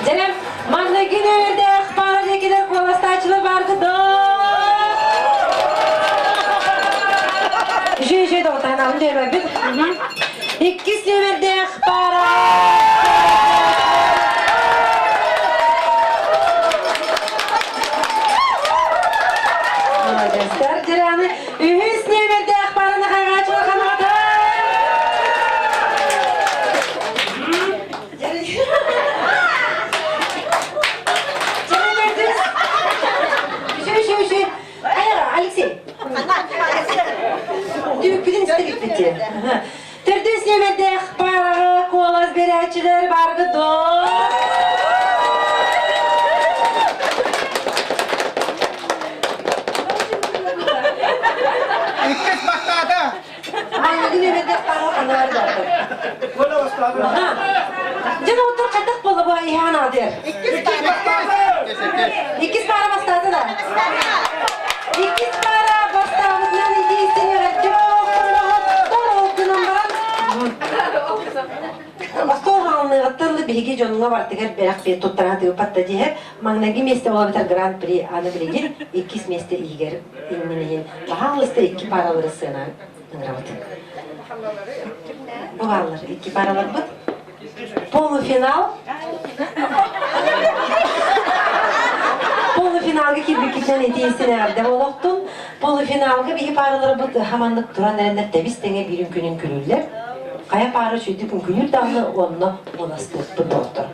canım manna günü verdi para dekiler kolastacılı bardı da Jüjü de otanağım derme bir İkisini verdi para Serdiranı ühüsne verdi akbarını kaygaçlı kanadı. Canım verdiniz. Şu. Hayır, Alexey. Düğüpülün istedik bitti. Terdüsne verdi akbarı, kolaz beraçılar bargı doğ. Anladın evet de para kanar da. Kola ustadı. Canım otur katak bolu bu ihana der. İkiz para bastazı da. İkiz para bastazından iki isteniyor. Çok doğru okunan bana. Stoğanlı atırlı bilgi jonuna vartıgar berak bir tuttara diyor patladı hep. Magnagi meste olabilir Grand Prix anı bilgin. İkiz meste iyiger inminin. Bahalısında iki paraları sığınar. Bu varlar iki paralar bud. Полуфинал. Полуфиналга кирбикитен этиесине арды олоқтун. Полуфиналга бии парылары бұд хаманлык туран әрендер тәбістеңе бірін күнін күлілер. Қая пары шүйді күн күнір дағыны онны оласты бұд доқтыр.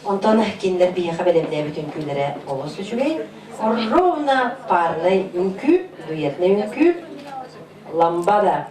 Онтан кендер бии қабелемне бүтін күлері оласы жүгей. Ровно парный үнкү, дуетный үнкү, ламбада.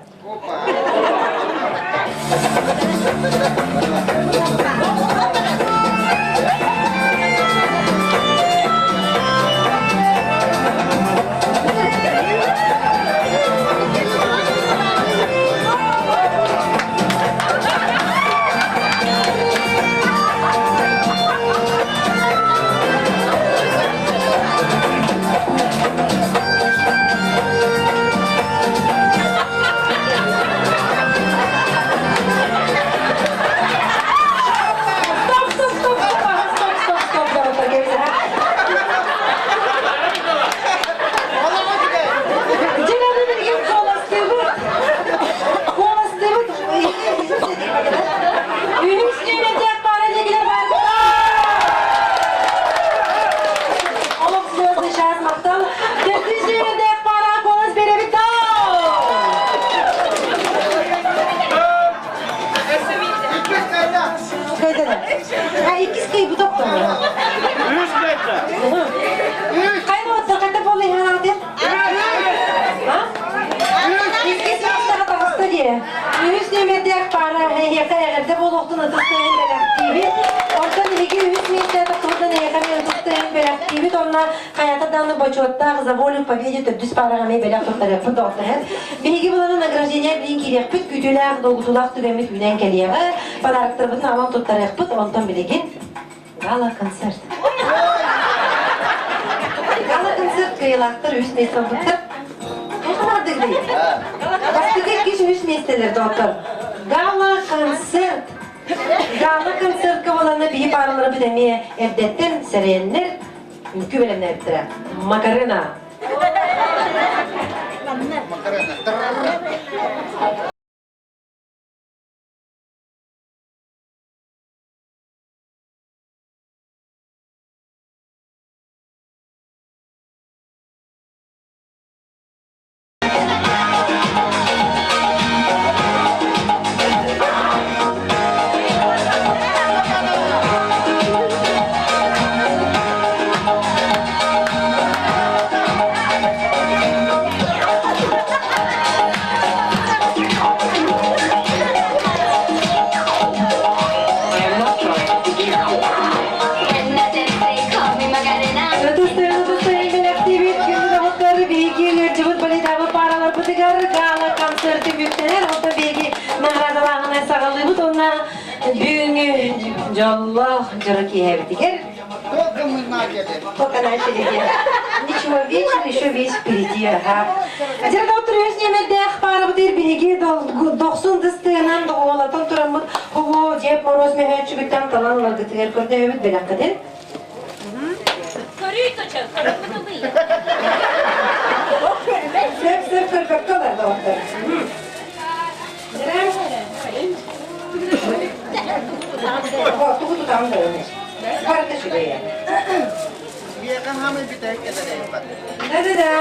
За волю победе төбдүс парагаме белек тоқтарып футболтарат. Беги буланы награждение билин кирек бит күтүләр долгутулак түгәмит менен келиеге подарктар бит аман тоттарып бит онтан билеген гала концерт. Гала концерт кыйлактар үз месте буттар. Кайхамады ди. Бастыгы киш үз местелер доктор. Гала концерт. Гала концертка буланы бии паралары бидеме эрдеттен сереннер Үнкі білімді әптірі. Макарена. Джаллах, джараки хевтигер. Только мы начали. Только начали делать. Ничего, вечер еще весь впереди, ага. Теперь доктор өзіне дәқ пары бұдыр беге 90 дыстығынан доғалатан тұрамыд. Оғо, деп мороз мехет жүгіттен талан ларгытығыр көрді өбіт бәлек қаден. Көрійточа, көріқпіді бұй. Сөп көрпек қалар доғатыр. Тугу тутам да емес. Барты шүгейе. Бияқан хамы бітәк кетеді. Да.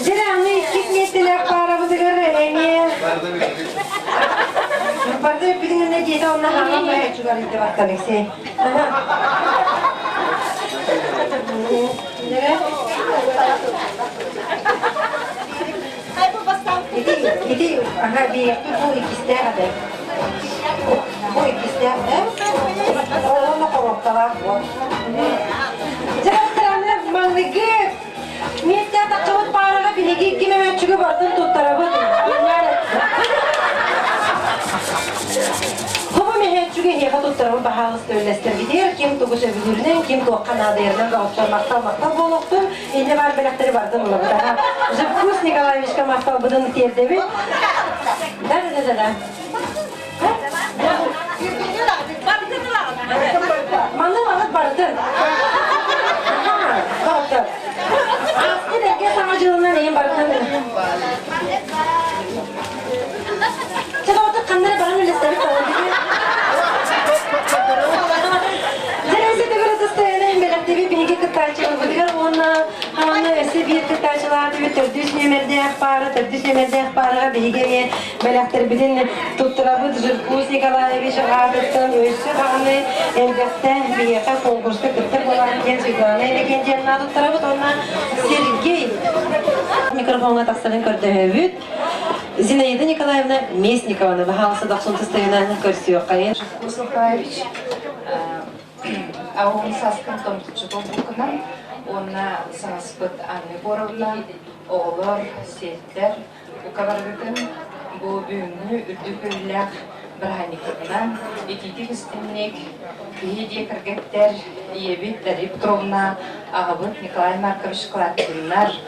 Жираңы китметтілер пара бұдығыр әме. Барды өппідіңіне дейді, онына хаңа бәйет жүгар үйді бақта бексе. Иди, ага, бияқты бұл ikisi қадай. Bu ikisi de onu korktular. Canım manlığı. Mette takçalık paraga bilegi kime ben çıkıp ardın tuttarabı. Hava mehet çünkü heva tuttarabı bahalı söylester gider. Kim tuğu sevgilirden, kim tuğu kanadı yerden dağıtlar maktal boluktu. Elle var belakları vardı mı? Zıpkus Nikolayevичка maktal bıdını terdebi. Da. Mana banget barter. Barter. Aku deh sama jalan nih barter. Coba tuh kantor barang listrik kalau gitu. semerde akbara, tepti semerde akbara bihige belakter bidin tutturabı Jirkus Nikolaevich adıttın ölçü bağını elbette bir yaka konkursta kıttır olan gençliklerine ile gençlerine tutturabı onunla Sergey mikrofonuna taksalın kördüğü Zinaida Nikolaevna Mesnikovna ve halsı dağsın tıstayına körüsüyor kayın. Jirkus Nikolaevich Ağın saskın tomtuçu topluluğundan ona sanspıt anne borovla oğlar, seyitler bu kabargıdın bu büyünü ürdükürlük Brahanik'ından etitik istimlik Hediye kırgıtlar Yevit Dariptrovna Ağabıt Nikolay Markovich Klatkinler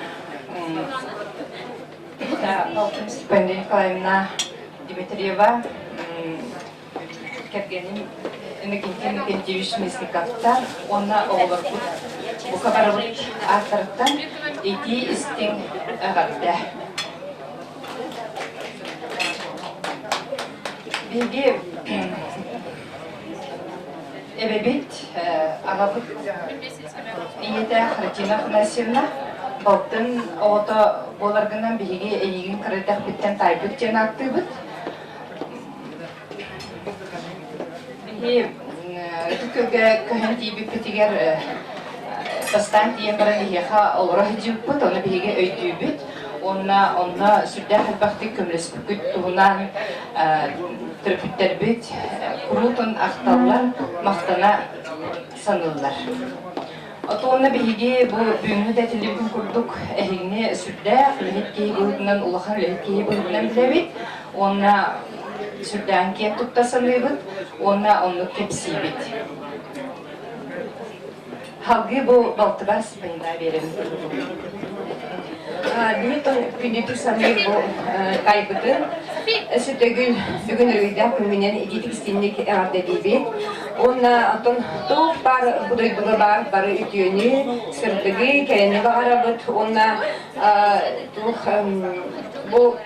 Altın Stipendiya Nikolayevna Dimitrieva Kergenin Nikit'in Nikit'in Mesnikovlar ona oğlar bu kabargıt artarıktan eti istim ağabıda Bilgi ebebit ağabıt iyete Hritina Khnasevna Baltın oğda bolargından bilgi eğin kırıdak bitten taybıt jen aktıbıt Bilgi tükürge köhen tibi pütiger Bastan diye baraniyeha olurahıcıbıt onu bilgi öydübüt Ona sürdü halbaqti kömles büküt tuğunan tırpütler büt kurutun aktallar mahtana sanıllar. Ona bilgi bu büyünü de telefon kurduk ehini sürdü lehitkeyi bölümünden ulağan lehitkeyi bölümünden bilebit ona sürdü anket tutta sanıybıt onu kepsibit. Halgı bu baltıgar sıpayında verin. Dimiton gündütük sanır bu kaybıtın. Sütügül bugün rüyda kümünen editik istinlik erade gibi. Ona atın doğuk bar budaydığı bar ütüyünü sırtıgı kereni bağırabıt. Ona bu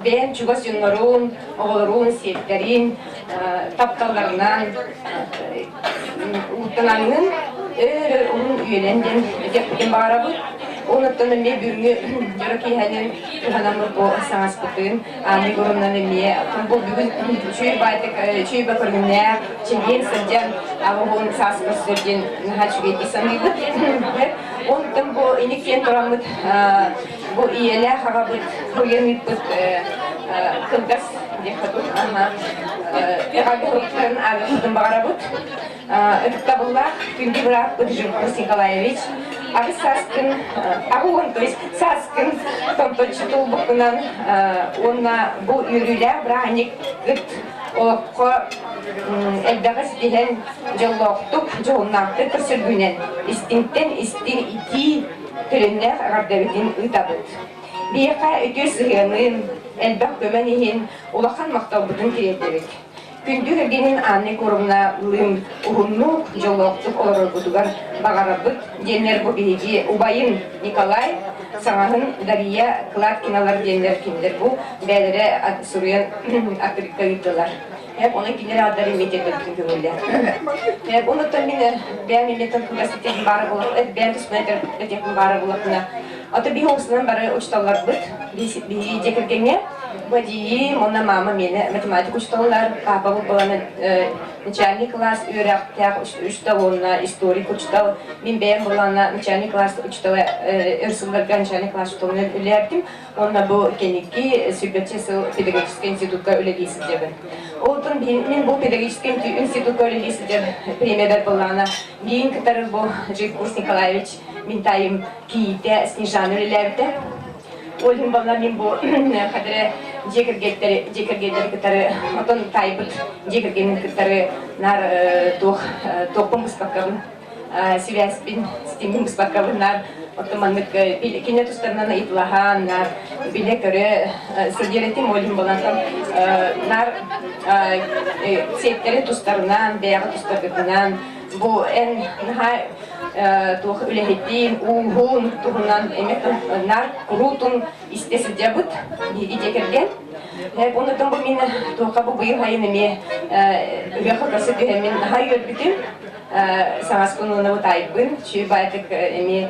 ben çubas yunların, oğulların, siyetlerin, taptalarından utananın onun üyelerinden ödekten bağırabıt. Ondan ne bürünü yaraki hani hanımı bu sanatçının ani gorundan ne bu bugün çöy baytık çöy bakırgınlar çingen sırcan avun sas sırcan haçgeti sanıydı ondan bu inikten toramıt bu iyeler harabıt koyunit kıldas diye hatun ama eragorukların ağırlıktan bağırabıt Tabullah gündü bırak bu Jirkus Nikolaevich Abi saskın, ağuğun, то есть saskın tomtoçu tulbukunan ona bu yürüyle brahanik gıt olakka eldağız dilen jolloqtuk joğunnaktı kırsırgünen istinkten istin iti türünler ağabdavitin ıtabıt. Biyaka ötür sığının elbaq gömenihin ulaqan maqtabıdın kiretebek. Gündür ergenin anne korumuna lım uhunluk jolloqtuk olur budugar bağarabıt genler bu bilgi Ubayın Nikolay Sağahın Dariya Klatkinalar genler kimdir bu belere Suriyan Afrika yurtlar. Hep onun kinleri adları medet etkin kömürler. Hep onu da ben milletin üniversitetin barı bulak, ben tüsmeter etekin barı bulakına. Ata bir hoğusынан barı uçtallar bıt, bir cekirgenge. Бадии, мона мама мені математик учталар, папа бабаланы начальник класс үйрәктәк учтал, онна историк учтал. Мин бәйәм булана начальник класс учтал, эрсылларга начальник класс учталны үләрдим. Онна бу кеники Сибирчесыл педагогический институтка үләлисез дебен. Олтын мин бу педагогический институтка үләлисез деп премиядар булана. Мин кытары бу Jirkus Nikolaevich мин тайым киите Снежана үләрдә. Oğlum bana min bu kadar cekirgetleri kıtarı, oton taybıt cekirgenin kıtarı nar toplum muspakavın, sivyaspin stimin muspakavın nar otomanlık kine tustlarına itlahan nar bile göre sırdiretim oğlum bana nar seyitleri tustlarından, beyağı tustlarından bu en tuh ülehittin, uhun, tuhundan emek nar kurutun istesi diyabıt, gidecekirgen. Hep ondan bu min tuh kabu buyur hayın eme üveka kası diye min hayır bütün. Самаскунуна утайбын, чүй байтык эми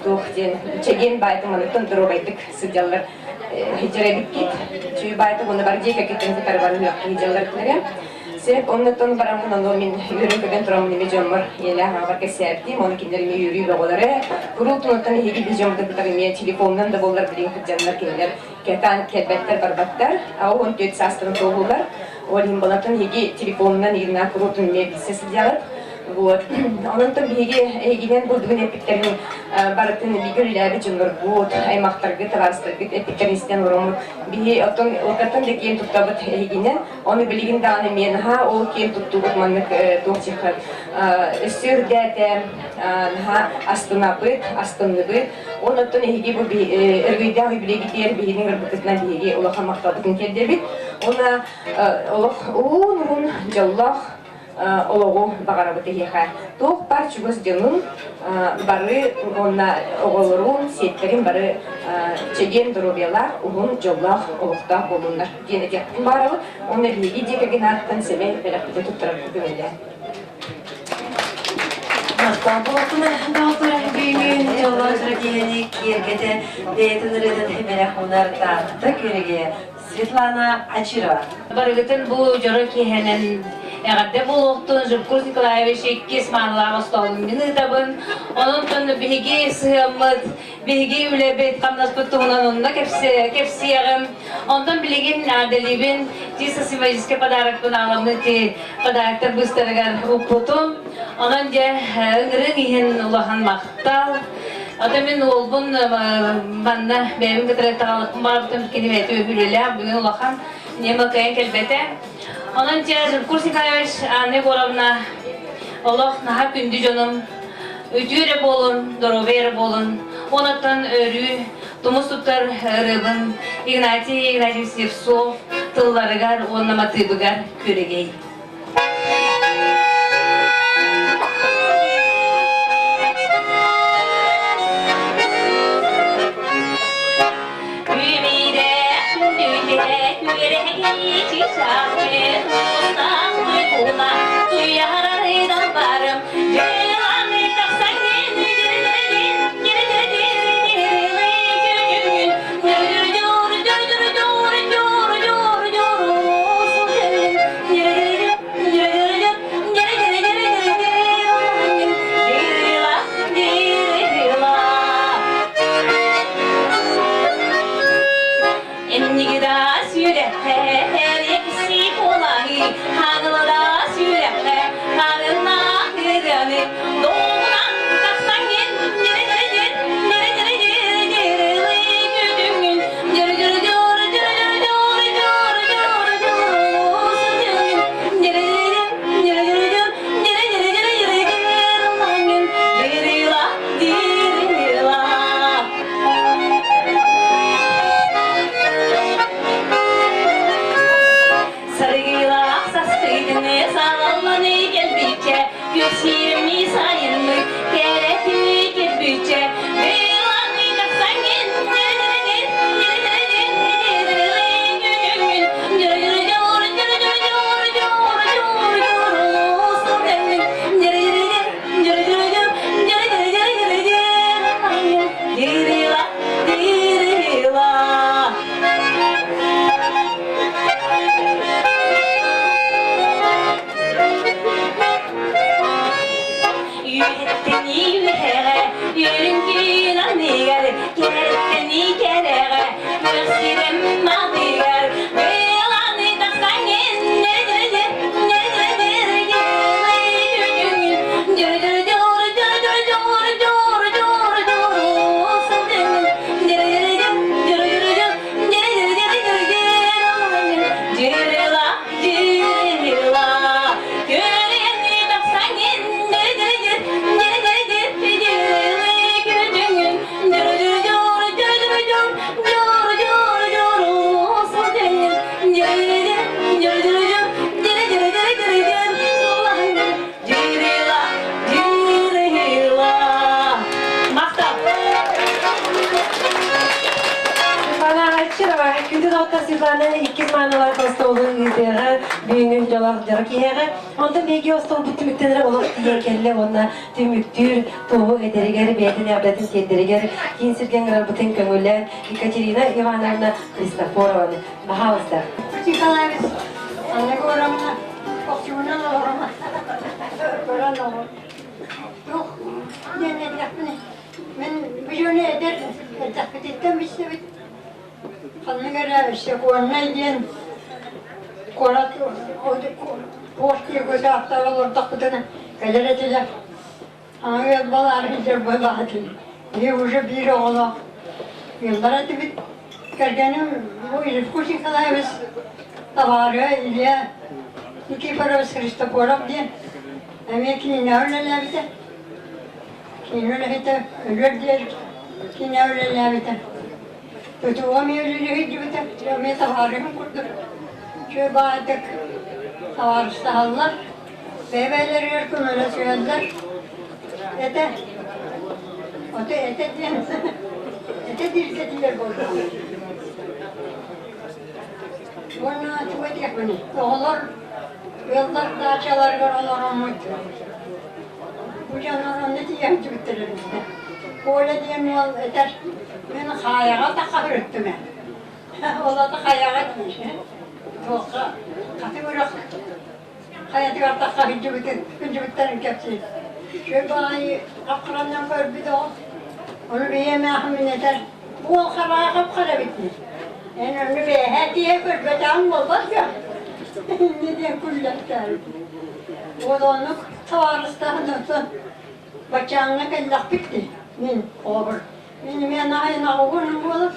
тухтен, чеген байтык манытын дробайтык сыдялар хиджеребиккит, чүй байтык оны бар дейка кеттен кутарбарын лөктü хиджалар тінере. Сеп, оннаттан барамын, оны мен үйрін көген тұрамын неме жомыр, елі ағар кәсіяптим, оны кендеріме үйрүй бағылары. Күрілтін еге біз жомды бұтарыме телефоннан да болар білген күтжанлар кендер, кәтан кәлбәттер барбаттар, ау он төт састырын тоғылар. Олин болатын еге телефоннан еріне күрілтін ме білсе сылдиялар. Вот. Оннан егенен бұлдығын эпиктерін барытын бігір үләбі жынлар бұд, аймақтарғы, таварыстарғы эпиктеріністен ұрымыр. Бігі отатын да кейін тұттабыт егенен, оны білген дағаны мен ол кейін тұттуғыт маннық тоқтиқы. Өссір дәті астына бұд, астынны бұд. Оннан еге бұл үргейді ағы білегі дейір бігінің ұрбытытынан бігеге олаға мақтабытын келдер бет. Оны олық жаллақ олоғу бағарабыты еқа. Тоқ бар чүгіз деңін бары онна оғылырун сеттерін бары чеген дұрубелар ұғын жоллақ олықта болундар. Дені дектің барабы, оны бейгі декеген аттан себе бәләпті тұттырып көмелі. Болтуна далтыра бүймін жоллар жүргені кергеде бейтініретін хемелі қонар тартты көреге Светлана Ачирова. Барыгытын бұл жұры кейхенен Әғадде бұл оқтың Жұркуз Николаевич еккес мағылағы ұстауын мені табын. Оның түнні бейге сығымыд, бейге үләбет қамнаспыт тұғынан онына кепсі яғым. Ондан білеген әділебін тиса символический подарокпын алымны те подароктар бұстарығар ұқпытым. Онан де үңірін ехен ұлахан мақтал. Атамен олбын манна бәймін кітіреттіғалықпын барбытым кенеметі өбілелі бүгін ұлахан немі кәйін кәлбәті. Onun için Жұркуз Николаевич anne koravna Allah naha kündü canım ötüre bolun, dorovere bolun. Onatan örü, tumus tutar rıbın, Ignatiy Sivsov, tıllarıgar, onlama tıbıgar köregey. Светлана иккис маналар костолу гидега бүйүнгөн жолак жарак иеге. Онда меги остол бүтүмүктенер олок тиекелле онна түмүктүр тугу эдеригер бетин абдатын седеригер кинсирген грал бутен көңүллер Екатерина Ивановна Христофорова бахавыздар. Николаевич, аны көремін, оқшуынан алырмын. Көрен алырмын. Жоқ, мен әдіқпіне. Мен бүжөне әдер, әдіқпет еттен бішті біт. Қалны көрі іште қуанына дейін. Қорат, қошты көзі ақтар олырдық бұтыны. Кәлер әтілер. Аңы ел балар елдер болағатын. Уже бір оғылы. Елдар әті біт. Кәргенім, бұл Илфкус Николаевич, Тавары, Илья, Никифорович Христофоров дейін. Әме кейіне өлелі біті. Кейіне өлі біті, өлер дейір. Кейіне өлелі біті. Тұтуға ме өлелі біті біті. Әме Таварыгын құрдыр. Шөй бағадық Таварысты алылар. Бәйбәйлер өркім өлі сөйелдер. Әті. Оты әті дейін. Әті диркетілер болды. Bunu tüvet yapını. Oğullar, yollar dağçalar var, onlar olmaydı. Bu canlar ne diyeyim tüvettiler bizde. Böyle diyeyim yol eder. Ben hayağa da kabul ettim. Ola da hayağa değil. Yoksa katı bırak. Hayatı kartak kabul tüvetlerin kepsi. Şöyle bana kapkırandan gör bir de o. Onu bir yemeğe hamile eder. Bu karağa kapkara bitmiş. En önemli bir hediye gülbeden olmaz ya. Ne diye güller o da onu tavarıstan bacağına kellak bitti. Min olur. Benim yanağına oğlum olur.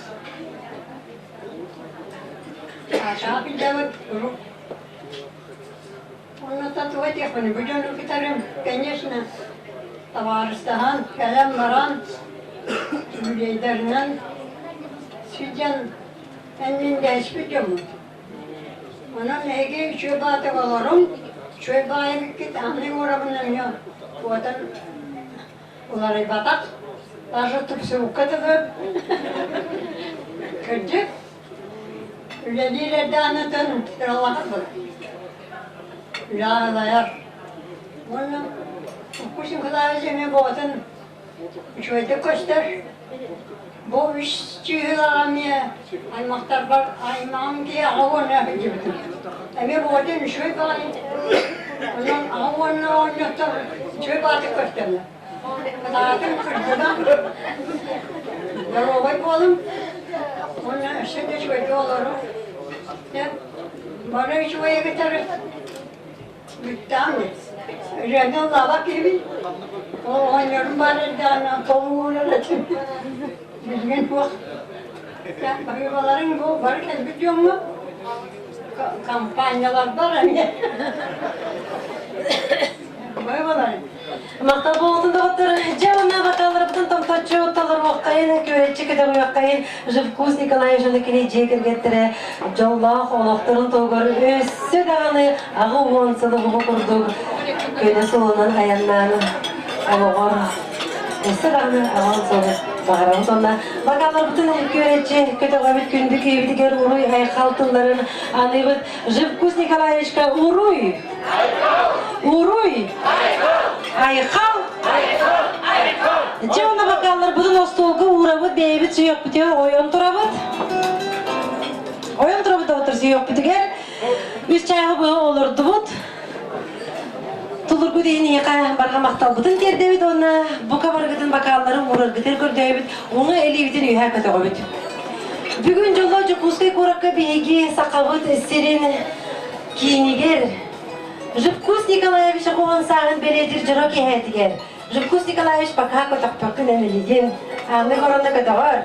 Aşağı bir de durup. Onu da tuvalet yapını. Bütün ülkelerim kendisine tavarıstan, kalem varan, liderden, sütyen, Kendim de hiçbir ona neyge çöp atı alırım, çöp ayı git anne uğramından ya. Bu adam uları batak, taşı tüpsü ukatıdı. Kırcık, üleliyle de anlatın, Allah'a bak. Ülağılayar. Bunu kuşun kulağı zemi boğdun, şöyle göster. Bu işçilerimiye aymaklar var, aymağım diye avana hücumdur. Ama bu adın şöyle bağlı, onun avana oynattım, şöyle bağlı gösterler. Kadağıtım kırdılar. Yarabay boğalım, onun şimdi şöyle olurum. Bana şöyle getirir. Büttan mı? Rengin lava gibi. O oynuyorum bari de tavuğuna açın. Bilgin bu. Hayvanların bu varken biliyor musun? Kampanyalar var hani. Hayvanların. Maktab boğutunda otur. Cevana bakalım bütün tam taçı otalar vakayın köğetçi kadar vakayın. Живкус Николаевич'ın kini cekir getire. Jollah olaktarın toğur. Össü dağını ağı uğansıdı bu kurduk. Köyde solunan ayanlarını alıqar. Össü dağını ağansıdı. Bağıran sonra bakalım bütün köğetçi kötü bir gündük evdiger uruy aykaltınların anıyıbıt. Живкус Николаевич'ka uruy. Uruy. Ayıkal. Cevana bakalım bütün ostolga uğrabıt beybit su yok bitiyor. Oyun turabıt. Oyun turabıt da otur su yok bitiyor. Üst çayı bağı olurdu bud. Tulurgu deyin yıka barga maktal bütün terdebit ona. Bu kabargıdın bakallarım uğrar gider gördebit. Onu eli bitin üyha kötü koybit. Bugün jolla Жукускай kurakka beygi sakabıt esirin kiyiniger. Живкус Николаевич оған сағын беледір жүрок ехетігер. Живкус Николаевич бақа көтіқпақын әмелеген. Аңы қорында көтіғар.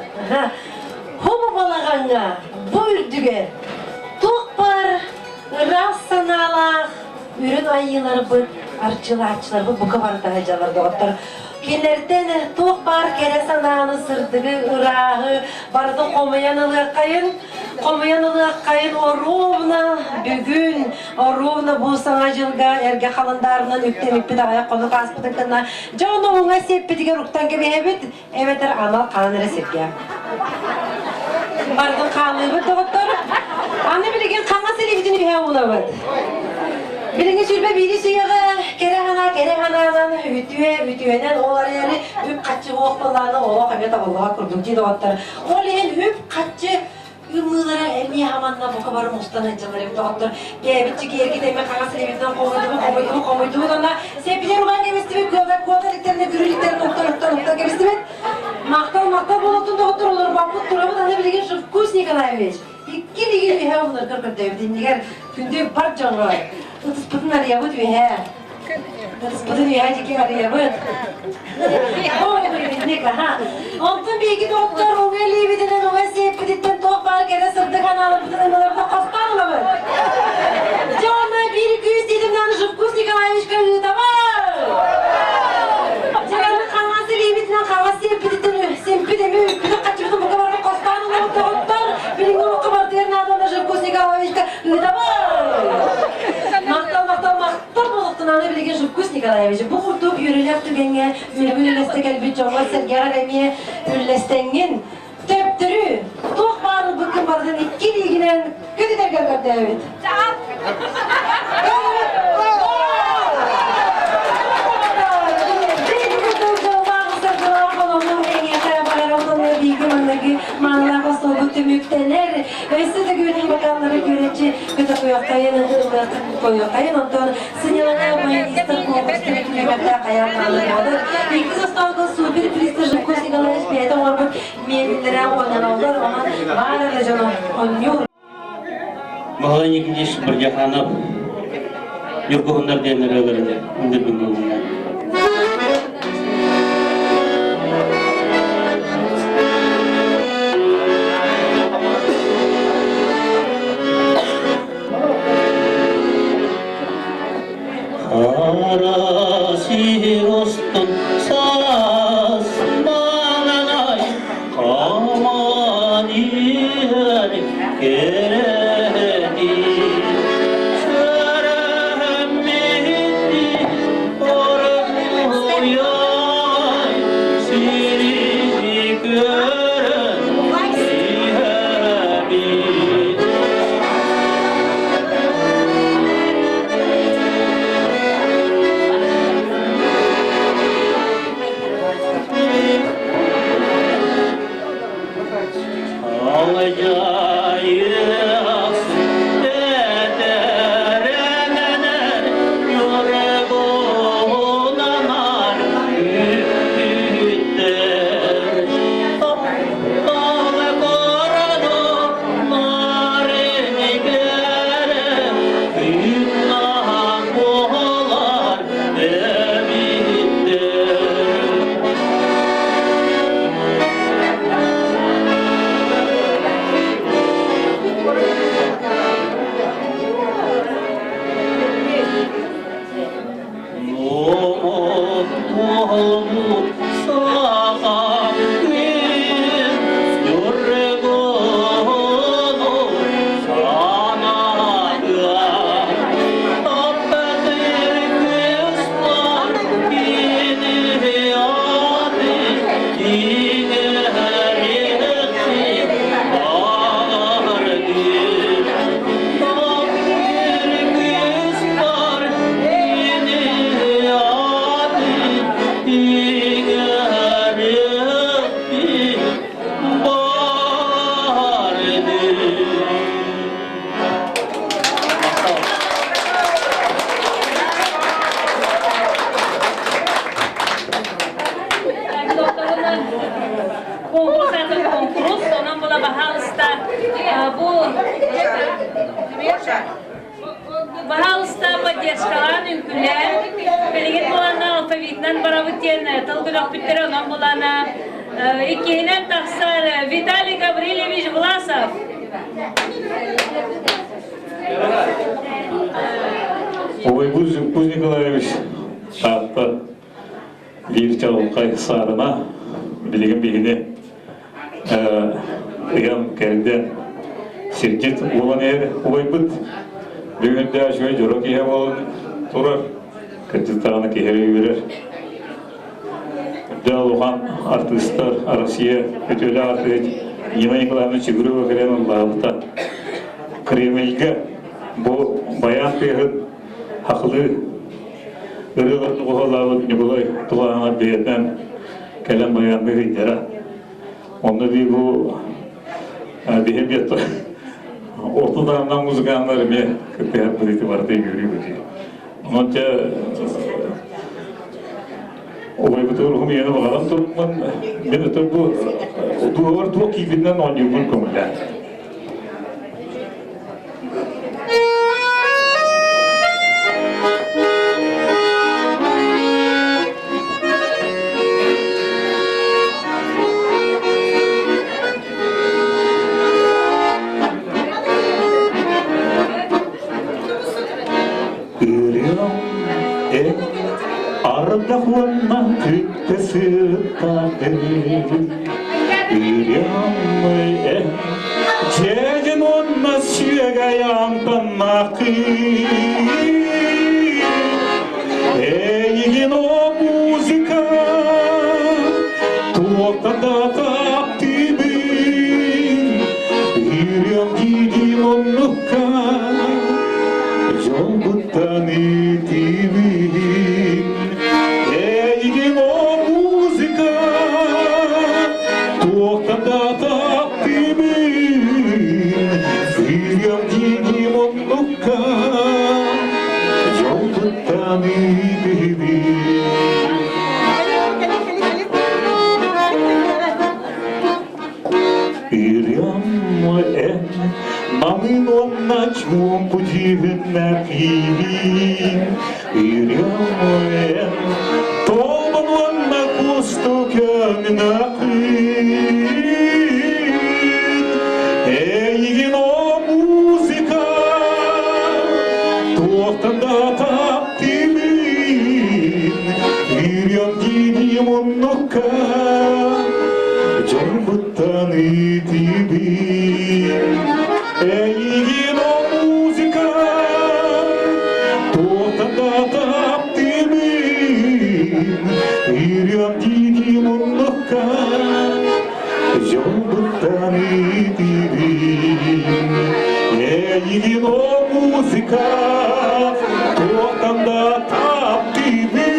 Хобы балағанға бұл үрдігер. Тоқ бар, рас саналақ. Үрін айылары бұл, арчылы бұл, бұқы бар тағыжалар доғыттыр. Келерден тоқ бар, кере санағаны сырдығы, ұрағы, барды қомаянылы қайын оруғына бүгін, оруғына бұл саңа жылға әрге қалындарынан үктемеппі дағая қоны қаспыдықтына. Жауны оңа сеппі деген ұқтан кебе әбет, әбетер анал қаныр әсепке. Bardan kalıbı doktor. Anne bilegen kanga selebidini bir hevulavat. Bilenge sürbe biri suyağı kerehana'dan hütüyenen olar yani üp kaççı oğuklarını oğuk emet Allah'a kurduk deydi doktor. Ol yani üp kaççı ümülara emniye hamanla bu kadar mustan edeceğler doktor. Gebitçi gergi deme kanga selebidden koydu da sepiler ulan gemesti ve kuadaliklerine gürüliklerine nokta gemesti ve maktal bolotun doktor olur bakut duramı da ne bilegen şu kus Nikolaevich. İki ligin bir hevunlar kırkır devdin nigar günde par canlı. Tutus putun arayabut bir he. Tutus putun bir haciki arayabut. Oy Nika ha. Ontun bir iki doktor uveli vidinen uvesi epiditten toq var kere sırtı kanalı putun emalarda kastan olamı. Canlı bir iki yüz dedimden Jupkus Nikolaevich kırdı tamam. Canlı kanası libitinden kavası epiditten sempidemi üpüdü kaçırdım bu kadar kastan olamı doktor. Bilin o kadar diğer nadanda Jupkus Nikolaevich kırdı tamam. Maktal boluktun anı bilegen Jupkus Nikolaevich. Bu kurtup yürülep tügenge, yürülestek elbet jonga sergara remiye yürülestengin. Töptürü, toq barı bıkkın bardan iki liginen kötü derger gardı evet. Mükteler, öyle de görün bakanlara görece kötü koyaktayın, koyaktayın ondan sinyalana yapmayın ister kovuştur kilometre kayarlarlı olur. İki dostlarga su bir prestijli kusigalar işbiyete var bu meyvelere oynananlar ona var canım oynuyor. Bahwa ikinci berjahanap yurkuhundar dia nerelerde undir bingungnya. Arasirostun sas mananay kamaniyar keredi şeremidi ormuyay siri gören sihebi. Пожалуйста, поддержкалар мүмкүнлер. Билген болана алфавитнан барабытен тылгылак биттер онан болана иккинен тахсар Виталий Гаврилевич Власов. Ой, Жупkus Николаевич шартта лирика олқай сарына билеген бигине ыгам керден сиркет болан ер ойбыт бүгүндө ашой жорок ие болон турар кыргызстана кехери берер дал уган артисттар Россия өтөлө артык Иван Николаевич Игорёва Гренон Лавта Кремельге bu bayan pehit haklı ırığı tuğalavut Nikolay tuğana beyden kelem bayan pehit yara onda bir bu dihim yattı ortadan müzikanları bir pehit pehit var diye görüyor diye onca olay betul hum yana bakalım tutman ben de bu duvar tuğ kibinden oynuyor bu konuda. Ardahwanna küttesi tateli Iriamay Cejin onna süega yantanmaki Eygin o muzika Tuoktada taptibin Iriam gidin onnuka Yolbuttan itibin Eygin o muzika Tuoktada taptibin Iriam gidin onnuka Yolbuttan itibin Iriam en Mamin onna çmum pudihinna pivin Iriam en Tolban onna kustu kömina kıyın Eygin o muzika Tuoktanda taptimin Iriam dinim onnuka Jorbuttan itibin Eygin o muzika Tuoktanda taptimin Iriam dinim onnuka Jorbuttan itibin Eygin o muzika Tuoktanda taptimin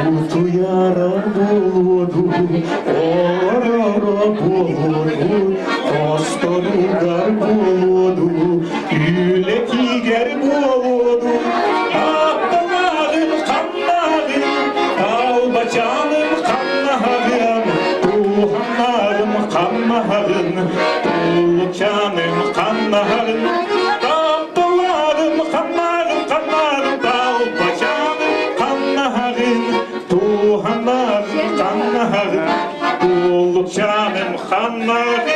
Утуяра болоду, орара болоду, тостонугар болоду, үлетигер болоду, аттанагын каннагын, албачаным каннагын, туханнагым каннагын, тулчаным каннагын, аттанагым каннагын, каннагын, албачаным каннагын, Tuhanlarım kanlarım, kulluk canım kanlarım.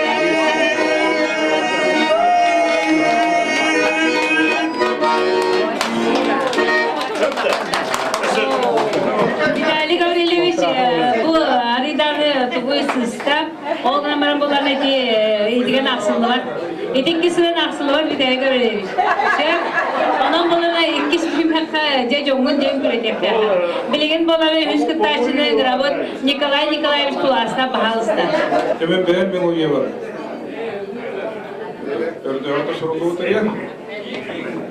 Vitaly Gavrilyevich, bu aridarı tuğu sistem, olganların bunların etigen aksılı var. Etinkisinin aksılı var Vitaly Gavrilyevich. Onun bunlara ikisi film hakkı cejongun jem üretipler. Bilgin bunları üskü taşını gravot Nikolay Nikolaevich Kulas'ta bahalıstar. Hemen beğen melodiye var. Ördeğe sorulu oturuyor.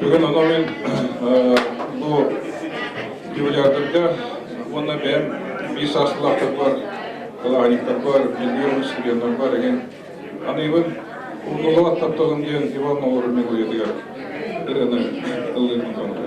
Bugün ona ben bu jubilyardırda ona beğen bir sarsılaklar var, kalahanikler var, bilgiyoruz, süreyenler var. Ana even Uluğa taptağım diyen Ivan olur melodiye diyor. Irana ılgın konuda.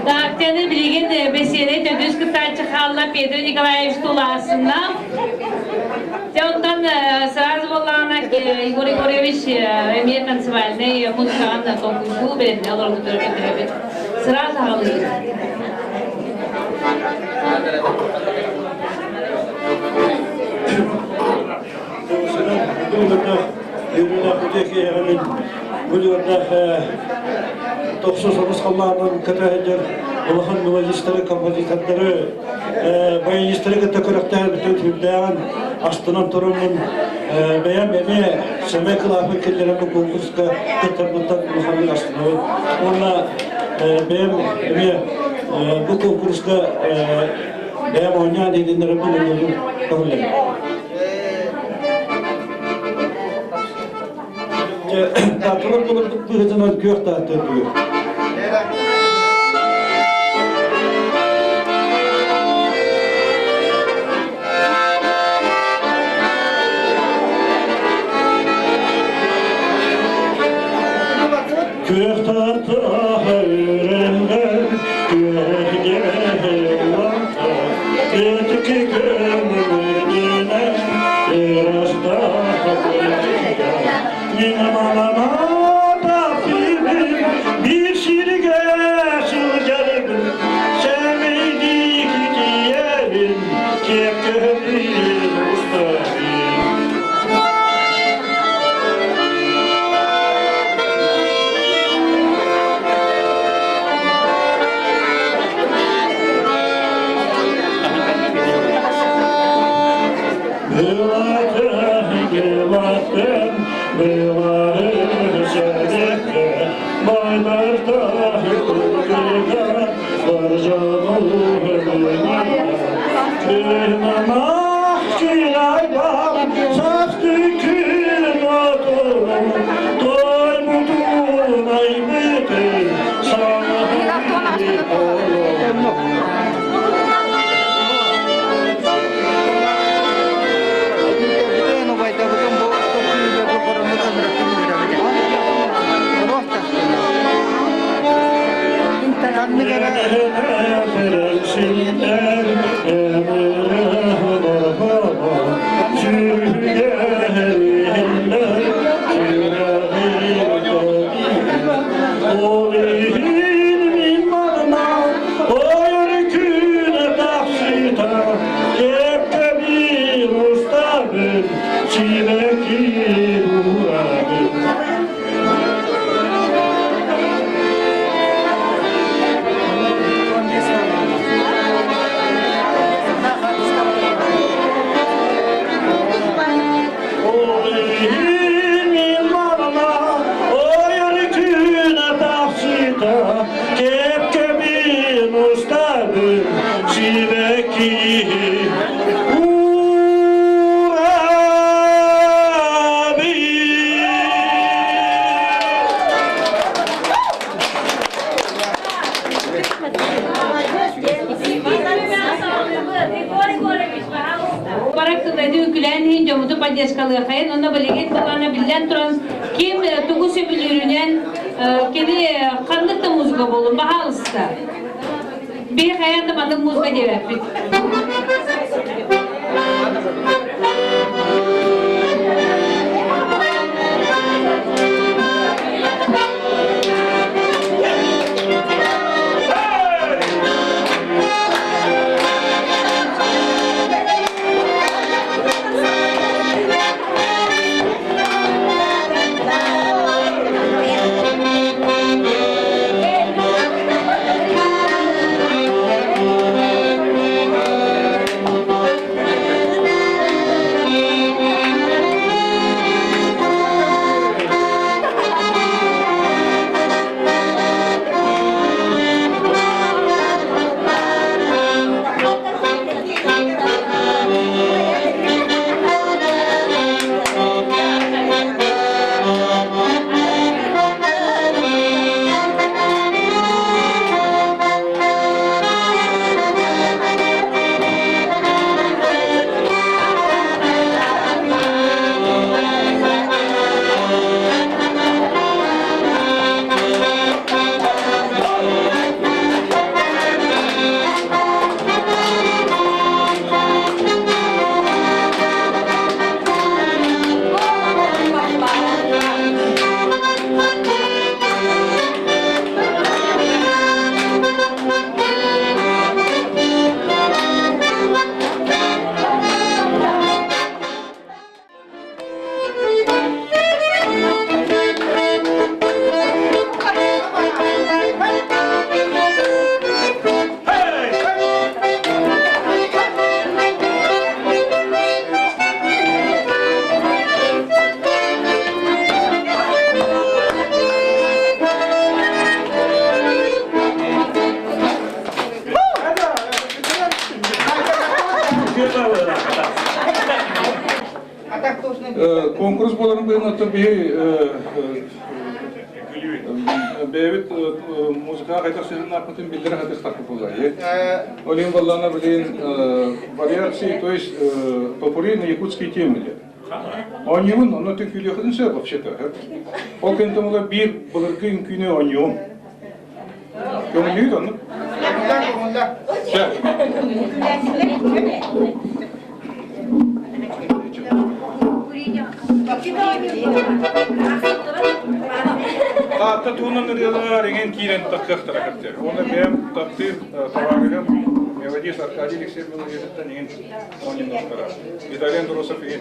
Dağıtcanı bilgin besiyene tödüz kıtaçı Xalla Pedro Nikolaevich Tulası'ndan. Ondan сразу болана Игорь Егорович эмне танцевальный музыкант конкурсу берет, олар көтөрүп кетирет. Сразу алып. Улахан мелодисттері, композиторлары, баянисттері кітті көріктер бүтін түрдеген астынан тұрымын бәйім әме сәмей қылапы келдерімі конкурсқа кіттір бұттан улаханның астынан. Онна бәйім әме бұл конкурсқа бәйім ойнан едіндері бұл ұлының көңілі. Татылыр бұлырдық бұл ғызынан көк тағытыр бұйыр. Kök tartı öğrenler, gölge varsa, öteki gönlüne biraz daha koyacağım. Yine malama Rabbim bir şirge sığacağım, sevmedik diyelim, kep gönlüm ustayım. Ну, vai dar um bom, Поддержкалыхайын, оны білеген болғаны білден тұрын, кем тұғы сөбілерінен кені қандықты музыка болын, бағалысты. Бей қаянды мандың музыка деп әппет. Konkurus boların birinin tabii Beyvit muzika kaytar sözünün akıtın bildiri hadis takip olayı. Olayın vallana bilin вариации, то есть популярны якутские темы. Он ймын, он тек күле хыдын сөз вообще-то. Ол кентамыла бир былыркын күне оньон. Көңілі оны? Та туынан релар еген кирен таккахтара каттер. Оны бем таптыр тавагылым мелодис Аркадий Алексеевич ежеттен еген онин доктора. Витален Дуросов еген.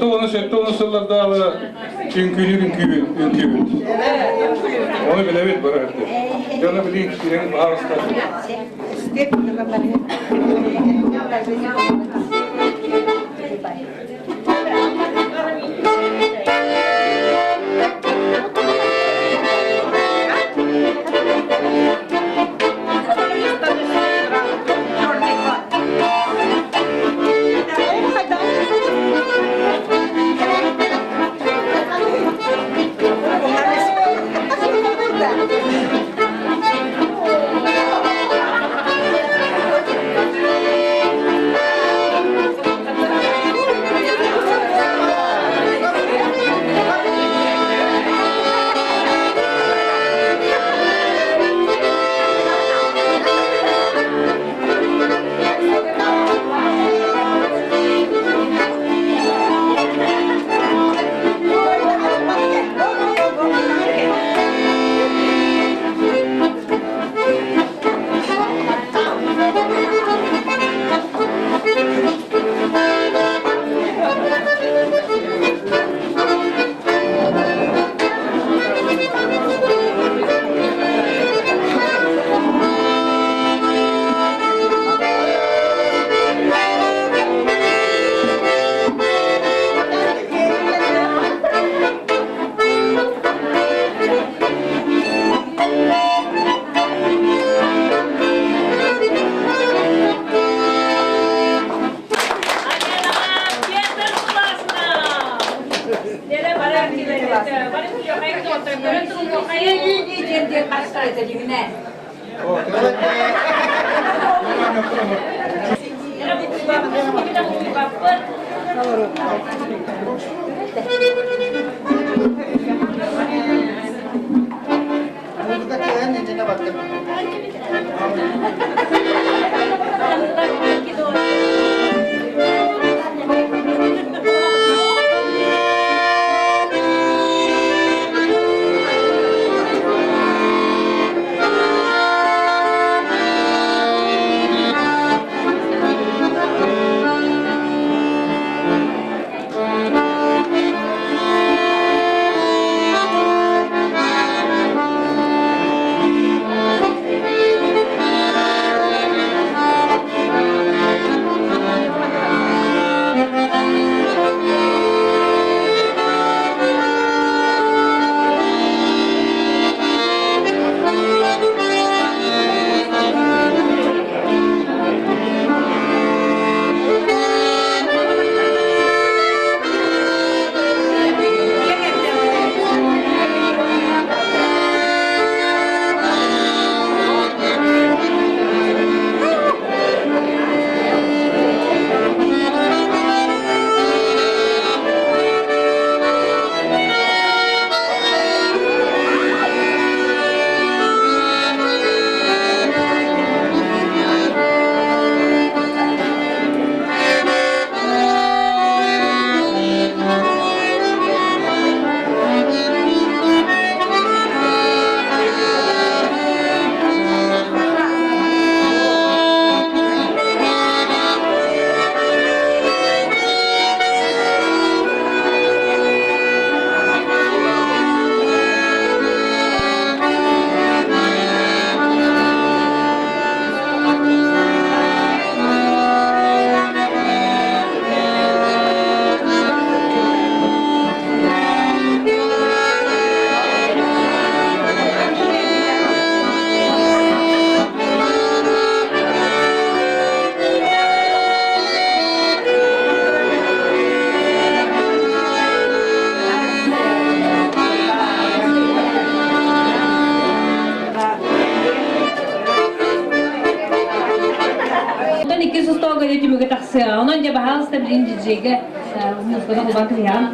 Hatta onu sette onu sırlarda ünkülü. Onu bile evet bana etti. Canı bileyim kiren ağızda. Onun da bahası da birinci cege mutlaka bu bakı ya.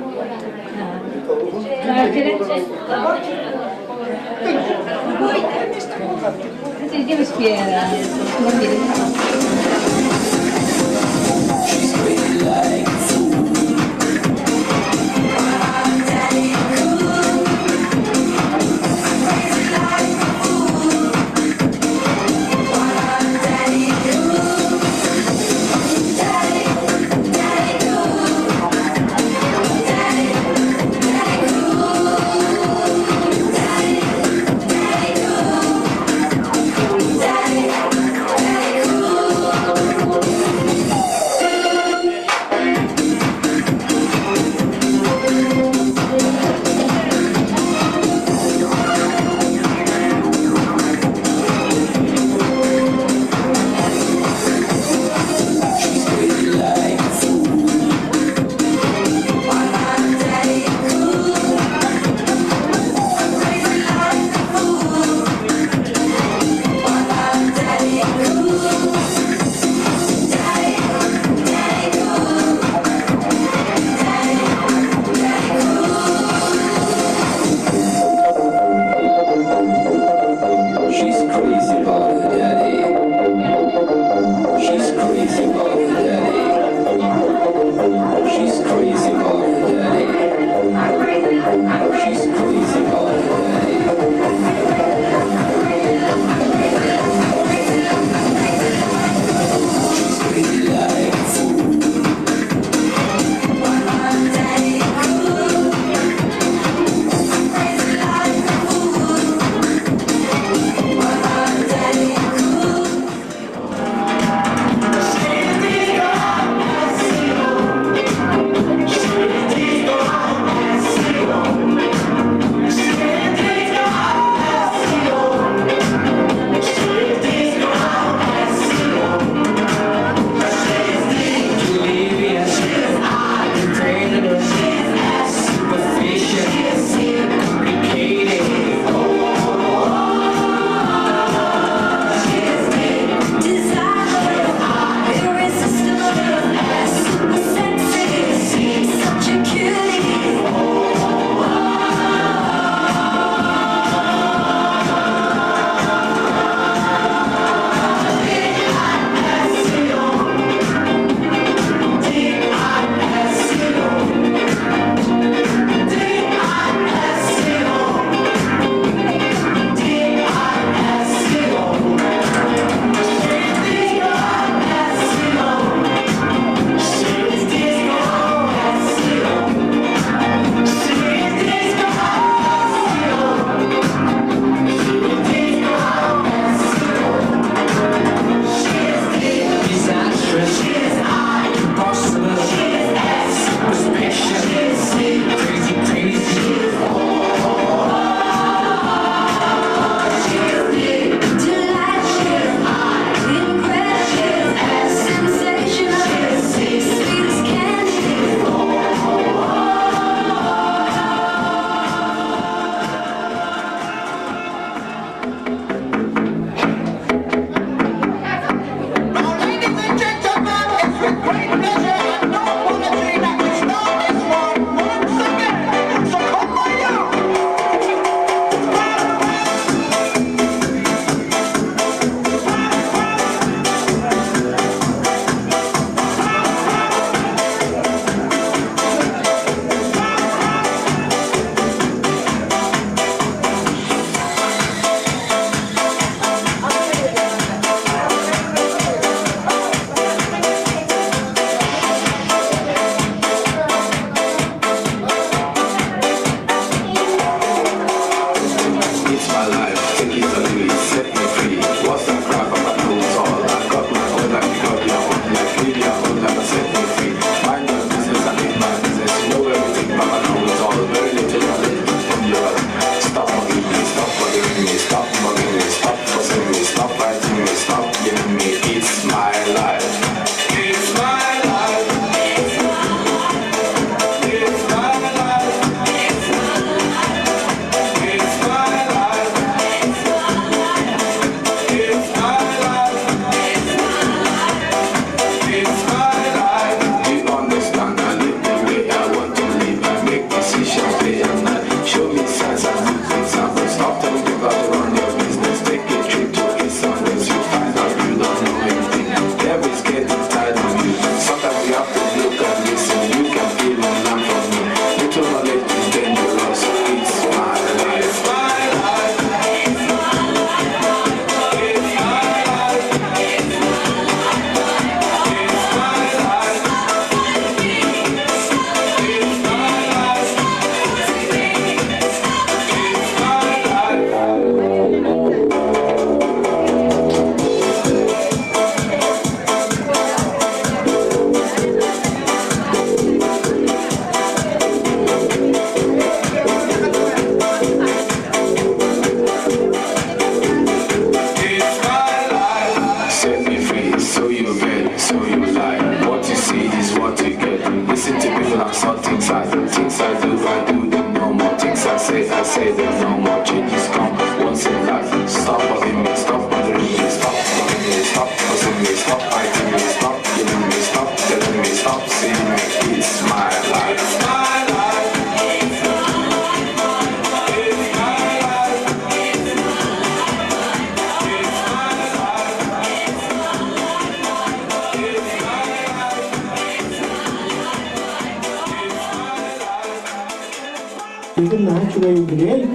Bugün daha çok ilgili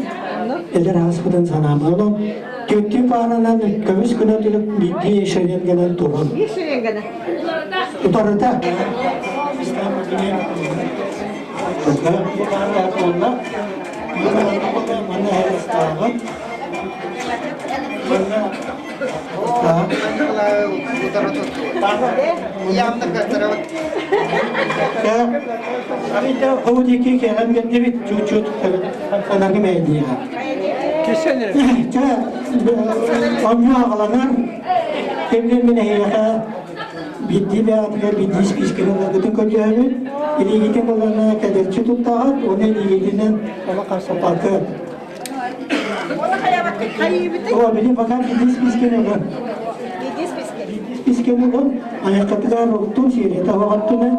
eder hasbıdan sanamı olan kötü paranan kömüş kınatılık bir yaşayan gelen turun. Yaşayan gene. Utarıda. İstanbul Güney Kıbrıs bu kadar onlar. Mana harus tahu. Kami tahu kau dikit kelam kan dia cucut lagi media. Kesannya. Cak, omnya kalangan kemlen menehia biddi ve atlar biddi spiskinin adetini koyuyor. İli gidin olana kadar cutup tahat, onu ili gidinden ama karşı parkı. Oh, beni bakar biddi spiskinin olan. Spiskinin olan ayakkabılar oktun şiiri tahu attığını.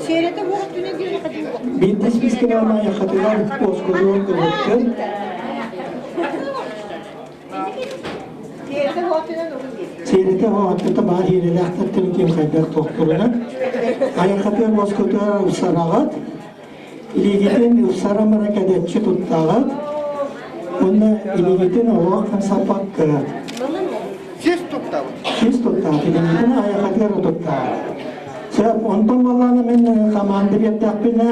Seyrete bu hattına girmek Biddi spiskinin olan ayakkabılar oskuluyor kılıktın. Seyrete o hattında bari yerine aktartın kim kadar doktoruna. Ayakkabılar oskuluyor usaragat. İlgiden usaramara kadar çıtuttagat. Onda ilgiden o kan sapak kırat. Siz tuttar. İlgiden ayakkabılar tuttar. Sebab ondan vallahi men kamandı bir takbine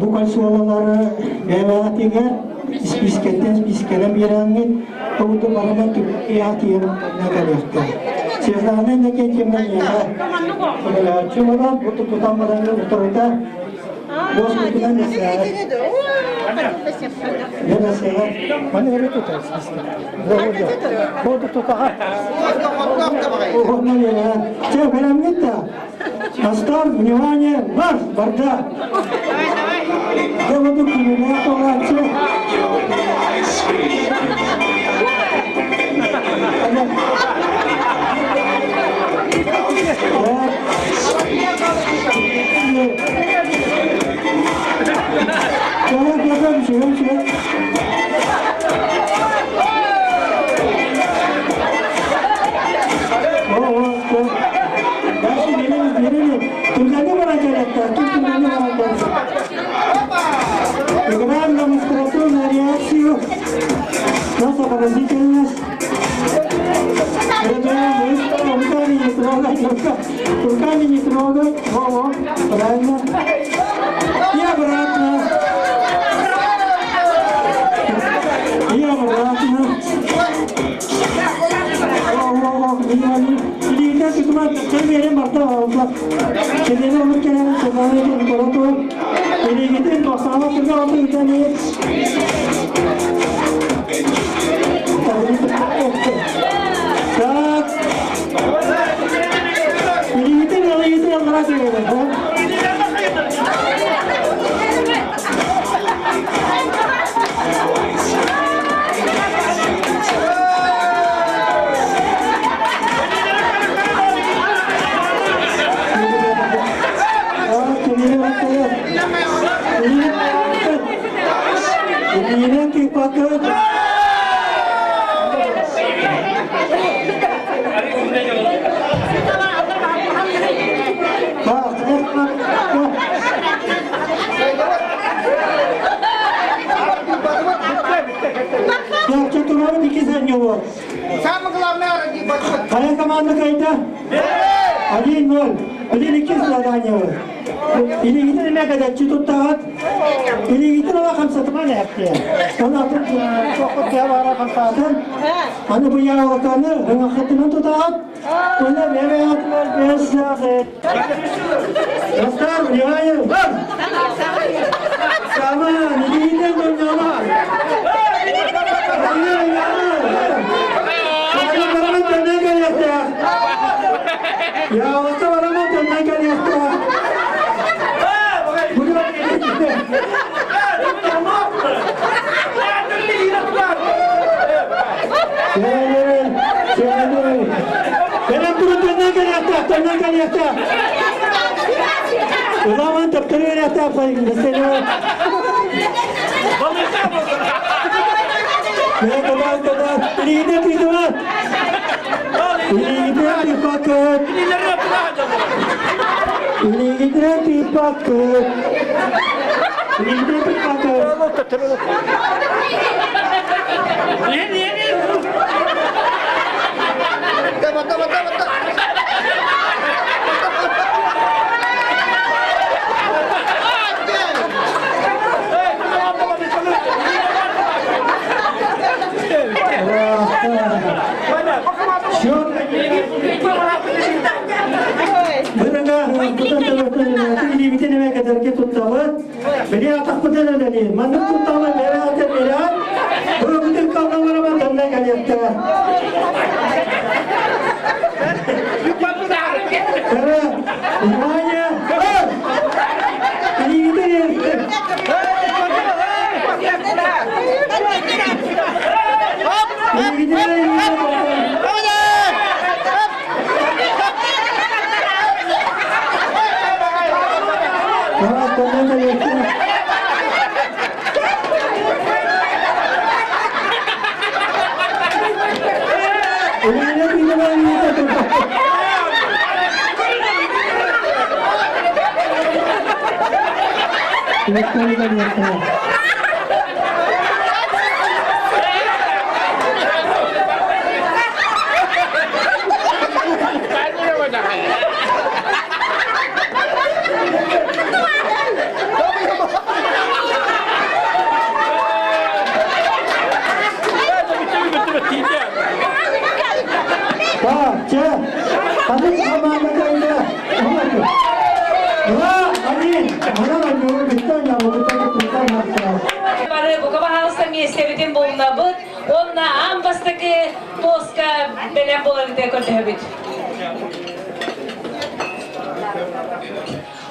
bu kalsuaları bevatiger ispisketten iskelem yerangin orada bana Türkiye tiyer nakalakta. Sezahane ne geçemden ya. Cuma bu tutamadan otorita bos kutulan mesela. Ya mesela mana öyle tutar ispisket. Bu tutar. Oh ne ya. Cep benim gitti. Astar, внимание, марш, борда! Я буду применять толачи. Tujuannya merajalela, tujuannya merajalela. Gran demostración de reacción. Nossa parasitas. Руками не трогай. Во, правильно. И обратно. И обратно. Lihat itu mah, saya biarin martabak. Jadi nomor kalian semuanya itu kalau tuh, ini gitu itu sama juga waktu itu nih. Tak. Ini gitu kalau itu yang kerasa gitu. Ini dipakai. Yang ceturun dikisan nyawa. Sama kelamnya orang di batu. Kaya kemana kaita? Adi nol. Adi dikis ladanya. Ini kita ni nak ada cutut taat. Ini kita nak akan setelah ni apa? Karena tu pokok dia orang akan taatan. Mana punya orang kana dengan khatinan tu taat. Mana berat biasa. Dasar nilai. Sama ini kita menjama. Ya Allah, orang mau tenangkan ya. Benim turun tenangkan ya. O zaman daftarı yata yapayım. Mesela. Ne kadar. İyi de bir zaman. İyi de. pipaket. Iligitne pipaket. Iligitne pipaket. Beni atakmadan ödedi. Mandık tutamı merak ettiler. Bu bütün kavgalarıma dönme geliyekte. Kara, İmanya, beni gidelim. Beni gidelim.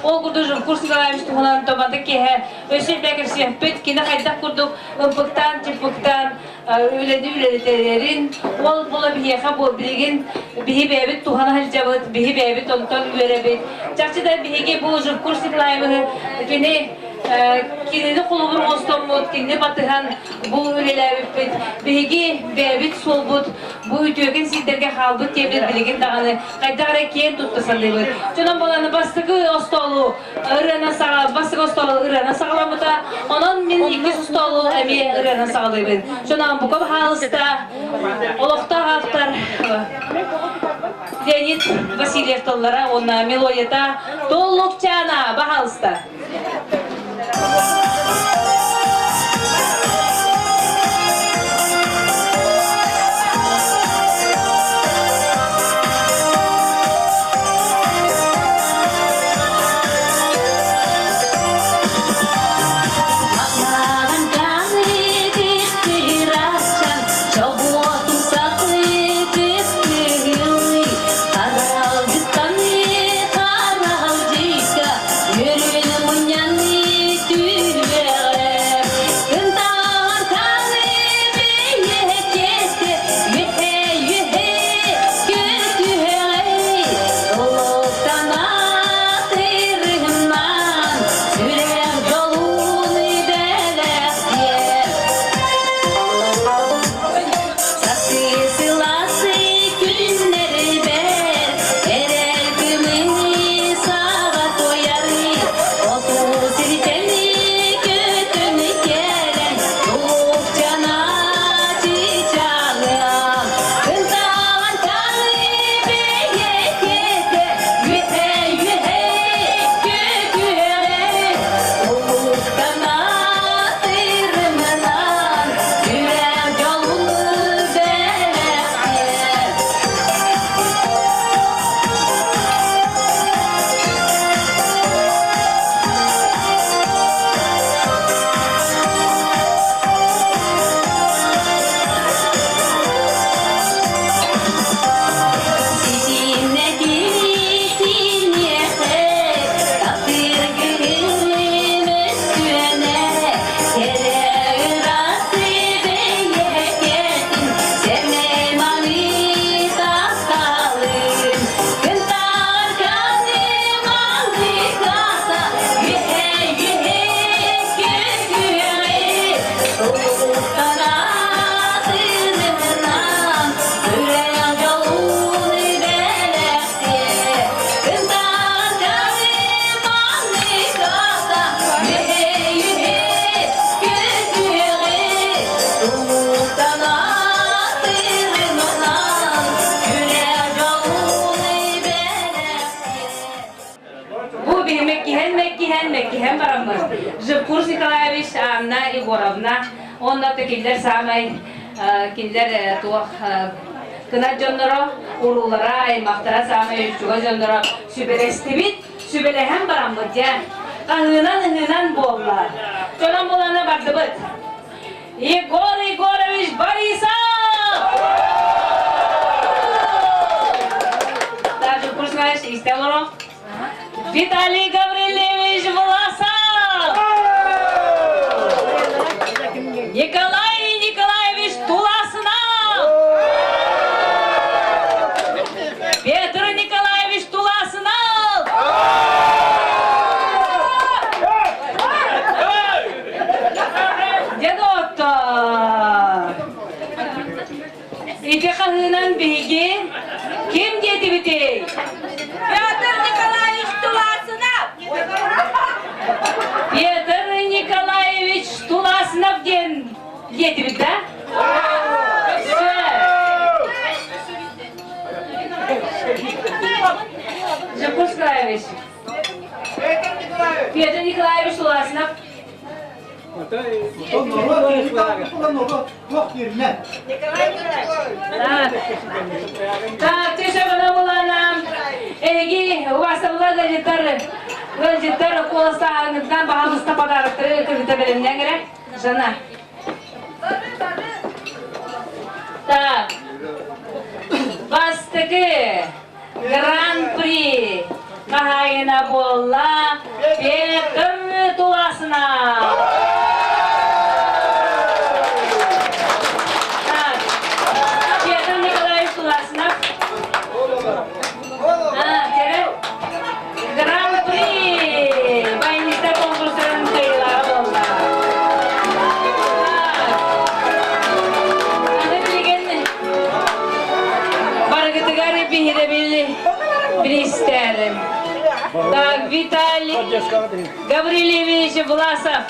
O kurdujum kurslar işte falan tomatik ki öşel bekirse petkine hayda kurduk ımpıktan çıpıktan üledi ol bola bir yaka bol bilgin bihi bebet tuhana halcabet bihi bebet onton verebet çarşıda bihi bu kurslar mı kine kinini kulubun ostomut kinini batıhan bu üleler bihi bebet solbut bu ütüyken sizlerge halbut tebir bilgin dağını kaydara kiyen tuttusan deyber. Çonan bolanı bastığı ostolu ırana sağlam bastığı ostolu ırana sağlamıda onun min iki ostolu emi ırana sağlayber. Çonan bu kaba halsta olukta haftar Leonid Vasilyev tollara ona melodiyata Tollukçana bahalsta. Yürüyün munyanı tüy Анна Егоровна, онна текиллер самай киллер туох кына жонноро урулара аймактара самай үчүгө жонноро сүбелестибит сүбелеhem барамбыт же ыңынан боллар жонон болана бардыбыт Егор Егорович Борисов даже курснаешь истелоро Виталий Гаврилевич Власов Николай Николаевич Туласынов Петр Николаевич Туласынов Дедотто Ите кахынан биги ким деди битей Петр Николаевич Туласынов Петр Николаевич Туласынов ген деди бит, да? Запускаевич. Петр Николаевич Туласынов. Так, ты же была нам. Эги, у вас там газетары колостағыңыздан бағамызда подарықтыры кіргіті білімден керек. Жана. Так. Бастығы Гран-при Махайына болла Петр Туласынов. Петр Николаевич Туласынов. Гран-при Байнисте конкурсының кайылары болла. Аны білген барғытығары бейді білістерім. Так, Виталий Гаврилевич Власов.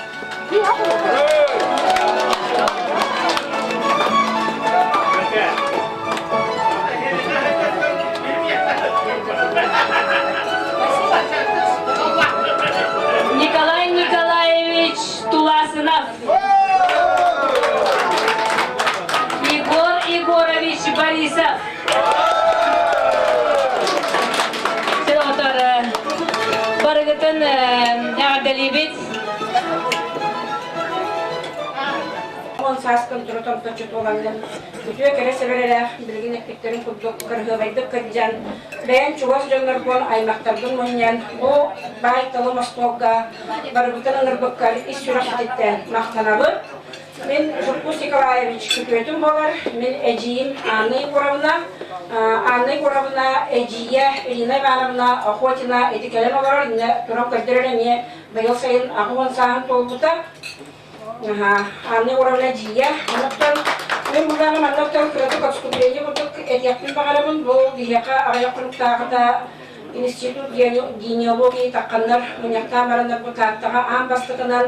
Николай Николаевич Туласынов. Егор Егорович Борисов. Барыгытын әғадалибет. Он саскын тұрытын тұчыт оланды. Күтуе кересе берелер, білген әкпектерін күрдік, кіргібайды кірден. Бәйін чуғас жонлар бол аймақтардың мұниян. О, байтылы Москваға барыгытын ыңырбыққары ис сүрақшеттен мақтанабы. Мен Журкус Николаевич күтуетім болар. Мен әжейім Анна Егоровна, әжейе Ирина Ивановна, Охотина, етекелен олар. Тұрам көрдіреріне байыл сайын ағуын сағын толбыта. Анна Егоровна жия. Мен бұлағым аннақтан күрәті қатысқыдырейді бұлдық әтияқтың бағарамын. Бұл дияқа ағаяқылықтағыда институт генеалогии таққандар мұняқта марандар бұл тағыттаға аң бастығынан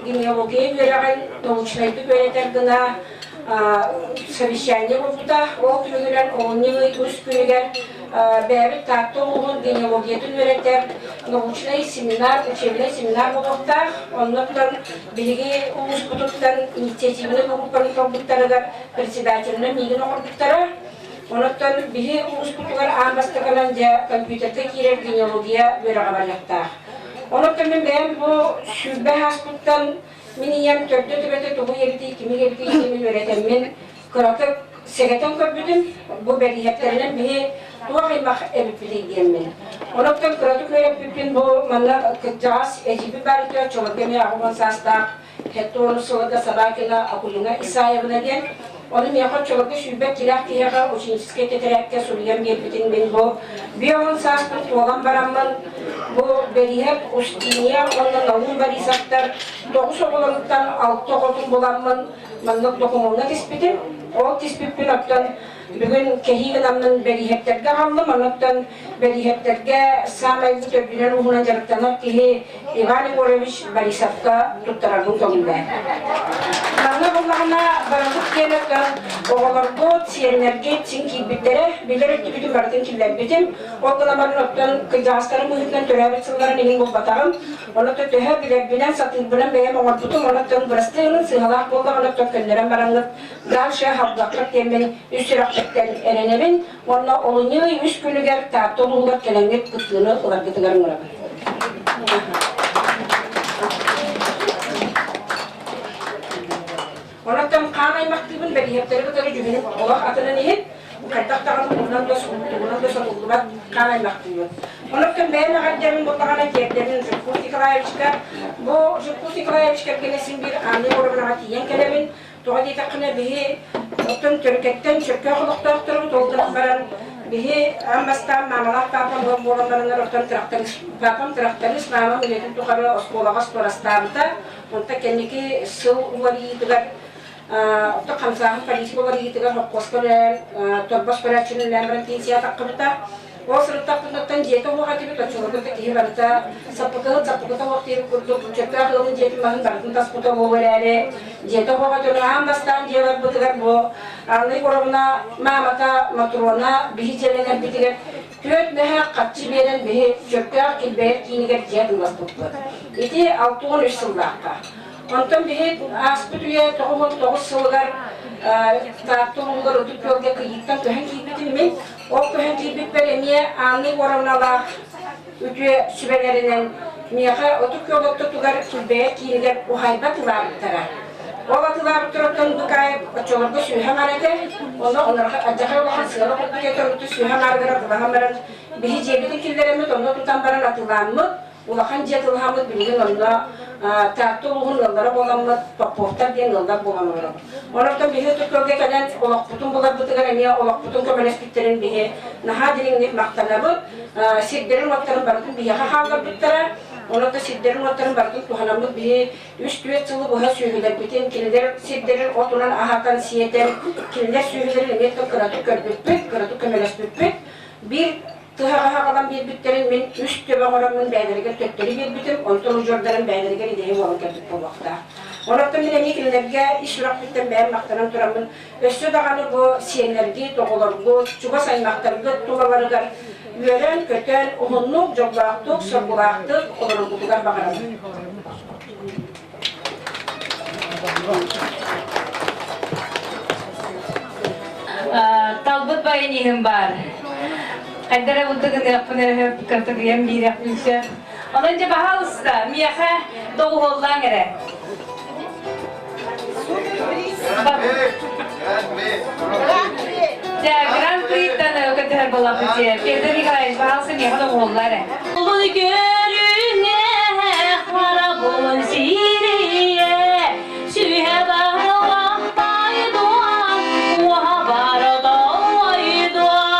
генеалогия береген научнайды бөретергіна совещание болуда. Ол түрігілер оңнығы өз күнігер бәрі тағытты оғын генеалогиятын өретер научный семинар, учебный семинар болуқтар. Оннықтан білігі ұғыз бұтыттан инициативінің ұғылпарын председателінің меген оғырдықтары. Онықтан білі ұғыз бұтығар аң бастығынан компьютерді керер генеалогия бөріға баряқтар. Онықтан мен бәйім бұл сүрбә хаспыттан мен ем төрді түбәті тұғы ерді, кемі ерді, кемі өретем. Мен күраты сегетен көпбүдім, бұл бәріхеттерінен бігі туақ аймақ әбіппіді дейін мен. Онықтан күраты көріп бүппін бұл манна жас әжібі бәріті чолыкеме ағуған састақ, хетті оны сылыда Сабакина, Акулина Исаевна ден. Onu meyakot çolukta şübbe kirak kiyaga uçinçiske teterekke suriyem gelpitin ben bu. Bir onun sağlıklı tuğalan baramman bu berihep ustiniye ondan alın barisaktar. Doğu soğulanlıktan altı okutun bulanman manlık dokumuna tespitim. O tespitpin öpten bugün kehiğin amının beriheplerden aldım. Anlıktan beliheplerge samay bu törbünen ruhuna jarıktanar ki Ivan Егорович Борисовка tuttararın sonunda. Bana Allah'ına baranlık diyenekten oğalargo siyenlerge çünkü bilerek bütün baratın killer bitim oğulamarın ottan kıyasları muhitten törabet sılların elin bu batağım onu da töhe bilen satın bilen beyem oğar tutum onu da bırastığının sıhalak bolda onu da kölleren baranlık dal şey habdaklık demen üstüraklıktan erenemin onunla olunuyor 3 günü ger taat doluğular kelengit kıtlığını olar gıtıgarın uğrabın. Onattan kanay maktubun belihepleri kadar cübünün olak atına nihit kaydaktarın bundan da soruldu bak kanay maktubu. Onattan beğen ağaclarının bollağına kiyeklerinin Zülfü Nikolayevich'ka bu Zülfü Nikolayevich'ka gelesin bir anı orabına tiyen kelemin doğadi takına bihi otun Türkiye'den Türkiye kılıktaktırı tolduğunu baran bihi ambastan mamalar papam bolanlarına otun traktarist mama milletin tukarı oskolagas torastabıta onta kendiki sıl uvariydiler Otak kamsahan polisi bolari gitigar hokkos kolen torbas kolen lemran tinsiya takkabita o sırta kundattan jeto ho hati bita churubita ki barta sapaka wakti kurdu chekka hılın jeto mahin bartın tas puta bo berere jeto ho hati ham bastan jevar butigar bo alni korona mamata matrona bihi jelene bitigar Tüet meha katçı beren bihi çöpkar kilber kiniger jeto bastuplar iti 6-13 sıllıqqa Ondan bir aspitüye toğuz sılgar tahtolunlar ödük yolga kıyıktan köhen kiybitin mi? O köhen kiybit beremiye anlı oranala ütüye sübelerinden miyaha ödük yolga tutugar kilbeye kiyiniger uhayba tılarıktara. Ola tılarıktırıktan bukay açolurga süyhem arete, onlara acakay olan sığalı kutuke törütü süyhem argara tılahamların bihi cebitin killeremit, onu tutan baran atılanmı, Ulakan jatılhamız bilgin onda tahtoluğun yıllara bolanmaz, paportar diyen yıllar bolanmaz. Onardan bihi Türkiye'de kalan olak putun bular butıgar emiye olak putun kömelespitlerin bihi naha dilin maktanabı sidderin maktanın baratın bihi hahavlar bittara onarda sidderin maktanın baratın tuhanamız bihi üst düet sılı buha sühüler bitin kililer sidderin otunan ahatan siyeten kililer sühülerin emeyetten kıratu körbütpek, kıratu kömelespitpek bir Tıhağa kalan bir bitlerin min üst töbe oranın bəylərgə tötleri bir bitim, ondan ucurların bəylərgə ideyi olan kəldik bu vaxta. Onaqdan min emeklilərgə iş üraq bitten bəyən maqtanan turamın. Össü dağanı bu siyenlərgi, toğulargı, çuba sayınmaqtargı, tulalarıgar üyeren, kötən, uhunluq, joblaqtıq, sorgulaqtıq, olanın kutugar bağıramın. Talbut bayınihim var. Kaydara bulduk yapını kırtık yem bir yapmışlar. Onunca bahal usta, miyaha doğu oldan gere. Grand Prix'ten o kadar balapıcı. Pedro Nikolayeviç bahalsı miyaha doğu oldan gere. Ulu görüne harap olun siriye, sühe bahla baydoğan, uha barada aydoğan.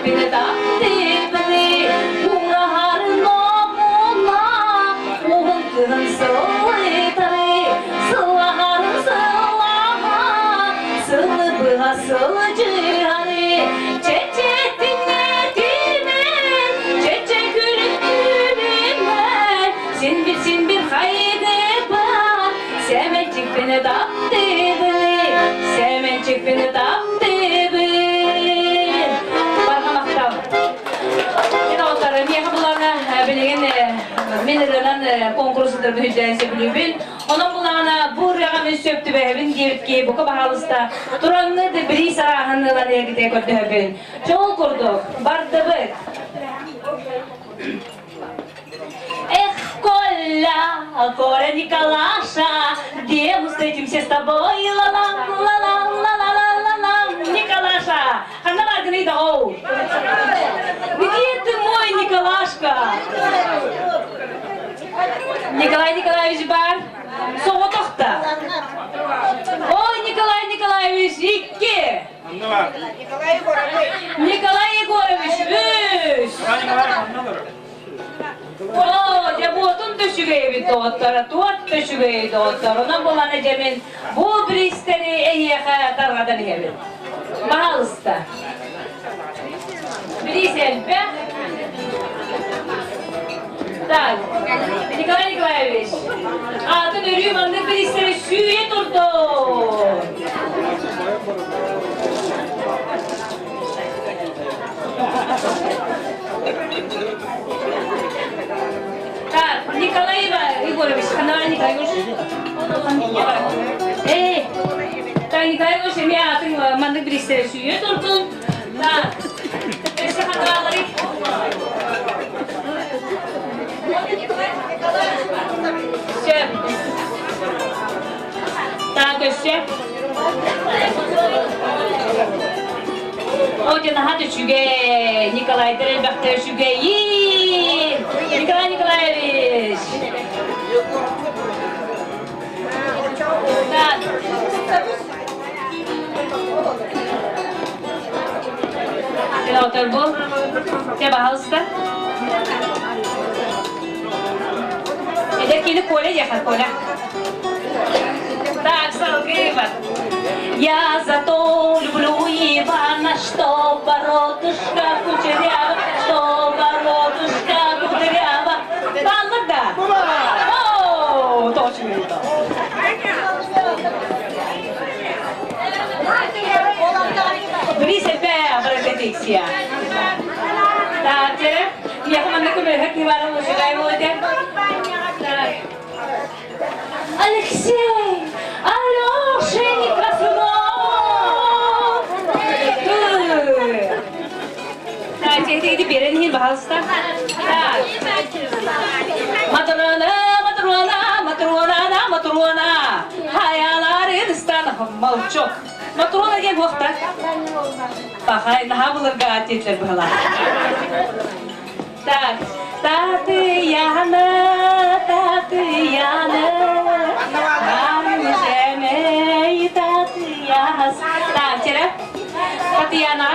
beni taptı beni Uğraharın omuna Oğun kızın sıvıtayı Sıvaharın sıvaha Sıvı bıha sıvı cihari Çeçe dinletimin Çeçe gülüm gülümler Sin bir haydi bak Semencik beni taptı beni Semencik beni taptı beni Barkamakta Yine onları niye kapılarına bilgin Menirlenen konkursudur bir hücresi bilübün Onun bulağına bu rağmen söptü behebin Diyelit ki bu kabahalısta Duranlı da biri sarahınlılar ergide kötübün Çoğu kurduk, bardıbık Коля, Коля Николаша, где мы встретимся с тобой? Ла-ла-ла-ла-ла-ла-ла-ла-ла, Николаша, она говорит, оу. Где ты мой Николашка? Николай Николаевич бар, соғы тоқта. Ой, Николай Николаевич, икки. Николай Егорович, үш. Oo, ya bu otun düşügeyi doğutları, tuat düşügeyi doğutları. Ondan bulana cemin bu bristeri eyyaka dargadan hebi. Bahalısta. Brisel be. Tak, Nikolay Nikolaevich. Adın ölüyüm anlık bristeri süye durdu. Так, Николай Егорович, канал Николай Егорович. Так, Николай Егорович, я атын мандык бристер сүйе турдун. Так, эсэ каналары. Сөп. Так, өсө. Один хаты шуге, Николай Деребахтер шуге. Николай Николаевич. Так. Sen otur bu. Sen bahalısta. Edekini Коля ехать, Коля. Так, салгиват. Я зато люблю Ивана, что бородушка кучерява, что бородушка кучерява. Баллада! О, точно это. Бери себе репетиция. Так, я команда кумеха кивара мужика его это. Алексей! Алешенька, сынок! Так, теперь берем пожалуйста. Так. Матрона, Матрона, Матрона, Матрона. Хаяларыстан молчок. Матрона ген вақта. Бахай, нахабылырға аттетлер бұла. Так, Татьяна, Татьяна. Так, теперь Татьяна,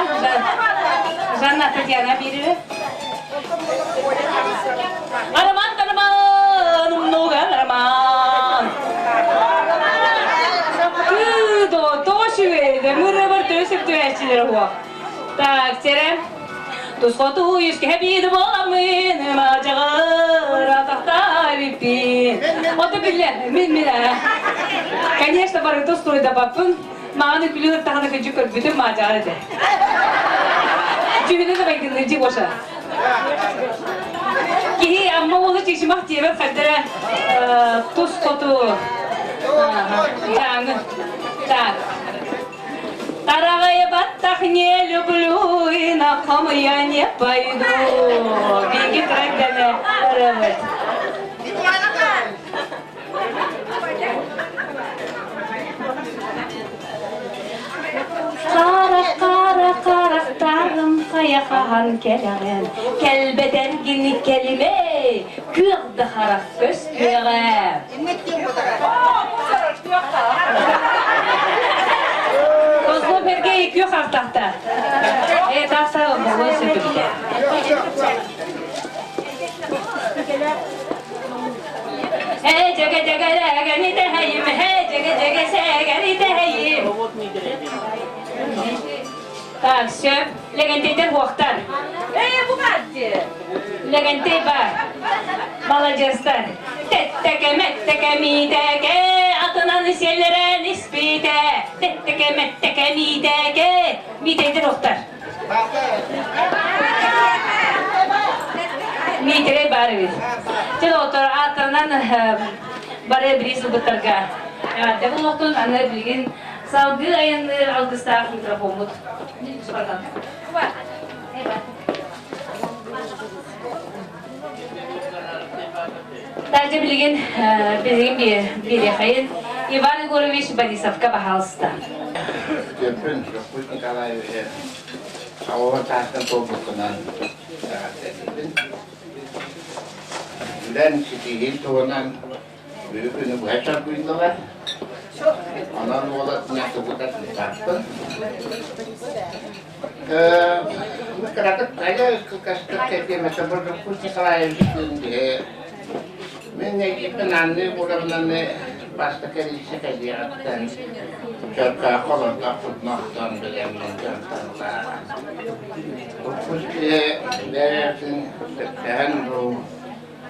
Жанна Татьяна бери. Арман, Арман, много Арман. Тошивейді, мұры-бір төсіп төәшілер хуа. Так, теперь Тусқоту ешке бейді боламын, мағжағыр атақта беппен. Оты білер, мен. Конечно, бары тостойда баппын. Мағаны күлініп тағаны күнші көрбітім мағжағыр еді. Жүгіні де бәйдіңді жи боша. Кейі амма олы чешімақ дейбет қадыры тусқоту жаңы. Так. Дорогая, баттах не люблю, и на хом я не пойду. Беги, трагами, рыбы. Қарақтарым қаяқан келеген, келбедергін келіме, көрді қарақ көз көре. Козло берген Ege iki yok artakta. Tahta bu söküldü. Hey jaga jaga gani tehayim, hey jaga jaga gani tehayim. Tak şöp, legenteden hohtar. Bu kadar. Legente var. Malajastar. Tetteke metteke mideke, atınan sellere nispite. Tetteke metteke mideke, mideden hohtar. Mitre barvis. Jadi otor atınan bare bris beterga. Ya, demun oktun anne bilgin. Saudi ayın Ağustos'ta mikrofonu. Seperti Taca bilgin bir hayır. Ivan Igorovich Borisovka bahalsta. Jepun Jepun kalau awal tahun tobukunan dan setihin tuanan büyükünü bu hesap kuydular. Anan oğlatına sebutan dikartın. Kerakat kaya kekastak kaya mesela berkusi kalaya bikin menegipin anne buramdan pasta kerisi kediatan Jaka kolon kaput nahtan bilemmen jantanlar. Berkusi dersin sekian ru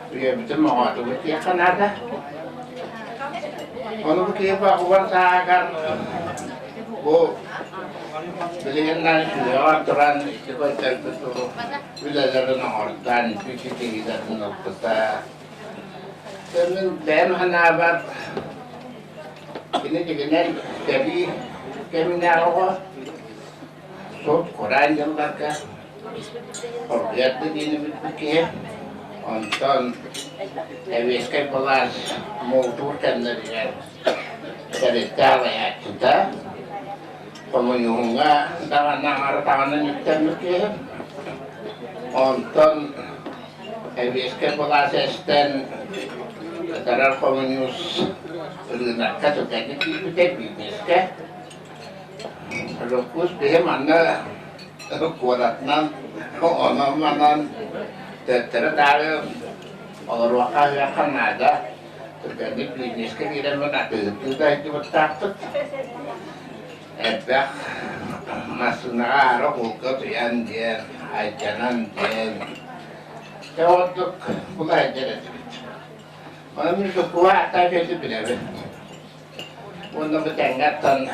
biar betul mau tu betul kan ada. Onu kaya uang sahakan bu beliin nasi aturan itu kan betul bila ada organ cuci tidak nafkah. Kemudian dem hanabat ini juga jadi kami naruh sot Quran yang mereka organ ini betul Ondan eviske pelas menguturkan dari cara kita pemenuhnya tangan nyutan ke ondan eviske pelas esten antara pemenuh nak kata jadi kita bisnis ke lokus dia mana kuatnan orang tertarik orang wakil akan ada terjadi bisnis kita mana itu takut ebak masuk narok ukut yang dia ajaran dia jauh untuk mulai jadi orang itu kuat tapi itu benar untuk berjangatan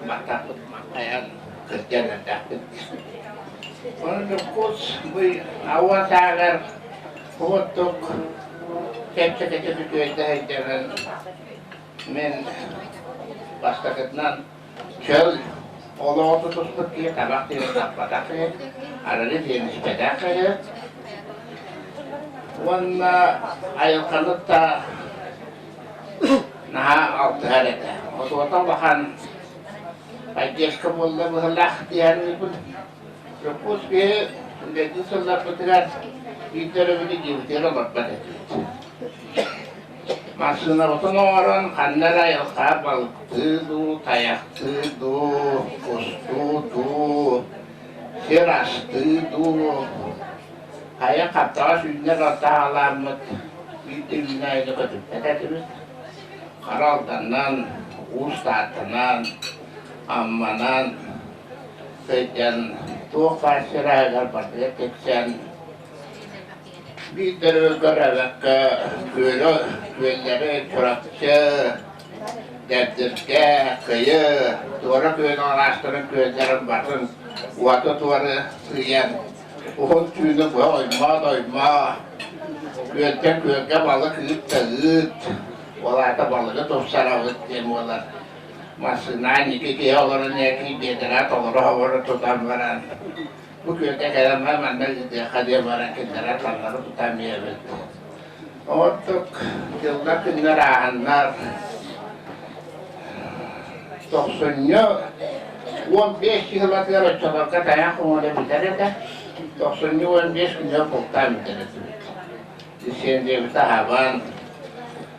mata pakaian kerja dan dapat untuk kos bui awal sagar untuk kecil-kecil itu jalan men pasta ketnan cel Allah tu terus pergi tabak dia apa tak ada di sini sepeda kaya warna ayo kanutta nah out ada waktu tambahan pagi sekolah berlah dia ni pun Terus dia menjadi salah petugas di dalam ini juga berpada. Maksudnya orang kandara yang kabel tu, tayak tu, kustu tu, siras tu, kayak kata sudah rata alamat itu bina itu kita terus karal tanan, ustad tanan, amanan, sejan tuh pasirah agar pada kecil di tergolak ke guru guru curakce jadinya kaya tuara guru ngastor guru jalan bareng waktu tuara rian uhun cuna bawa ima guru malah kita walau tak malah tu sarawat yang malah masih nanya kiki orang yang beda atau orang tu tambahan, bukan kayak mana dia kadia barang kita tambahan tu tamia betul. Untuk kita kendaraan nar, toksonnya, uang besi kalau kita coba kata yang kamu ada bicara dah, toksonnya uang besi punya bukti bicara tu. Di sini dia bertahapan.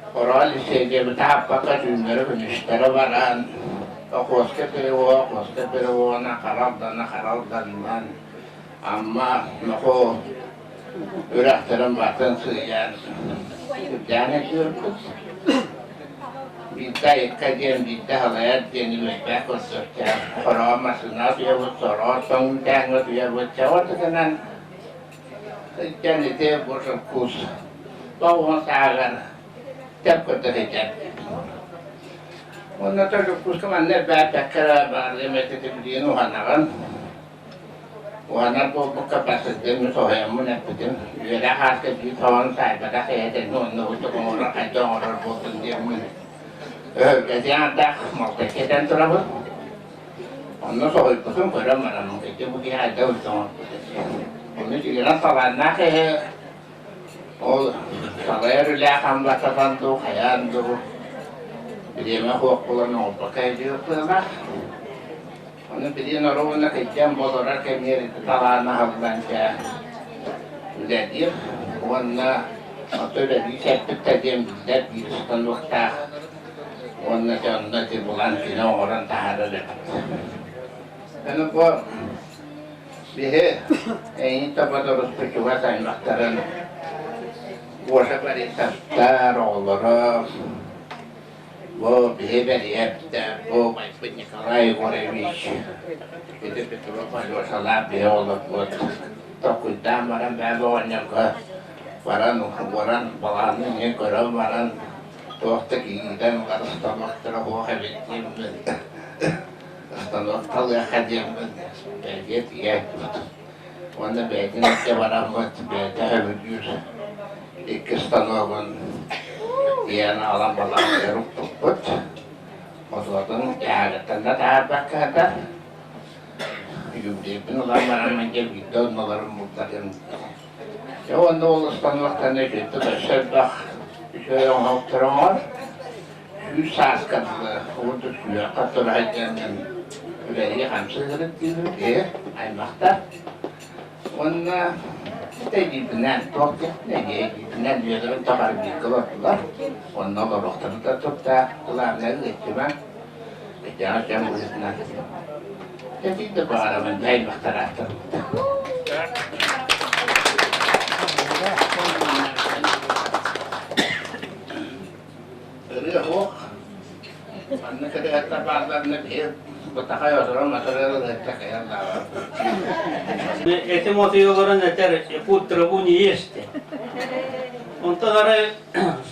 Orang di sini bertahap pakai jumlah penistara barang, Koska perewo na karaldan. Amma nako üretlerin batın sığıyan. Yani diyoruz. Bizde yıkacağım, bizde halayat denilmek bakılsın. Koramasına duyavut, sorarsan dağını duyavut. Çavartıkından cennete boşun kus. Doğun sağlar. Tepkırtık edeceğim. Ondan sonra kus kamanlar bâpekkara bağlı methetip uhanağın. Uhanar bu kapasiteden müsohayamun etmedim. Üyede harika bir tavan sahibi hayatın onu uçtuğunu kaydı olur buldun diyemin. Öylece anda maltakeden tarafı. Onu sohayıpısın koyamadım. Peki bu gihayda uçtuğunu. Onu çıkıran salanlar o salaya rüla kamlatasandı, hayandı. Bileme hukukuların oldu kaydıyorlar. Onu bilin oraya kayacağım bolarak emniyeti talağına havlanca üledir. Onunla öyle bir septik tedeyim bizler bir standokta. Onunla canında bulan güne oran taharlı. Yani bu bihi en tabada Rus'ta saymakların boşa bari tastar olur. Bu bihi beliyepte, bu başbın Nikolay Gorevich. Gidip Petrov'a yoşalar bihi olup bu. Tokuydan varan bebe oynayıp varan balanı ne görev varan tohta giyden var ıstanoklara hoha bittiğim ben. Istanoktalı yakadıyım ben. Belget iyek tut. Onda belki nette varan mı? Belki hevüdür. İki ıstanokun diğerini alan balanı yarıp tutut. O zaman yağıttan da daha bakada. Yübdeyipin ulan varan mence video onların mutlaka. Ya onda olastan vaktan ne kötü de şerbak. Şöyle ona oturamar. Şu saz katılı, orada suya katılı haycanın üreyi hamsızırıp diye aymakta. Onunla gibinden tokya, gibinden diyorlar, takar bir kılattılar. Onunla da doktoru da tuttu, kulağına gitti ben. Geçen akşam bu yüzünden. Dedi de bana ben aymakta rahattım. Hoch. Man kan det ta bara den helt betaka sonra material da takaya da. Etim otuyorların yeter, putra bu niye işte. Onlara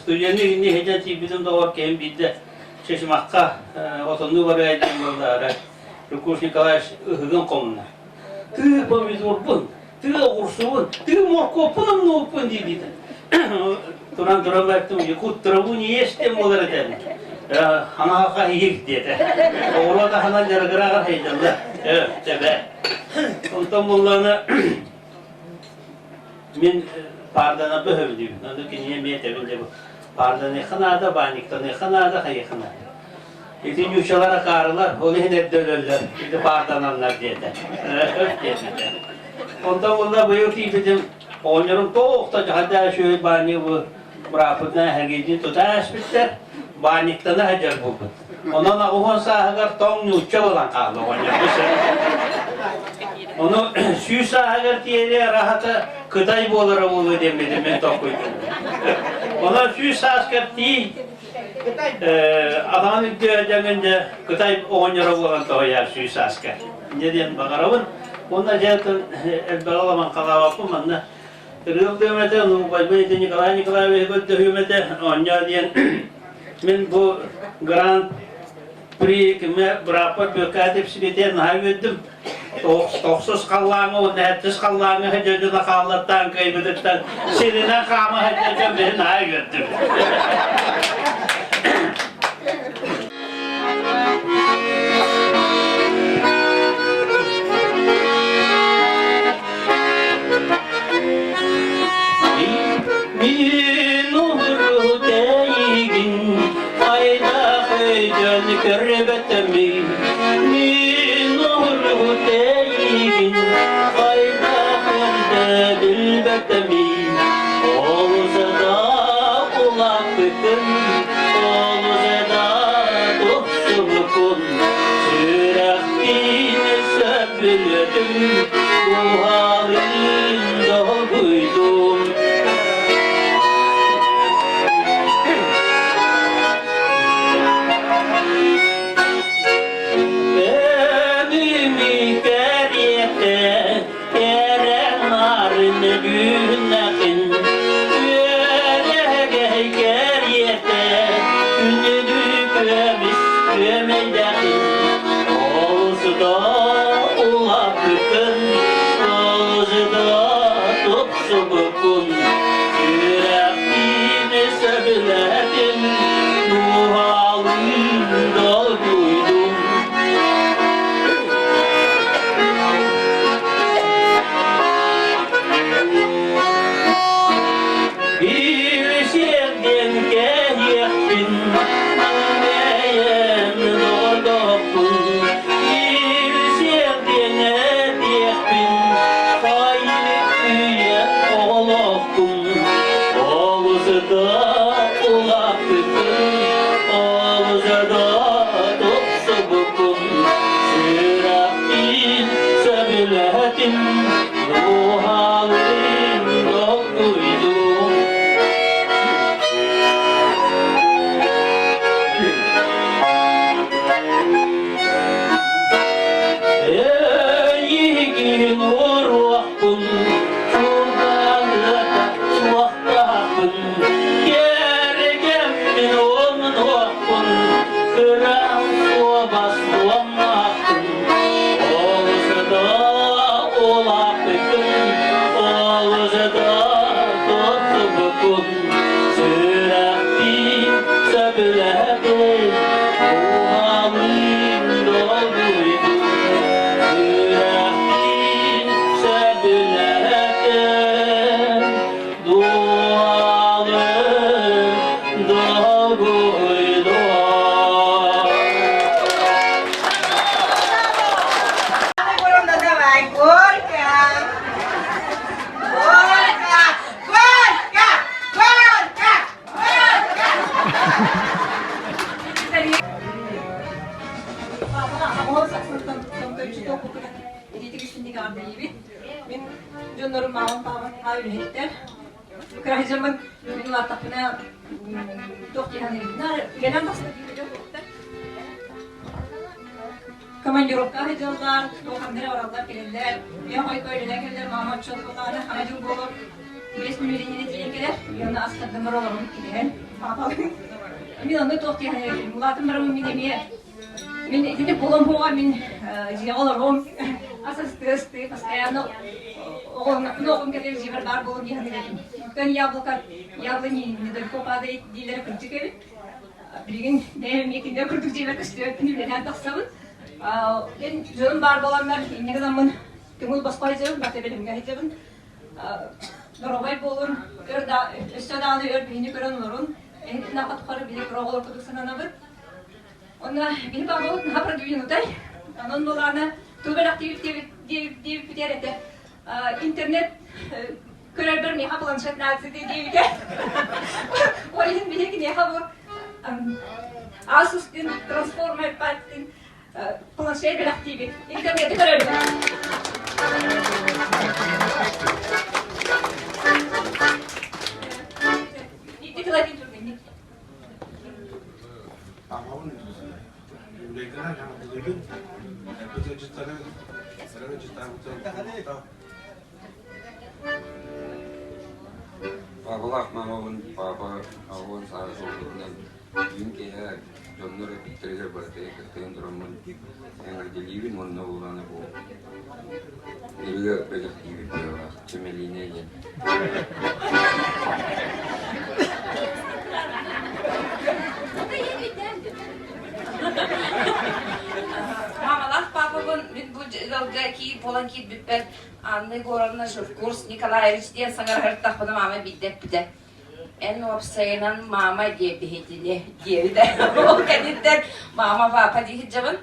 stüdyenin ne hecati bizim de var ki bir de çeşmakka otundu var ya bunlar. Rukuş Nikolay hızın komuna. Tı pomidorpun, tı ursuun, tı morkopun nopun dedi. Turan baktım, putra bu niye işte molar dedi. Hana iyi dedi. Orada hana jargara heyecanlı. Evet, tabii. Ondan bunlarına min pardana behövdüm. Onu ki niye meytebinde bu. Pardana xanada baniktan xanada hayxana. İti yuşalara karılar, onu hep dölürler. İti pardananlar dedi. Evet dedi. Ondan bunlar büyük dedim. Onların toğukta hatta şöyle bani bu bırakıdan herkesi tutaş bitler. Baniktan hacer buldu. Ondan oğlan sahagar ton uçça olan kaldı onu şu sahagar diye rahata kıtay bolara buldu demedim ben tokuydum. Ona şu sahagar değil adamın diyeceğince kıtay oğlanlara olan toyar şu sahagar. Ne diyen bakarabın? Onda zaten elbalaman kalavapım anla. Rıgıl demete onu baybaydı Nikolay ve hükümete onca diyen men bu Grand Prix kime berapa berkatip sedikit naik itu toksos kalangu, netes kalangu aja juga kalatan kayak begitu. Sirina kama aja juga naik itu. Kerbetemi min nuru teyin kayda kerde dilbetemi olzada kulak bütün olzada tuhsulukun duhalında duydum. Önümü göriyete eren arını günlekin Yörege göriyete ünlü kömüş kömeylekin Oğuzı da ulak bükün Oğuzı da tutsu bükün Yüreğini söbüledim Nuhalında duydum Bir sevdim geyektin Meyen dodokun Bir sevdim edektin Hayli üye olokun Oğuzı da ulak bükün Oğuzı da tutsu bükün Sürekli söbüledim Ruhalında duydum Yiğin uğrakkın Çuldanlıta suaktakın Yergemmin onun vakkın Kıran suabas duammakın Oğuzı da ulaklıkın Oğuzı da tutubukun Sürekli söbüledim Uhalin dolduydum Sürekli söbüledim Dualım dolduydum Мен жонорум маған тағын үйреттер. Крайжамын юлар тапына тоқтыяны генен басты дейді жоқты. Командировка хеджалдар, тоқандыра оралдар келелер. Я қой көйлелер келелер, мамат чолғылары, ханажыл болып. 5 миллионіне дейін келер. Яны асқадымыр оларым келген. Мен оны тоқтыяны мұлатым барымын мен еме. Мен эти поломпоға мен жиғаларым. Асасты, постоянно огонь кетер жибер бар болуп яны. Өткөн яблони недалеко падает дейлер күрчүкебит. Бирин дем экинде күрдүк жибер көстөптүн билен таксабын. Мен жөнүм бар боламдар. Эмнеге замын көңүл баспай жебин, бата билимге жебин. Доробай болун, өстөданы өр бини көрөн олорун. Эндин акат кары били проголор күдүк сананабыт. Онда бини бабылык напры дүйүнүтай. Анын доланы Тубер активитет битер интернет көрер бір меха планшет нәлсі дейбіде. Ойын білек неха бұл Asus'тың трансформер пәттің планшет бір активит. Интернеті көрер бір. Нетті кілайдың жүрген нетті? Ағауын Юлейгара жаңа дүлеген Өте жыттары Сырығы жыттары Папалақ мамауын, папа ауын сары жолдығынан үйін кейі жонлары биттіргер барды кіртеген тұрамын әңірделейбін онына оланы бұл. Небеге өкпелік дейбін бұйыға, чөмелейіне еген. Мамалар папабын бұл жылға кейіп болан кейіп бүппен Анны Горовна Курс Николаевичтен саңар ғырттақпыны мама биддеп біді. En opsayınan mama diye bir hediye diye o kediler mama papa diye hicabın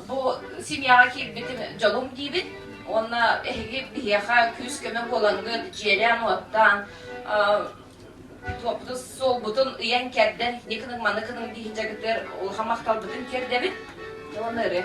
bu simyaki bütün jolum gibi ona ehgi bir yaka küs kömen kolangı ciğeren ottan toplu sol bütün yan kerden nikinin manıkının diye hicabıdır o hamaktal bütün kerdebit onları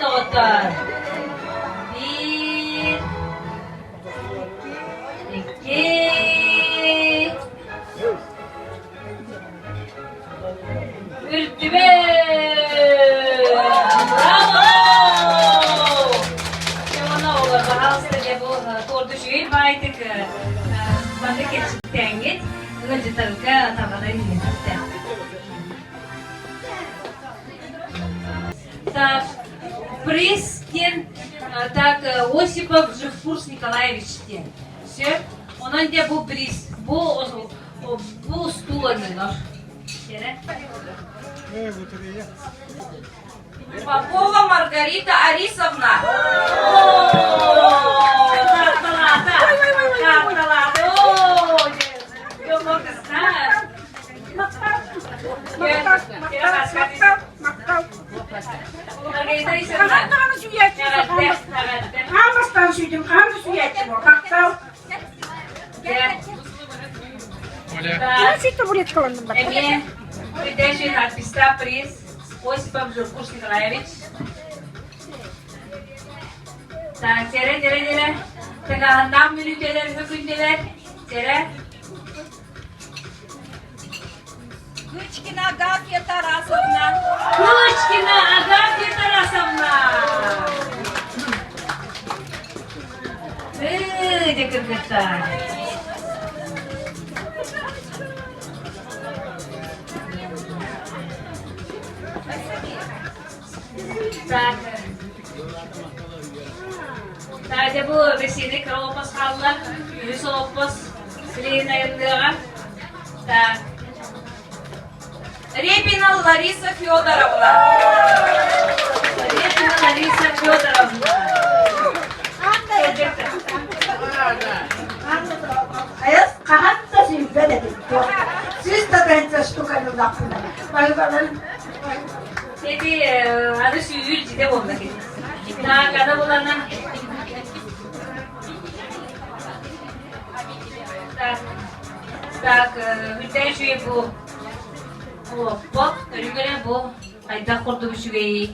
Doktor. Bir, iki, üç, bravo! Şuna olur, bahasıca bu tortuşuyu baydık. Bana geçitten git. Önce tarıka tabana yiyeceğim. Так, приз тен, так, Осипов Живфурс Николаевич тен. Все, он где был приз, был стулами наш. Попова Маргарита Арисовна. Margarita Arисовна. Hamıstan süydüm, hamı su yetti bu. Baktał. Я чуть-то будет колонным. Мне придерживает артиста приз Осипов Живфурс Николаевич. Так, тере. Тегağından mülükeler, hükümdeler. Tere. Кучкина Агафья Тарасовна. Кучкина Агафья Тарасовна. Где кыргыздар? Так. Sadece bu vesile kırılmaz kaldılar. Yüzü olmaz. Sileğin ayırdılar. Так. Репина Лариса Федоровна. Лариса Федоровна. Hayat kahatta simpe dedik. Siz de bence stukanı lafını. Bayılanın. Dedi, adı şu yüzde oldu ki. Daha kadar bulana. Так, hütten şuyu bu. Bak, ölümüne bu. Ayda kurdu bu şuyu.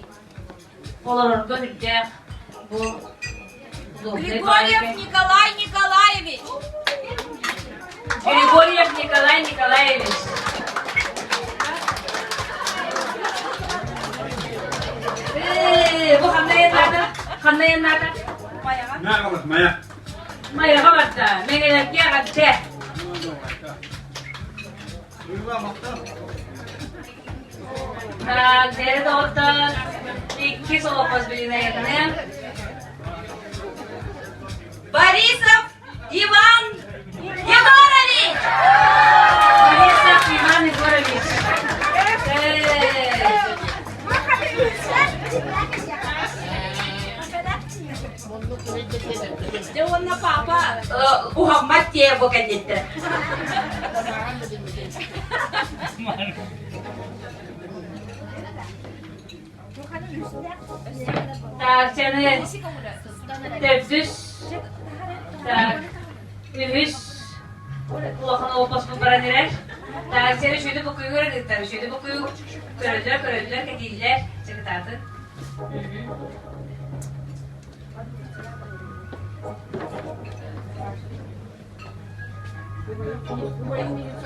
Olur orada hütten bu. Григорьев Николай Николаевич. Григорьев Николай Николаевич. Bu kandayan nerede? Maya kapat, Maya. Maya kapattı. Mengelerke kattı. Nerede orta? İki soğukuz birine yakınım. Борисов Иван Егорович. Борисов Иван Егорович. Сделано папа. Мухаммад Тебо, конечно. Так, seni tepdüs. Tak, ühüs. Kulağına opas bu para neler? Tak, seni şöyle bakıyor gördükler. Şöyle bakıyor. Körüdüler, kediller. Seni tartın.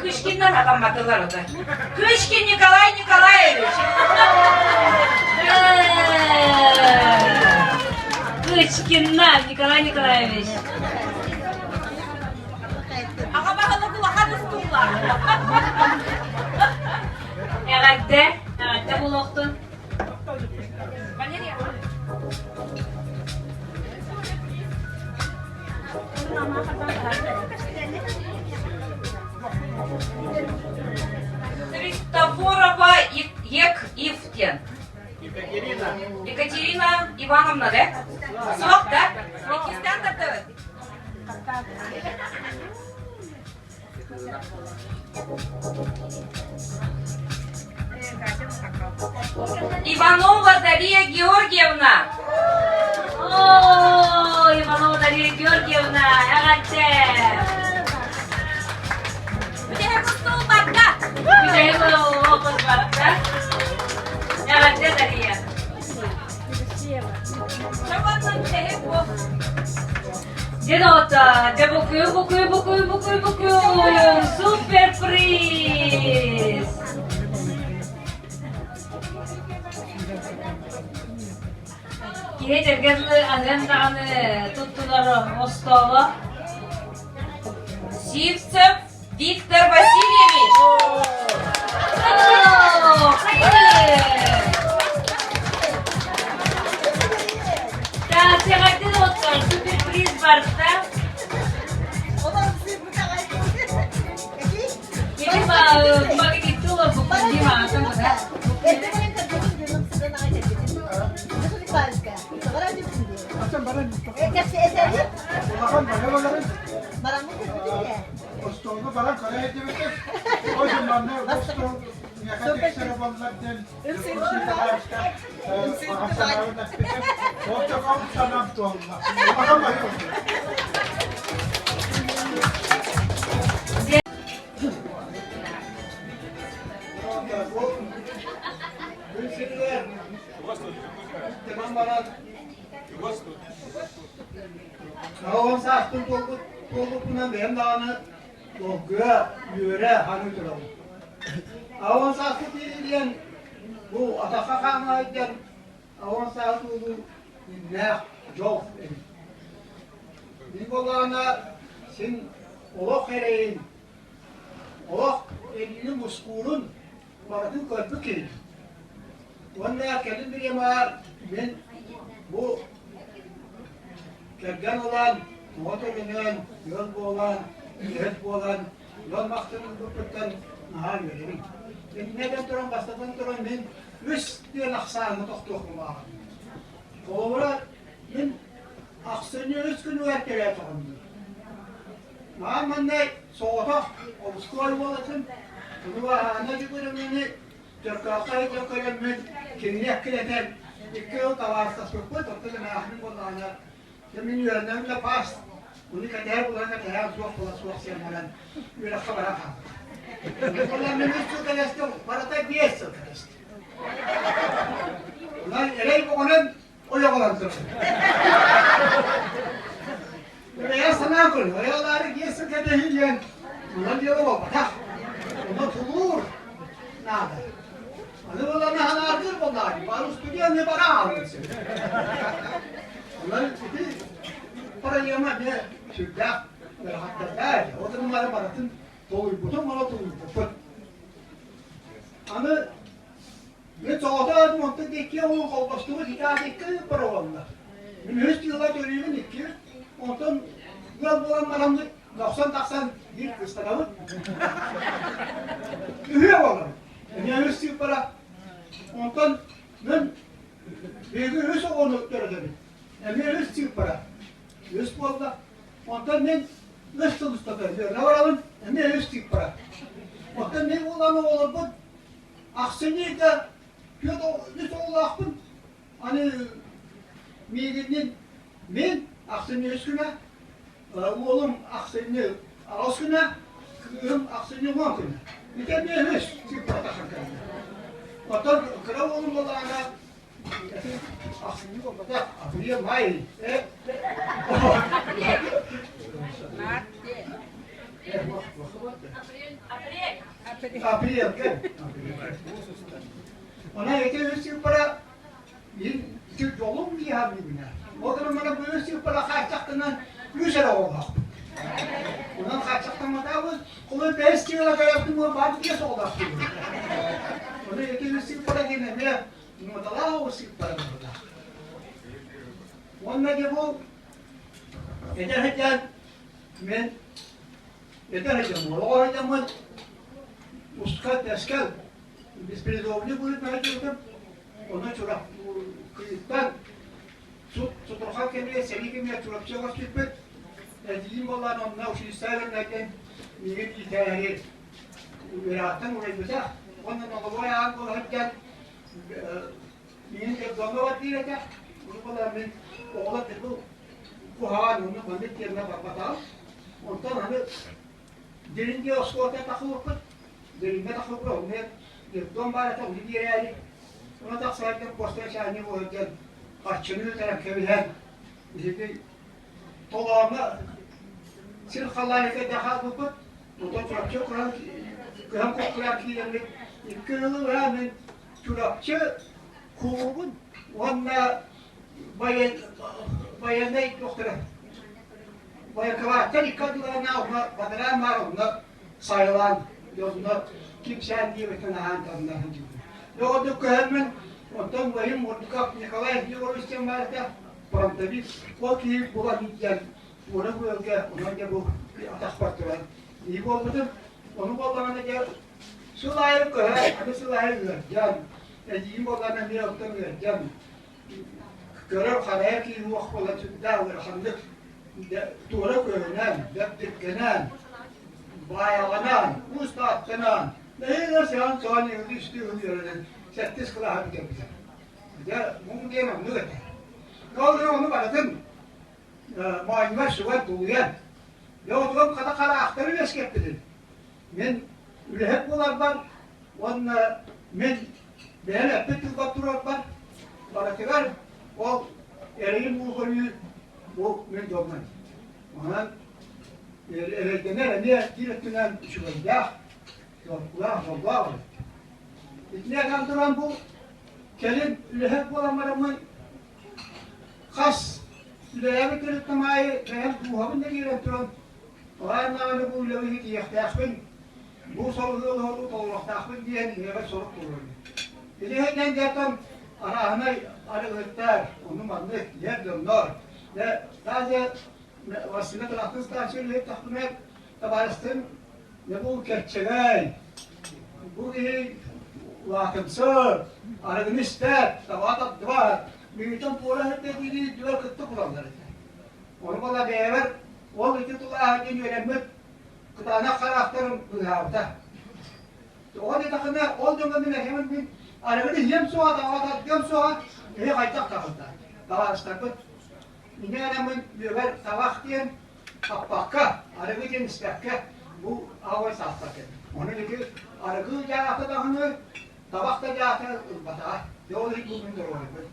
Кышкин'den adam baktılar orada. Кышкин Николай Николаевич. Кычкина Николай Николаевич. Ага bakalım kulağa tutuyorlar. Herhalde bu loktun. Valeria. Христофорова Ефтен. Екатерина Ивановна, да? Сок, да? Узбекистан, да? Иванова Дарья Георгиевна. О, Иванова Дарья Георгиевна, herhalde. Güzel kutlu bakta. Güzel kutlu bakta. Herhalde Darья. Şabanın şehir bu. Денота, те букую. Супер приз. Geçerkenli agendağını tuttular Moskova. Сивцев Виктор Васильевич. Да, сегодня вот сюрприз var da. Ini bagi itu loh bukan di makan kan? Ağın sastın tolukuna ben dağını doğuya yöre hanı duralım. Ağın sastı diyen bu ataka kanayken ağın sastı bu ne yok. Bir bolana sen olak hereyin olak elini muskurun baradın kalbi ki. Onlara kelim bir yama ben bu kergen olan, motorinen, yol olan, ilet olan, yol maksadını tuttuktan nahar verelim. Ben neden duran, bastadan duran ben üst diye naksanı toktuğum ağabey. Kolumura ben aksini 3 gün verkele taşındı. Ama ne soğuta oluşkoy bolasın. Bunu ana gibi beni Türkiye'ye götüren kimlik kileden iki yıl kavasta soktu. Toplu ahmin bollana. Yemin yönlemle pas. Bunu kadar bulana kadar zor semalan. Öyle haber ha. Bunlar ministru kalestı. Parata biyes kalestı. Bunlar eley boğunan oyalandı. Veya sana kıl. Oyaları giysin kadehilyen. Bunlar diyor baba. Tak. Bunlar tulur. Nada. Hani bunlar ne hanardır bunlar? Barus tutuyor ne para alır. Bunlar dedi. Para yama ne? Şurada. Ve hatta der. O da bunları baratın. Doğru buton bana doğru buton. Hani ne çoğda montu dikiyor o kolbastımı hikayeti para olanlar. Üniversite yıllar dönüyor dikiyor. Ondan yıl bulanlarımdı 90 bir kıstarımı. Üye olalım. Üniversite para. Ondan ben bir üniversite onu gördüm. Üniversite para. Üniversite oldu. Ondan ben üniversite ustatı. Ne var alın? Üniversite para. Ondan ne olanı olur bu? Aksini de kötü olakın. Hani miyinin men aksini üstüne, oğlum aksini ağzına, kızım aksini mümkün. Bir de ne hiç çıkmadı kanka. Otur kral oğlum olana aksini olmadı. Abiye may. Abiye kan. Ona itu para bir yolum bir habibine. O zaman bana bu para kaçaktan yüzer oldu. Ondan kaçaktan da bu kolu bestiyle yaptım o bazı diye oldu. Ona itu para gene ne modala o para burada. Onunla da bu ederken men ederken o zaman uskat eskel biz prezovni bulup mevcudum. Ona çorap kıyıktan tuturkan kemire, seri kemire çorap çorap çıkıp diyeyim olan onunla o şey sayılırken niye hikayeleri verattan oraya güzel. Ondan oraya ağır hepten niye donma var diye de bunu kadar ben oğlan bu havan onu bandet yerine bakmadan ondan hani derince oskorta takılıp derince takılıp ne Don bana da bir yere ona da sayeden posta şahane bu ödel kaçını taraf kebilen işte tolağına silhalayı daha bu o da çok kuran kuran koklar ki yani ikili rağmen çorapçı kurun onda bayanay doktora bayan kavatar ikadlarına ona badaran var onda sayılan yolunda kimsen diye bir tane hanımlar gibi. Doğru hemen ondan vahim mutlu Nikolay diyor istemez de tabii o ki bu kadar ona bu ülke ona da bu atak parçalar. İyi olmadı. Onu kullanana gel. Sulayıp koy. Hadi sulayıp can. İyi olana bir oktan can. Görür karaya ki bu akla çıkta ve hamdık. Doğru koyunan, deptikenan, bayalanan, ustaatlanan. Neyse sen sonra düştüğün yerden settis kıla hadi yapacak. Ya bunu diyemem ne kadar. Ne oluyor onu baradın. Muayene süvat duyan. Ya o zaman kada kara aktarı eskeptidir. Men ülehep olarlar. Onunla men beğen eppetil kapturar var. Baratılar o ereğin bu konuyu bu men doğman. Ona ereğdenler ne direktünden şu var ya. Allah. İçine kandıran bu kelin ülehep olanlarımın kas ülehep ettirtmeyi ben bu habinde giren o anlamda bu ülevi ki ihtiyaçın bu soruyu doğru ihtiyaçın diye neye soru koyuyor. İlehiden zaten arahına arıgıtlar onun mantık yer dönüyor ve sadece vasile tarafı stajyerleri tahmin tabaristın ne bu keççeler bu vakımsır, arıgın ister, tavatat var, büyüten pola hep dediği diyor kıttı kuranlar. Onu bana beraber o iki tula ahadin yönemek kıtana karakterin buyavda. O ne takına olduğunda bile hemen bir arabada yem soğa da yem soğa iyi kaytak takıldı. Daha istakıt. Yine adamın beraber sabah diyen bakka arabada nispekka bu avay sahtakı. Onun için arabada cahata dağını tabakta cahata bata. Yolu hiç bulundur olaydı.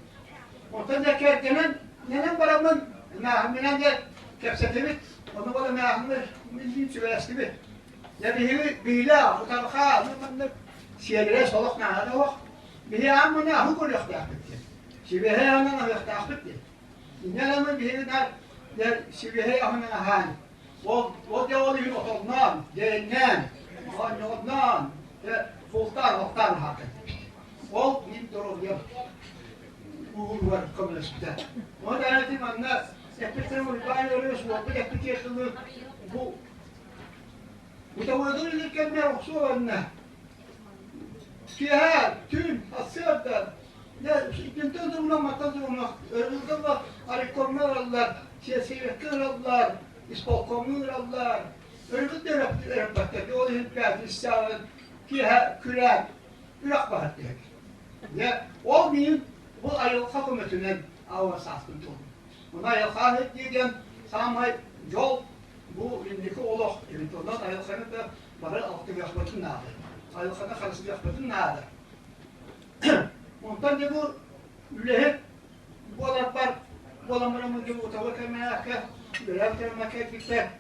Ondan da kertenen neden paramın mehminen de kepsetimi onu bana mehminen bildiğim süveyesi gibi. Ya bihile bu tarafa anlamanlık siyelere soluk nahada vak. Bihi ammına ahu kul yaktak bitti. Şibehe anana yaktak bitti. İnanamın bihi der şibehe anana hani. O da oluyor otolnan, değnen, anyonan, fultan hakkı. O bir doğru uğur var komüniste. O da anlatayım anlar. Yapıştırma ulbayla oluyoruz. Bu yapıştırma bu. Bu da uygun ilirken ne yoksa anne. Kiha, tüm, asırda. Ya ikinci durumda matan durumda. Örgüde bak, harikonlar alırlar. Siyasilikler alırlar. İspolkomlar alırlar. Örgüde yapıştırma. O hükümet, İslam'ın, kiha, küren. Irak var diye. Ya olmayın bu ayılka hükümetinden avası aslında oldu. Buna ayılka diyeceğim, samay yol bu indiki oluk. Evet ondan ayılkanın da bari altı yakbatın nadir. Ayılkanın karısı yakbatın nadir. Ondan da bu ülehip bu adamlar bu adamların gibi utavaka meyaka beraber meyaka gitti.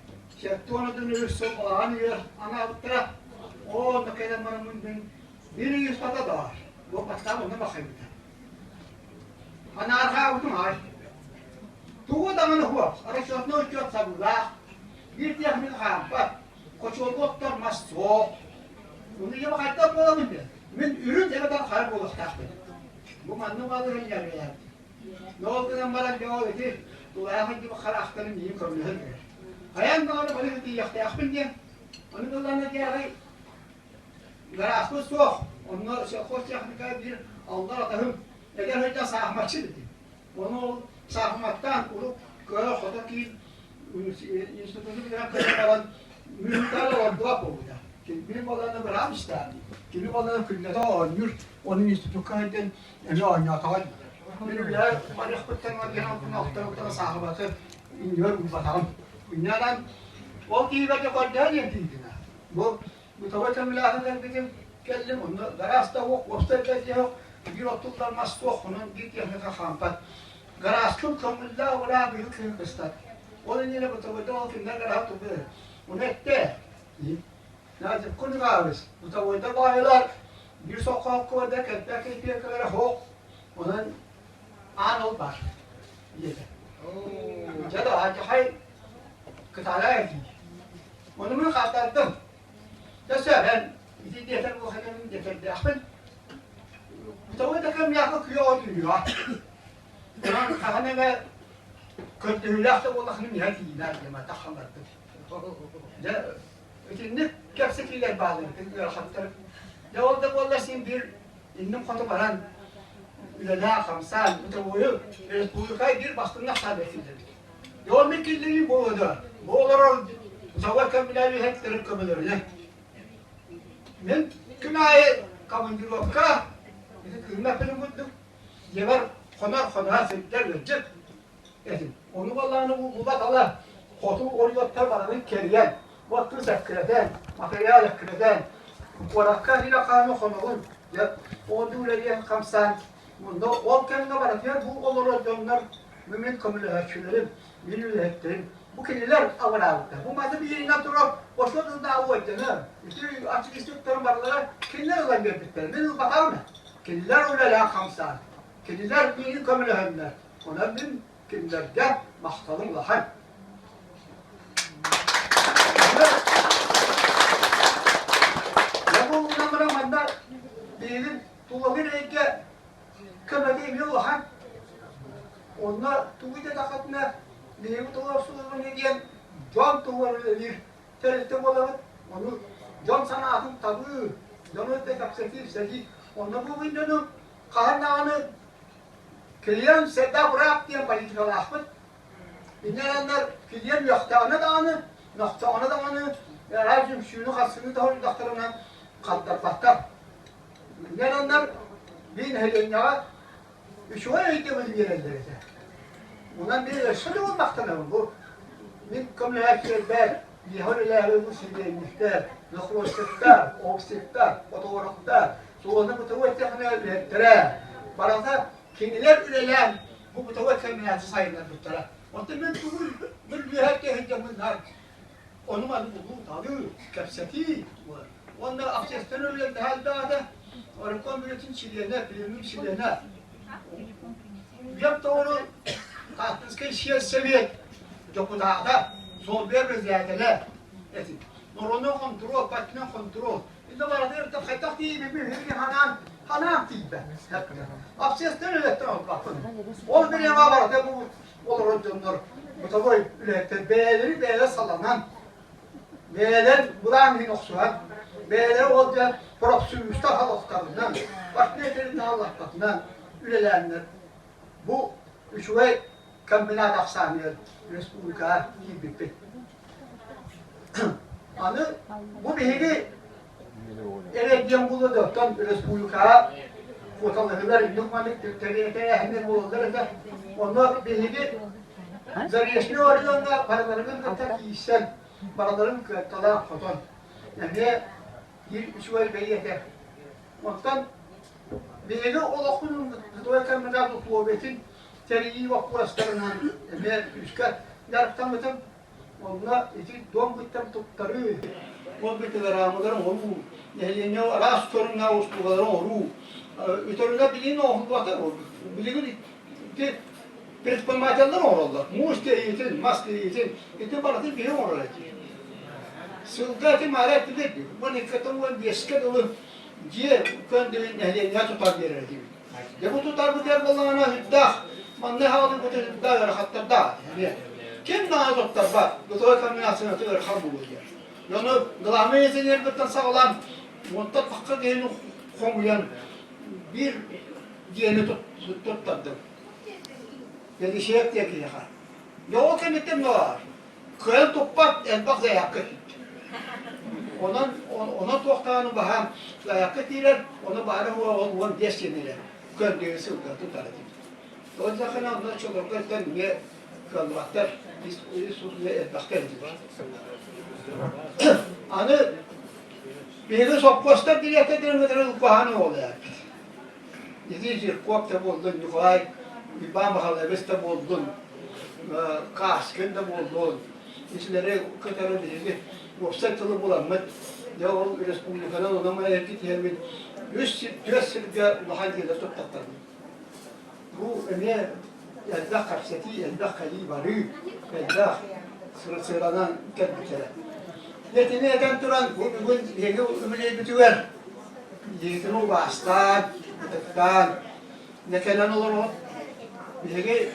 Şektonu dönüyor, soğanıyor, ana altıra. O da kelamlarımın bir yüz pata da var. Bu pasta bunu bakayım. Ana arka utum ay. Tuğu da bana huwa. Arasyon no çok sabula. Bir diye mi hampa. Koçol doktor maso. Bunu ya hatta bulamın diye. Min ürün de kadar harp olur tahtı. Bu mannu vardır ya ya. Ne oldu lan bana diyor ki tuğayın gibi karakterin iyi kabul ediyor. Hayan da onu böyle diye yakın diye. Onu da lan diye Garaslı soğuk. Onlar koç yakınlığa bir Allah atahım. Eğer hocam sahmatçı dedi. Onu sahmattan olup köye kodaki enstitüsü bilen kayıtların mühimlerle orduğa kovuda. Kimi olanı bırakmışlar. Kimi olanı küllete oynuyor. Onun enstitüsü kayıtın emi oynatan. Bilirler, barış kutlarına gelen noktalıklara sahibatı iniyor bu batalım. Dünyadan o kıyvete koyduğu yediydiler. Bu tavata mülahılar bizim kellim onu garasta yok, göstergesi yok. Bir otuklar masuk onun git yanına kampat. Garastun kamulla ora büyük kıstat. Onun yine bu tavata o kimler garastı bir. Onu etti. Nazım konu gavris. Bu tavata bayılar bir sokak koyda kepek bir kadar hok. Onun an ol var. Yedi. Jadi hacı hay kıtala etdi. Onu mu katardım? Mesela ben bir defa bu kadının deferde akın. Bu da kam yakı kıyor diyor. Ben kahane ve kötülükte Allah'ın niyetiyle deme tahammüldü. Ya şimdi kapsikiler bağlı bir hatta. Ya orada vallahi bir indim katı varan ülada kamsal mutaboyu bu kay bir bastığında sabitidir. Yol mikilleri bu oldu. Bu olarak zawar kamilali hep terkabılır ne? Men kınayı kabul vakka kılma pelumuttu. Yever konar sekter verecek. Edin. Onu vallahi bu batala kotu oriyotlar baranın keriyen. Vakti zekreden, materyal zekreden. Varakka hila kanı konulun. Ya o düleriyen kamsan. Bunda o kendine baratıyor. Bu olur onlar mümin kamile herçülerin. Bilirler hepterin. Bu keliler avralıkta. Bu madde bir yerine durup boşluğu da avu ettiler. İşte açık isteklerin varlığa keliler olan gördükleri. Benim bakalım mı? Keliler öyle la kamsan. Keliler bir kamile hemler. Ona bin kelilerde mahtalım lahal. Ya bu namara madde değilim. Tuğabir eke kemede emiyor lahal. Onlar tuğide takatına Benim tuğasını ne diyen can tuğarı bir teriste olalım. Onu can sanatın tabi, canı da kapsayıp seni. Onda bu videonun kahanağını Kilyen sedda bırak diye politikalı ahmet. İnananlar kilyen yoktağını dağını, noktağını dağını, yaraycım şunu kasını da onu daktarına kaltar baktar. İnananlar bin helenyağa üçüne eğitimini verirler. Bundan bir ışığı olmaktan bu. Min komünakiyet ber, yihor ilahı bu sileymişler, nuklustikler, okstikler, fotoğraflar, soğunu mutavvettekine ürettiler. Barada kendiler ürelen bu mutavvettekine sayılar tuttular. Ondan ben bu lühette hüccamınlar. Onun adı bu tabi, kapsati. Onlar aksesten öyle de halde adı. Orkon milletin çilene, bilimin çilene. Yaptı onu, tahtızkı şiyet seviyet. Deputada, son bir reziyatele. Noronu kontrol, patine kontrol. İnde var der de kaytak değil mi? Bir hanan değil be. Aksesten öyle de bakın. O bir yana var da bu olur onlar. Bu tabi ülkede beğenleri sallanan. Beğenler bulan bir noksular. Beğenler olacak profesörlükte halklarından. Başka yerlerinde halklarından ülelenler. Bu üçüve kombinat aksaniyel Respublika gibi. Anı bu bilgi evet diyen buludu. Tam Respublika fotoğraflar yükmanlık TRT'ye hemen bulundular da onlar bilgi zariyesini orada paralarının katak iyisen paraların katalan foton. Yani bir üçüve beyete. Ondan bilgi olakının doğa kombinat okubetin teriyi vakıflarından ve üstka yarıktan bütün onunla eti don bitem tuttarı o bitler amaların onu yani ras sorunla ustuların onu ütörüne bilin o vakit bilin ki perspamatanlar orada musteyitin maskeyitin eti baratı bir orada sılgati marat dedi bu ne katılın diyeske dolu diye kendini yani ne tutar diye dedi bu tutar bu der Allah'ına hiddah man ne halı bu da hatta da yani kim daha doktor var bu da kombinasyonu da kabul ediyor. Yani glameyse yerden sağlam monta fakka gene komuyan bir gene tuttu. Yani şey yaptı ki ya. Yok emitim var. Kıyal topat en bak zayakı. Ona tohtanı baham zayakı diler. Ona bahane o deseniler. Kendisi tutar. O yüzden onlar çocuklar ne kalmaklar biz usulü bakter gibi. Anı bir sopposta diyete dermeden bahane oluyor. Yedicir kokta buldun, yukarı bir bambaşka beste buldun, kaskında buldun. İşleri katarı değil, yoksa tılı bulanmak. Ya o Respublika'dan onama erkek yemin 100 sırga mahallede tuttaklar. Bu ne? Elde kapseti, elde kalibarı, elde sıradan tedbirler. Yetine eden duran bugün yeni ümüne bitiver. Yetine o bastan, tıktan, ne kenan olur o? Yeni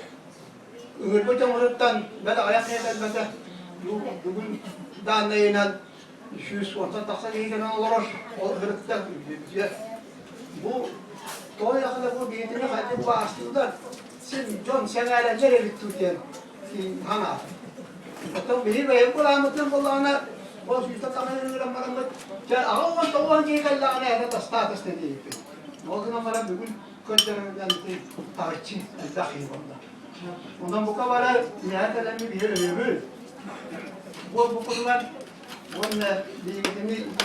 ümür bu camuruttan, ben ayak neden ben bugün daha neyinden 200 orta taksa yeni kenan olur o hırıkta bitiver. Bu doğru yakında bu yetine kalbi bastırdılar. John sen hala nereye gittin hana? Otom bir bayım kulağımdan kulağına o sütte tanrı'nın ramaramat. Ya ağavan tavan ki kalağına ya da status ne diye. O zaman bana bugün kontrolden tarihçi dahil oldu. Ondan bu kadar nihayetle bir yere bu konular onun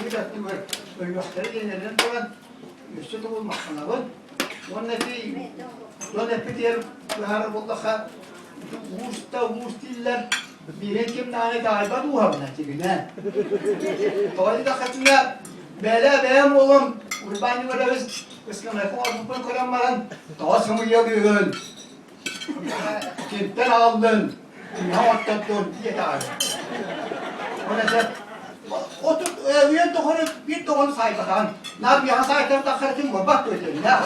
bir tatlı var. Öylüktür genelden falan üstü olmak kanalın. Onun neti don epitiyer bahar bollaha vustiller birekim nane galiba duhamna tibine. Doğru da katına bela beğen oğlum urbani varız kıskana bu koyamadan doğasımı yapıyorsun. Kimden aldın? Ne yaptın diye daha. Ona otur üye doğru bir doğru sayfadan. Ne yapıyorsun sayfadan kartın mı? Bak böyle ne?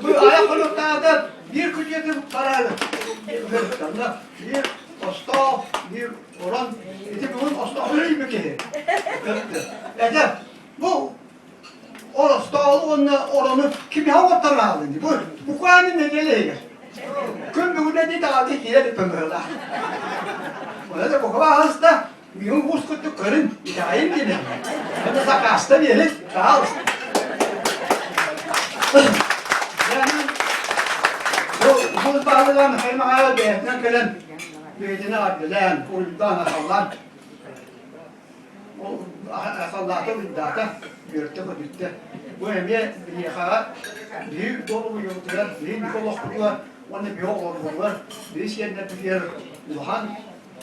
Bu ayak kulüplerden bir küçüğün kararı. Bir osta, bir oran, bir bunun osta öyle mi ki? Evet. Bu orası onu kimi havadan aldın. Bu kanun ne geliyor? Gün bir de daha bir kere pömürler. Ona da bu kadar hasta. Bizim buz kutu kırın. İdayım gibi. Ben de sakasta bir yere daha hasta. Yani bu buz bağlılan heymaya beyetinden gelen beytine adlılan, uyudan asallan. O asallata uydata yürütte bu bitti. Bu emiye bir yakağa büyük dolu bu yolcular, büyük bir kolok buldular. Onu bir yol buldular. Bir şeyinde bir yer ulan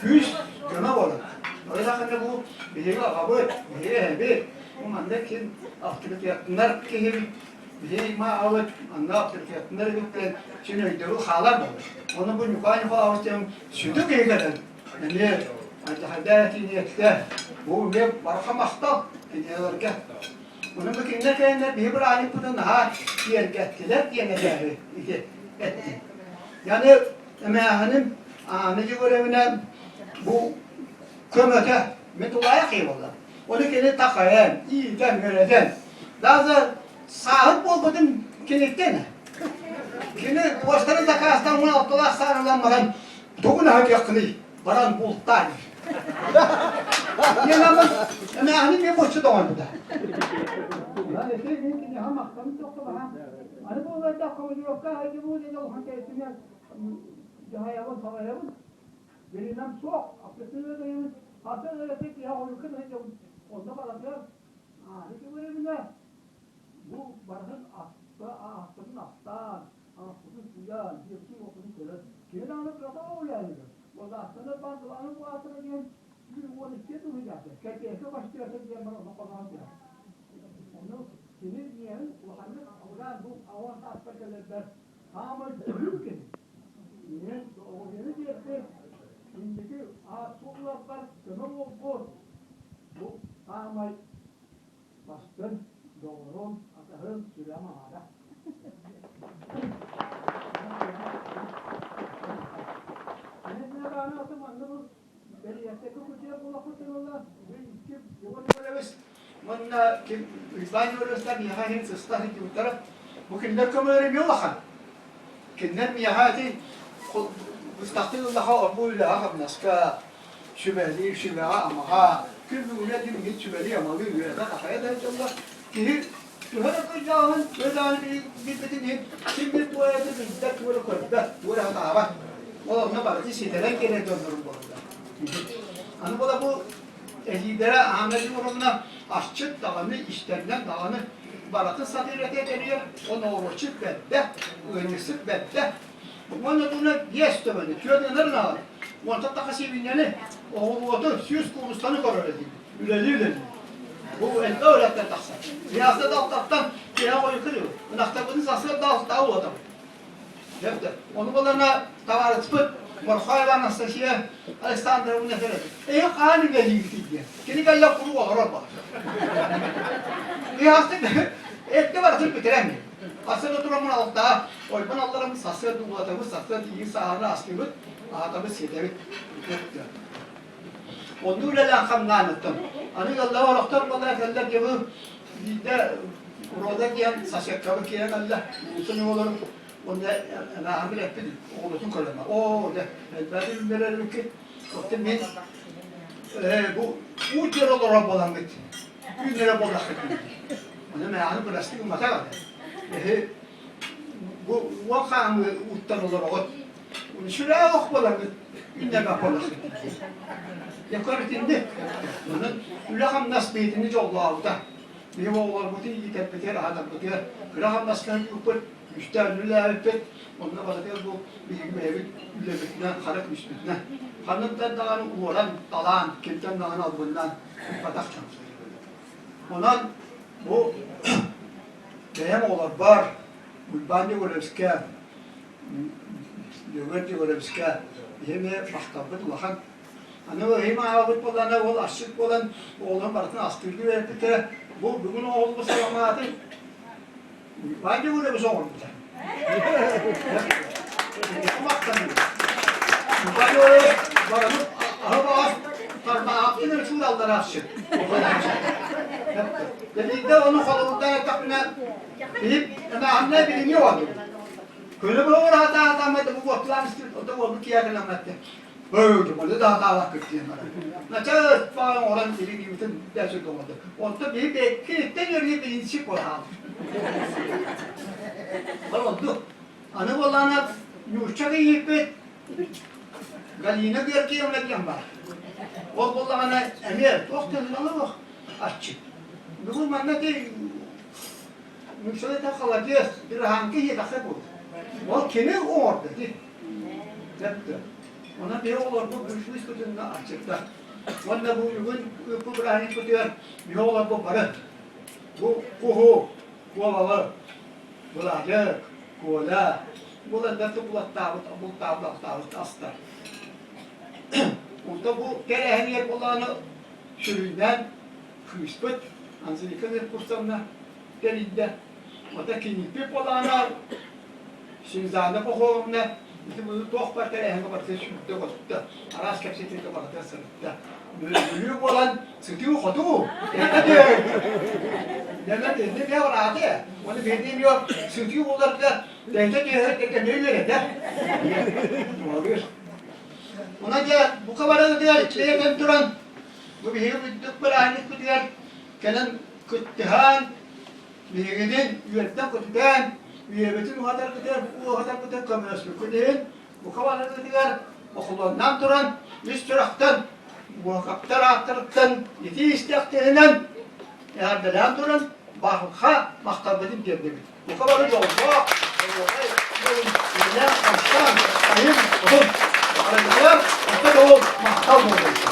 küs göme olur. Öyle bakınca bu bir kabı, bir bu mandakin aktiviteler ki bir ma alıp anda aktiviteler yaptılar. Şimdi ödülü halar var. Onu bu yukarı falan sütü giydiler. Yani hadati niyette bu bir barkamakta diyorlar. Onun bugünler kendine bir ani bunun ha yer gettiler yemeleri etti. Yani hanım anıcı görevine bu kömete metolaya kıyıyorlar. Onu kendi takayan, iyiden göreden. Daha da sahip olmadım kenitten. Kendi boşları takastan bunu altılar sarılanmadan doğun hak yakını baran bulutlar. Yanamın hanım bir boşu doğan bu da. Yani ne hamaktan çok da ha. Hani bu da koyuyor ka hadi bu ne o hakiyetine cahayavın savayavın. Benim çok akıllı değil. Hatta öyle tek ya o yukarı ne onda bağlanıyor. Ne böyle mi? Bu barın aslında aslan, aslında suya, bir şey okuduk böyle. Kendi anı kadar o yani. O da aslında bazılarının bu aslında diyen bir o ne şey duyacak. Kekeke başlıyorsa diyen bana o kadar diyor. Onu sinir diyen o halde avran bu avan aspektler ama büyük ki. Niye o yeni diye şimdiki sorular kömür oldu. Bu ama bastın doğru atahın sürema ara. Ne bana atım anlamı belirte kutuya bulakutullar. Kim yuvarlamış. Manna kim İslam yolunda bir hayır sıstar ki taraf. Bu kinler kömür yolakan. Kinler miyahati müstakilullah abuyla habnaska şübeli şübeli ama كل ولاد من شبالية ما بين ولادها حياتها إن شاء الله كهير وهذا كل جاهن ولا بيتبتنين كلمة ولا تبدأ ولا كذا ولا تعبان والله ما بعرف شيء تلاقي كده جنور بالله أنا بقول أبو إذا عملي ورمنا أشتت دعاني إشتغلنا دعاني baratın satirete deniyor, onu uğraşıp bedde, öncesi bedde. Onu bunu yes demedi, köydenler ne var? Onu takası bineni, o otur, süs kurustanı karar edildi. Üleli. Bu elde öğretmen taksa. Riyasete alttan kira koyu kırıyor. Naktabını sasır daha o adam. Yaptı. Onu bunlarına tavarı tıpıt, morfayla Anastasia, Alexander bunu nefret etti. Hani geliyor diye. Kendi gelle kuru olur bak. Riyasete etti var tır bitiremiyor. Asıl oturumun altta, oyban Allah'ın sasır duvatımız, sasır iyi sahara askımız, adamı sedevit. Onu öyle lakam anlattım. Hani Allah'a raktar bana keller gibi bir de orada diyen saçakları kiye keller. Usun olur. Onda ana amel etti. Oğlutun kalema. O de elbette ünlerim ki koptum ben. Bu uçlar olur Rabbadan git. Ünlere bolakıt. Ona meyanı plastik mata var. Bu vakan uttan olur o. Onu şuraya bak bolakıt. Ünle kapolakıt. Yakartindi. Bunun ülakam nasbiyetini Allah'ta. Bir oğlar bu değil tepkiler adam bu diyor. Ülakam naskan kupur müşterilerle elbet. Onunla bakıyor bu bir mevcut ülebetine karak müstüne. Hanımdan dağını uğran dalan, kimden dağını albından patak çalışıyor. Ondan bu benim oğlar var. Bulbani görevske, Yömerci görevske, yeme mahtabet lahan. Hani o hem ağabey olan, o aşık olan, oğlan baratın askırgı verip de bu bugün oğlu salamatı bence böyle bir sorun bir tane. Bence öyle baratın araba Parmağın şu dalları açıyor. Dedi de onun kolunda takına bilip ama anne bilmiyor oldu. Köyü bu orada adamı da bu otlar istiyor. O da oldu ki yakın anlattı. Böyle böyle daha vakit diye bana. Naçar falan oran biri gibi bütün dersi olmadı. Orada bir bekletten yürüyüp bilinçli koyalım. Oldu. Anı olana yuşak yiyip galina bir ki yemlekten var. O olana emir dostlarına bak açık. Bu manada müsaade takılacağız. Bir hangi yedakı bu. O kene orada değil. Yaptı. Ona bir olur bu güçlü kutunla açıkta. Onda bu brani kutuyor. Bir olur bu para. Bu kuhu, kuvalı, bulacak, kuvala. Bulanda toplat tavut astar. Onda bu terehemiyet olanı süründen kıyıspıt. Anzilikan bir kursamda derinde. O da kinipip olanı Şimdi pohoruna bizim bu tohbar terehemiyet batı şüpte battı. Aras kapsiyeti de battı sırtta. Büyük olan sıkıyor kodu. Ne var adı? Onu bildiğim yok. Sıkıyor olur da denge ne öyle de. Oluyor. Ona da bu kadar da şeyden duran bu bir hüddet berani kutuyor. Kenan kuthan birinin yönetten kutudan bütün hadar kutuyor. Bu hadar kutuyor kamerası kutuyor. Bu kadar kutuyor. Okulundan duran müstüraktan bu kaptaraktan yeti istektiğinden yardılan duran bahka maktabedin diye. Bu kadar da oldu. Ne yapmışlar? Sayın olun. Aracılar, orta doğu mahtal oldu.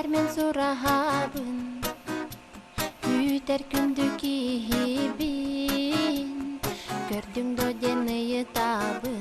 Mermen surahabın Üter kündük ihibin Gördüm do cenneyi tabın